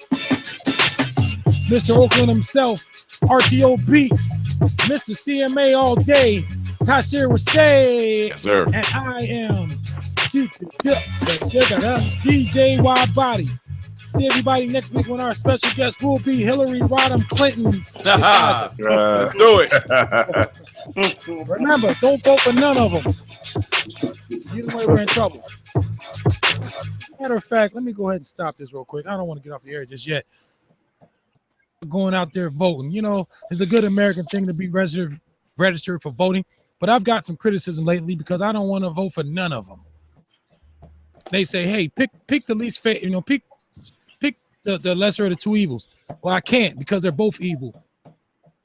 Mr. Oakland himself, RTO Beats, Mr. CMA all day, Tashir Wasay, yes, sir. And I am DJ Y Body. See everybody next week when our special guest will be Hillary Rodham Clinton's. Let's do it. Remember, don't vote for none of them. Either way, we're in trouble. Matter of fact, let me go ahead and stop this real quick. I don't want to get off the air just yet. Going out there voting, you know, it's a good American thing to be registered for voting, but I've got some criticism lately because I don't want to vote for none of them. They say, hey, pick the least favorite, you know, pick the lesser of the two evils. Well, I can't because they're both evil.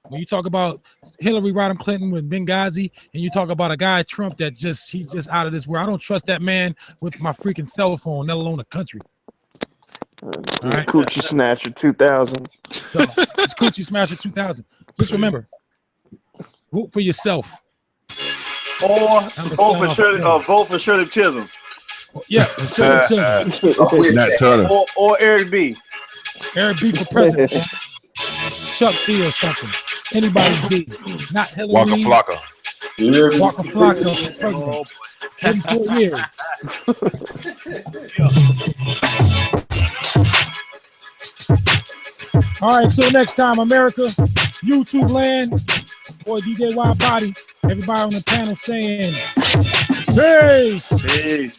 When you talk about Hillary Rodham Clinton with Benghazi, and you talk about a guy Trump that he's just out of this world, I don't trust that man with my freaking cell phone, let alone a country. Right. Coochie Snatcher 2000. So, it's Coochie Snatcher 2000. Just remember, vote for yourself. Or vote for Shirley Chisholm. Yeah, Shirley Chisholm. Nat Turner. Or Eric B. Eric B for president. Chuck D or something. Anybody's D. Not Hillary. Waka Flocka. Waka Flocka for president. 10 4 years. All right, till next time, America, YouTube land, boy DJ Y Body, everybody on the panel saying peace.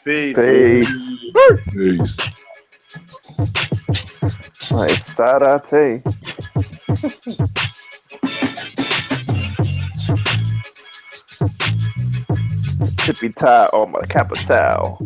Peace. Nice Sarate. Tippy tie on my capital.